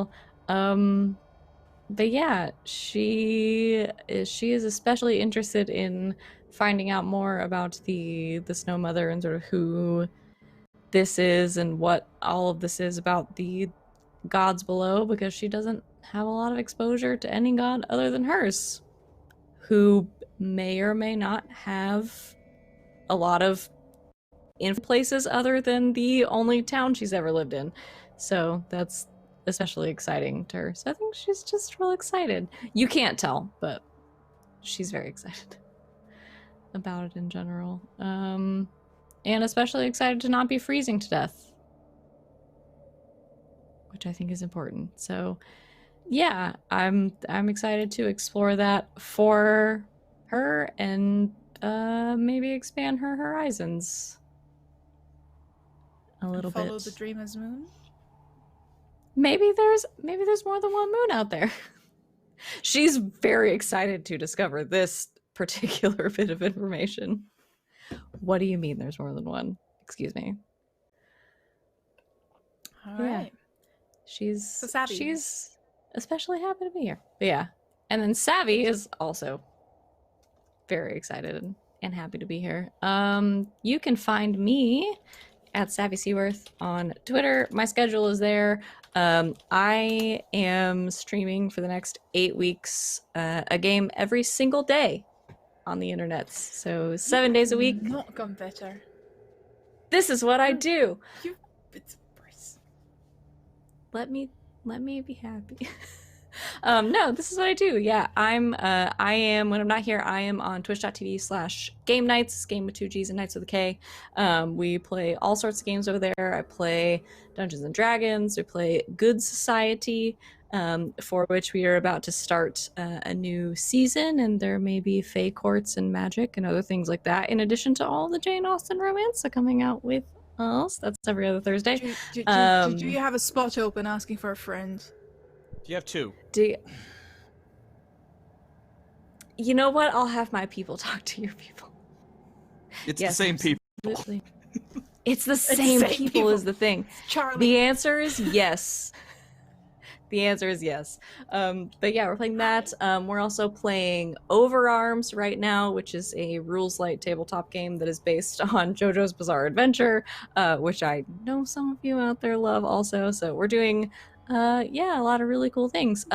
But yeah, she is especially interested in finding out more about the Snow Mother and sort of who this is and what all of this is about the gods below, because she doesn't have a lot of exposure to any god other than hers, who may or may not have a lot of in places other than the only town she's ever lived in. So that's especially exciting to her. So I think she's just real excited. You can't tell, but she's very excited about it in general. And especially excited to not be freezing to death, which I think is important. So yeah, I'm excited to explore that for her and maybe expand her horizons a little bit. Follow the dreamer's moon. Maybe there's more than one moon out there. She's very excited to discover this particular bit of information. What do you mean there's more than one? Excuse me. All right. She's Savvy. she's especially happy to be here. But yeah. And then Savvy is also very excited and happy to be here. You can find me at Savvy Seaworth on Twitter. My schedule is there. I am streaming for the next 8 weeks a game every single day on the internets. So 7 days a week. Not gone better. This is what I do. It's worse. Let me be happy. No, this is what I do. Yeah, I am, when I'm not here, I am on twitch.tv/game nights, game with 2 G's and nights with a K. We play all sorts of games over there. I play Dungeons and Dragons. We play Good Society, for which we are about to start a new season, and there may be Fae Courts and magic and other things like that, in addition to all the Jane Austen romance coming out with us. That's every other Thursday. Do you have a spot open asking for a friend? You have 2. You know what? I'll have my people talk to your people. It's the same people. Absolutely. It's the same people is the thing. Charlie. The answer is yes. The answer is yes. But yeah, we're playing that. We're also playing Overarms right now, which is a rules light tabletop game that is based on JoJo's Bizarre Adventure, which I know some of you out there love also. So we're doing a lot of really cool things.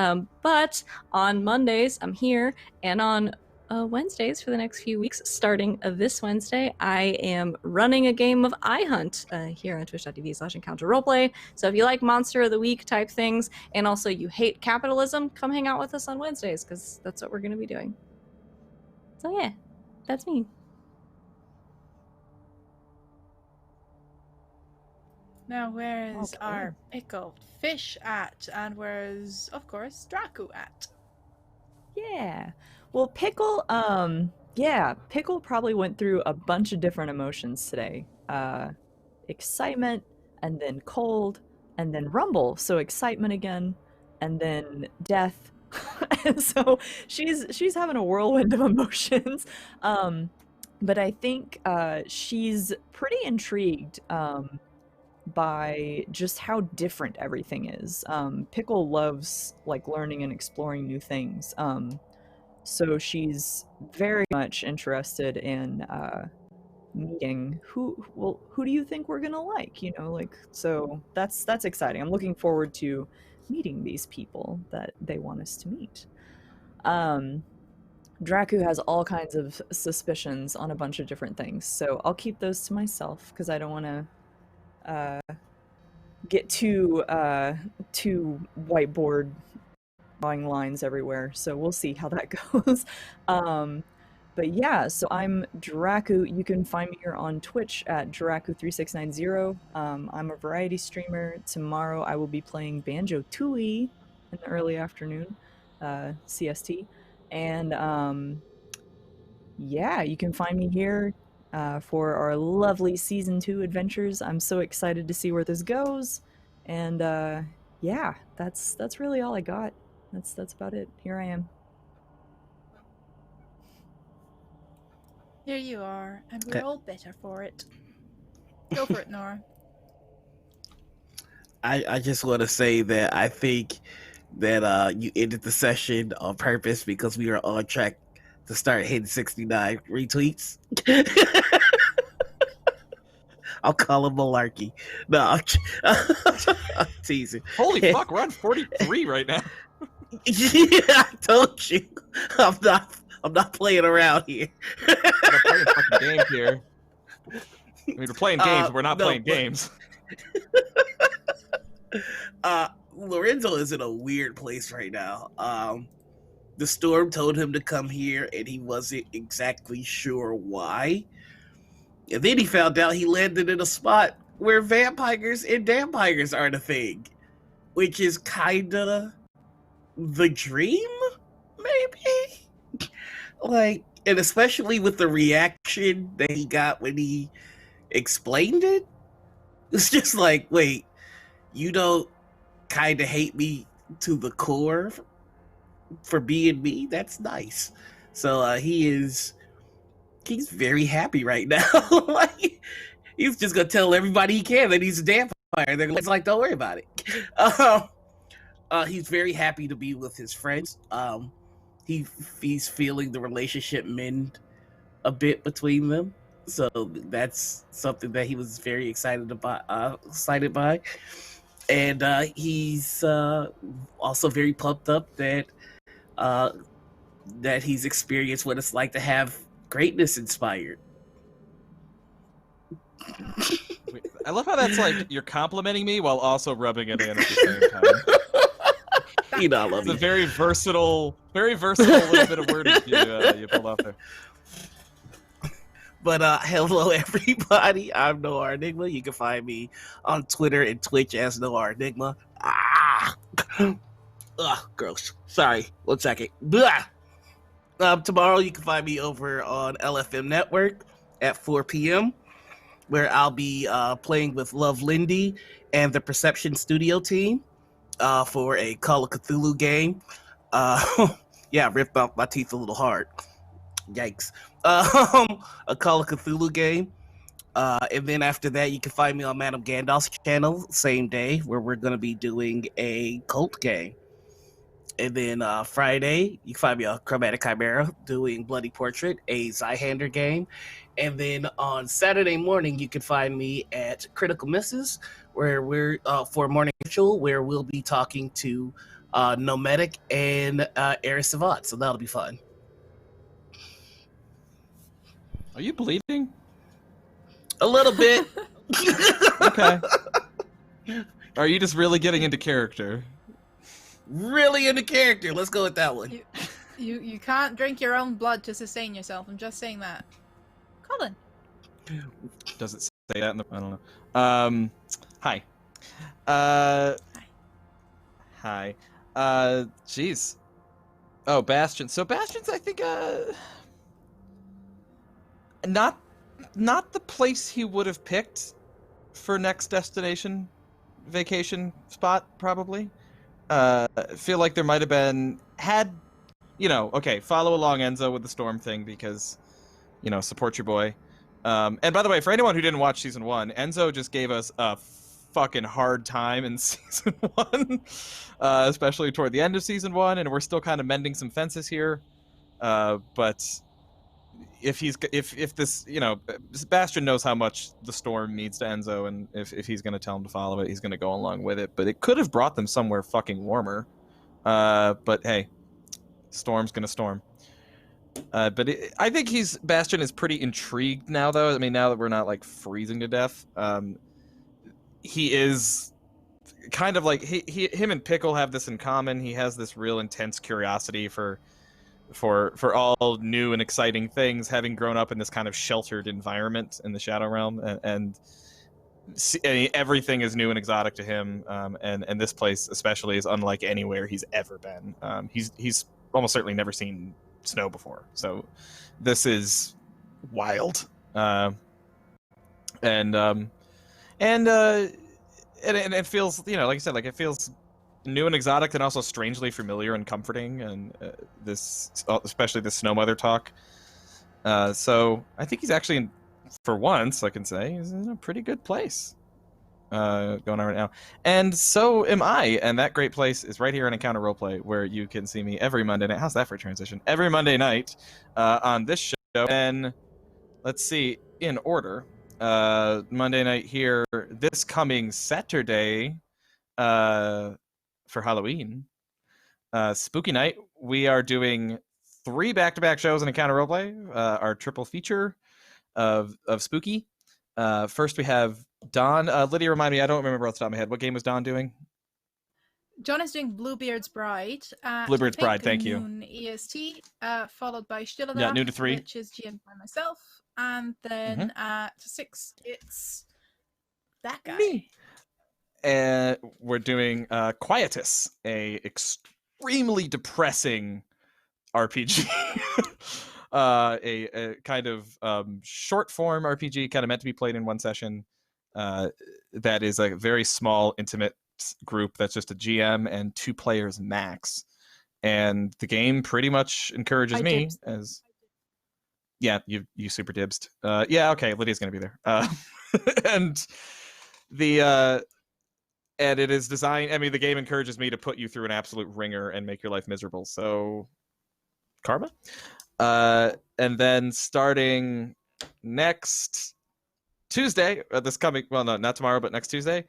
But on Mondays, I'm here, and on Wednesdays for the next few weeks, starting this Wednesday, I am running a game of iHunt here on twitch.tv/Encounter Roleplay. So if you like Monster of the Week type things, and also you hate capitalism, come hang out with us on Wednesdays, because that's what we're going to be doing. So yeah, that's me. Now, where's Okay. our pickled fish at? And where's, of course, Dracu at? Yeah. Well, Pickle, yeah, Pickle probably went through a bunch of different emotions today. Excitement, and then cold, and then rumble. So excitement again, and then death. And so she's having a whirlwind of emotions. But I think she's pretty intrigued by just how different everything is. Pickle loves like learning and exploring new things. So she's very much interested in meeting who do you think we're gonna like, like, so that's exciting. I'm looking forward to meeting these people that they want us to meet. Dracu has all kinds of suspicions on a bunch of different things, so I'll keep those to myself because I don't want to get too whiteboard drawing lines everywhere, so we'll see how that goes. But yeah, so I'm Dracu. You can find me here on Twitch at Dracu3690. I'm a variety streamer. Tomorrow I will be playing Banjo-Tooie in the early afternoon, CST. And yeah, you can find me here for our lovely Season 2 adventures. I'm so excited to see where this goes. And yeah, that's really all I got. That's about it. Here I am. Here you are, and we're Okay. all better for it. Go for it, Nora. I just want to say that I think that you ended the session on purpose because we were on track to start hitting 69 retweets. I'll call him malarkey. No, I'm teasing. Holy fuck, we're on 43 right now. Yeah, I told you. I'm not playing around here. We're not playing fucking games here. I mean, we're playing games, but we're not playing games. Lorenzo is in a weird place right now. The storm told him to come here, and he wasn't exactly sure why. And then he found out he landed in a spot where vampires and dampires are the thing, which is kinda the dream, maybe? Like, and especially with the reaction that he got when he explained it, it's just like, wait, you don't kinda hate me to the core for being me? That's nice. So he's very happy right now. Like, he's just gonna tell everybody he can that he's a vampire. They're like, don't worry about it. He's very happy to be with his friends. He's feeling the relationship mend a bit between them, so that's something that he was very excited by. And he's also very pumped up that he's experienced what it's like to have greatness inspired. I love how that's like you're complimenting me while also rubbing it in at the same time. You know, I love It's you. a very versatile little bit of wordage you pulled off there. But hello everybody, I'm Noir Enigma. You can find me on Twitter and Twitch as Noir Enigma. Gross. Sorry, 1 second. Blah. Tomorrow you can find me over on LFM Network at 4 p.m. where I'll be playing with Love Lindy and the Perception Studio team for a Call of Cthulhu game. Yeah, I ripped out my teeth a little hard. Yikes. A Call of Cthulhu game. And then after that, you can find me on Madame Gandalf's channel, same day, where we're going to be doing a cult game. And then Friday, you can find me on Chromatic Chimera doing Bloody Portrait, a Zyhander game. And then on Saturday morning, you can find me at Critical Misses, where we're for Morning Ritual, where we'll be talking to Nomadic and Eris Savant. So that'll be fun. Are you bleeding? A little bit. Okay. Are you just really getting into character? Really into character. Let's go with that one. You can't drink your own blood to sustain yourself. I'm just saying that. Colin. Does it say that in the? I don't know. Hi. Hi. Jeez. Oh, Bastian. So Bastion's, I think, not the place he would have picked for next destination vacation spot, probably. Feel like there might have been okay, follow along Enzo with the storm thing because, support your boy. And by the way, for anyone who didn't watch season 1, Enzo just gave us a fucking hard time in season 1, especially toward the end of season 1, and we're still kind of mending some fences here. But if this, Bastian knows how much the storm means to Enzo, and if he's going to tell him to follow it, he's going to go along with it. But it could have brought them somewhere fucking warmer. But hey, storm's going to storm. But I think Bastian is pretty intrigued now, though. I mean, now that we're not like freezing to death, he is kind of like him and Pickle have this in common. He has this real intense curiosity for all new and exciting things, having grown up in this kind of sheltered environment in the Shadow Realm, and everything is new and exotic to him. And this place especially is unlike anywhere he's ever been. He's almost certainly never seen snow before, so this is wild. And it feels, like I said, like it feels new and exotic, and also strangely familiar and comforting. And especially the Snow Mother talk. So I think he's actually, for once, I can say, he's in a pretty good place. Going on right now, and so am I, and that great place is right here on Encounter Roleplay, where you can see me every Monday night. How's that for a transition? Every Monday night on this show. And let's see, in order, Monday night here, this coming Saturday, for Halloween, Spooky Night, we are doing 3 back-to-back shows on Encounter Roleplay, our triple feature of Spooky. First we have Don. Lydia, remind me, I don't remember off the top of my head. What game was Don doing? John is doing Bluebeard's Bride. Bluebeard's Bride, thank you. Noon EST, followed by Stille Yeah, noon to 3. which is GM by myself. And then at 6, it's that guy. Me. And we're doing Quietus, a extremely depressing RPG. A kind of short form RPG, kind of meant to be played in one session. That is a very small, intimate group that's just a GM and 2 players max. And the game pretty much encourages me as... Yeah, you super dibsed. Yeah, okay, Lydia's gonna be there. And and it is designed... I mean, the game encourages me to put you through an absolute ringer and make your life miserable. So, karma? And then starting next Tuesday, not tomorrow, but next Tuesday,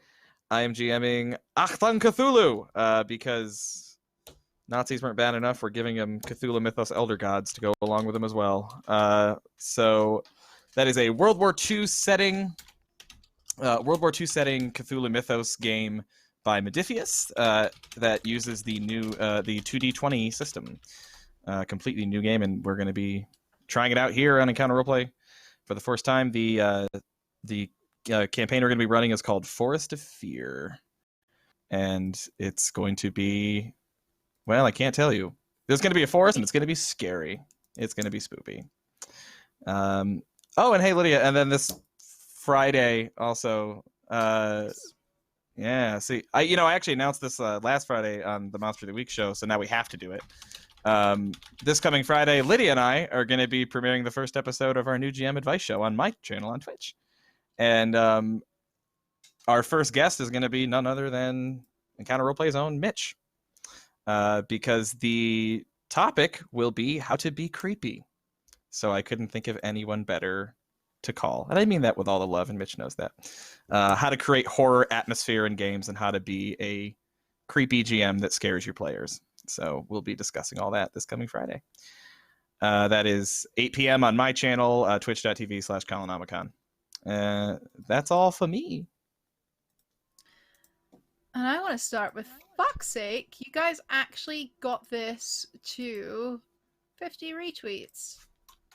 I am GMing Achtung Cthulhu, because Nazis weren't bad enough. We're giving them Cthulhu Mythos Elder Gods to go along with them as well. So that is a World War II setting Cthulhu Mythos game by Modifius that uses the new the 2D20 system. Completely new game, and we're going to be trying it out here on Encounter Roleplay for the first time. The campaign we're going to be running is called Forest of Fear, and it's going to be, well, I can't tell you. There's going to be a forest, and it's going to be scary. It's going to be spoopy. Oh, and hey, Lydia, and then this Friday also. Yeah, see, I actually announced this last Friday on the Monster of the Week show, so now we have to do it. This coming Friday, Lydia and I are going to be premiering the first episode of our new GM Advice show on my channel on Twitch. And our first guest is going to be none other than Encounter Roleplay's own Mitch. Because the topic will be how to be creepy. So I couldn't think of anyone better to call. And I mean that with all the love, and Mitch knows that. How to create horror atmosphere in games and how to be a creepy GM that scares your players. So we'll be discussing all that this coming Friday. That is 8 p.m. on my channel, twitch.tv/Colonomicon. That's all for me. And I want to start with, fuck's sake, you guys actually got this to 50 retweets.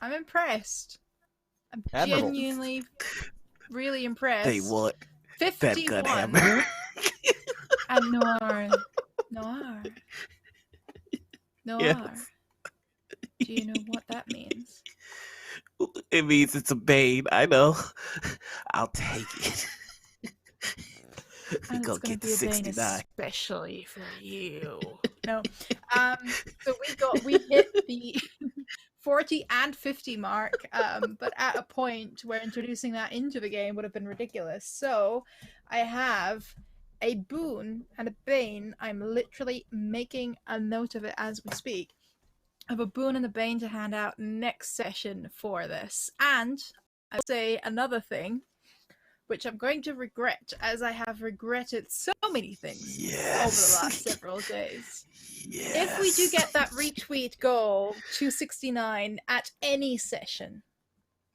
I'm impressed. I'm Admirable. genuinely really impressed. They what? That gun hammer. And Noir. Yes. Do you know what that means? It means it's a bane. I know. I'll take it. And Go it's going get to the be a bane 69. especially for you. No. So we hit the 40 and 50 mark, but at a point where introducing that into the game would have been ridiculous. So I have a boon and a bane. I'm literally making a note of it as we speak. I have a boon and a bane to hand out next session for this. And I'll say another thing, which I'm going to regret, as I have regretted so many things over the last several days. Yes. If we do get that retweet goal to 69 at any session,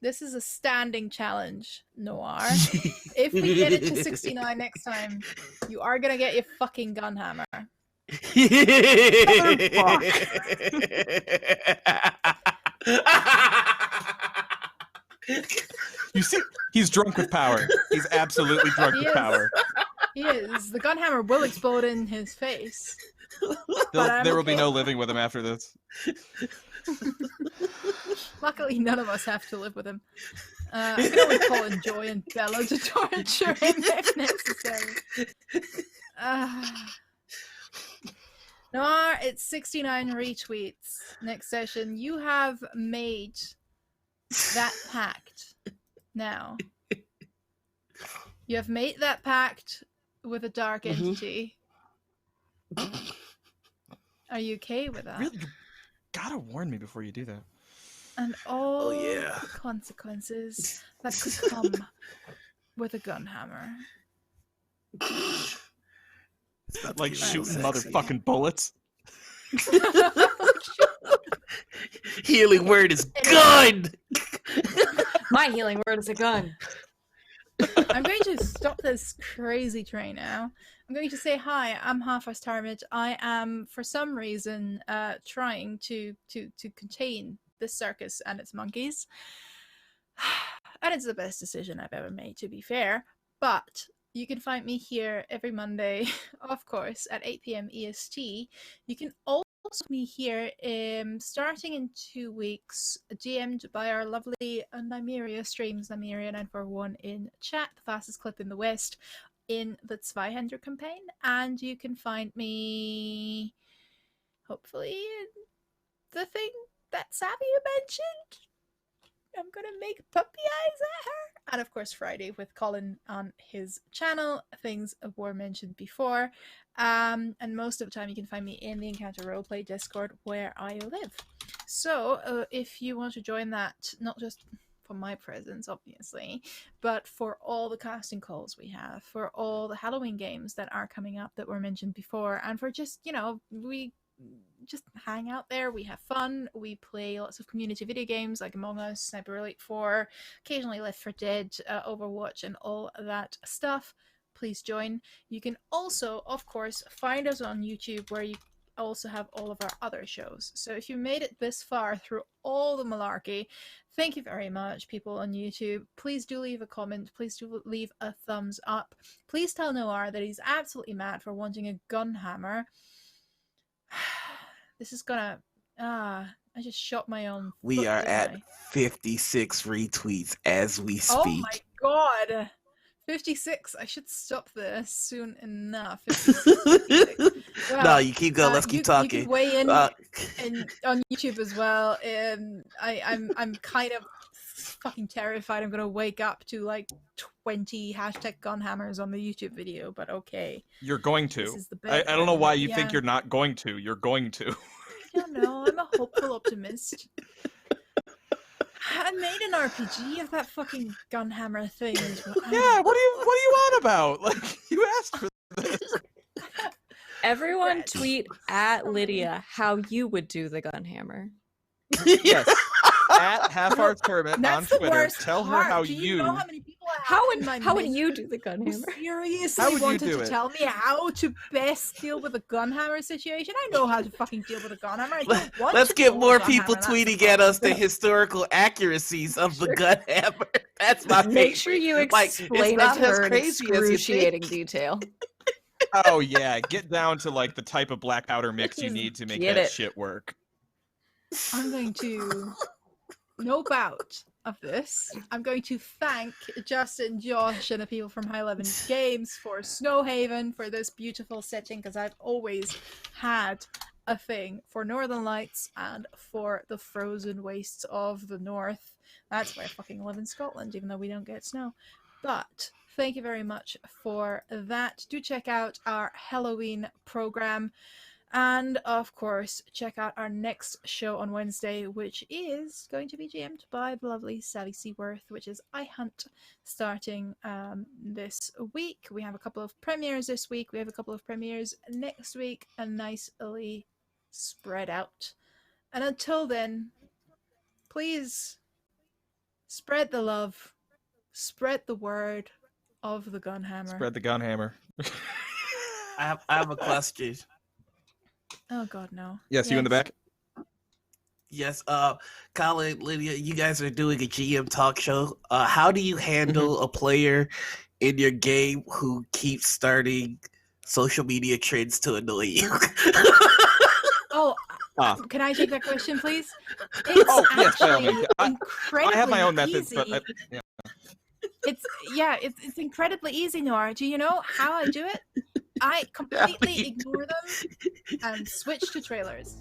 this is a standing challenge, Noir. If we get it to 69 next time, you are going to get your fucking gun hammer. You see, he's drunk with power. He's absolutely drunk with power. He is. The gun hammer will explode in his face. There will be no living with him after this. Luckily, none of us have to live with him. I can always call in Joy and Bella to torture him if necessary. Noir, it's 69 retweets next session. You have made that pact now. You have made that pact with a dark entity. Are you okay with that? Really, you gotta warn me before you do that. And all the consequences that could come with a gun hammer. Like shooting motherfucking bullets. Healing word is gun. My healing word is a gun. I'm going to stop this crazy train now. I'm going to say hi. I'm Half-Ice Tarmid. I am, for some reason, trying to contain this circus and its monkeys. And it's the best decision I've ever made, to be fair. But you can find me here every Monday, of course, at 8 p.m. EST. You can also find me here starting in 2 weeks, DM'd by our lovely Nymeria streams, Nymeria941 in chat, the fastest clip in the West, in the Zweihander campaign. And you can find me, hopefully, in the thing that Savvy mentioned. I'm gonna make puppy eyes at her. And of course Friday with Colin on his channel. Things were mentioned before. And most of the time you can find me in the Encounter Roleplay Discord where I live. So if you want to join that, not just for my presence obviously, but for all the casting calls we have, for all the Halloween games that are coming up that were mentioned before, and for just, you know, we just hang out there, we have fun, we play lots of community video games like Among Us, Sniper Elite 4, occasionally Left 4 Dead, Overwatch and all that stuff. Please join. You can also, of course, find us on YouTube where you also have all of our other shows. So if you made it this far through all the malarkey, thank you very much, people on YouTube. Please do leave a comment. Please do leave a thumbs up. Please tell Noir that he's absolutely mad for wanting a gun hammer. This is gonna... I just shot my own We foot, are didn't at I? 56 retweets as we speak. Oh my god! 56. I should stop this soon enough. 56. Well, No, you keep going. Let's keep you talking. can weigh in and on YouTube as well. I'm kind of fucking terrified. I'm gonna wake up to like 20 hashtag gun hammers on the YouTube video, but okay. You're going to. This is the I don't know why you yeah. think you're not going to. You're going to. I don't know. I'm a hopeful optimist. I made an RPG of that fucking gun hammer thing. Yeah, what are you on about? Like, you asked for this. Everyone tweet at Lydia how you would do the gun hammer. Yes. At Half-Hearts Tournament on That's the Twitter. worst Tell her part. how Do you... know how many people I have How in my would midst you do the gun who hammer? seriously How would you wanted do to it? tell me how to best deal with a gun hammer situation? I know how to fucking deal with a gun hammer. I don't want Let's to get deal more with a gun people hammer, that's the tweeting at us the problem. historical accuracies of the gun hammer. That's my Make sure you Like, it's explain not it to as her in crazy as you excruciating think. detail. Oh yeah, get down to like the type of black powder mix you Just need to make get that it. shit work. I'm going to nope out of this. I'm going to thank Justin, Josh, and the people from High 11 Games for Snowhaven for this beautiful setting, because I've always had a thing for Northern Lights and for the frozen wastes of the north. That's why I fucking live in Scotland, even though we don't get snow. But thank you very much for that. Do check out our Halloween program. And of course, check out our next show on Wednesday, which is going to be GM'd by the lovely Savvy Seaworth, which is I Hunt, starting this week. We have a couple of premieres this week. We have a couple of premieres next week, and nicely spread out. And until then, please spread the love, spread the word of the Gunhammer. Spread the gun hammer. I have a question. Oh God, no. Yes, you in the back? Yes, Colin, Lydia, you guys are doing a GM talk show. How do you handle a player in your game who keeps starting social media trends to annoy you? Oh, Ah. can I take that question, please? It's Oh, yes, by all actually means. incredibly I have my own methods, easy. but yeah. It's incredibly easy, Noir. Do you know how I do it? I completely ignore them and switch to trailers.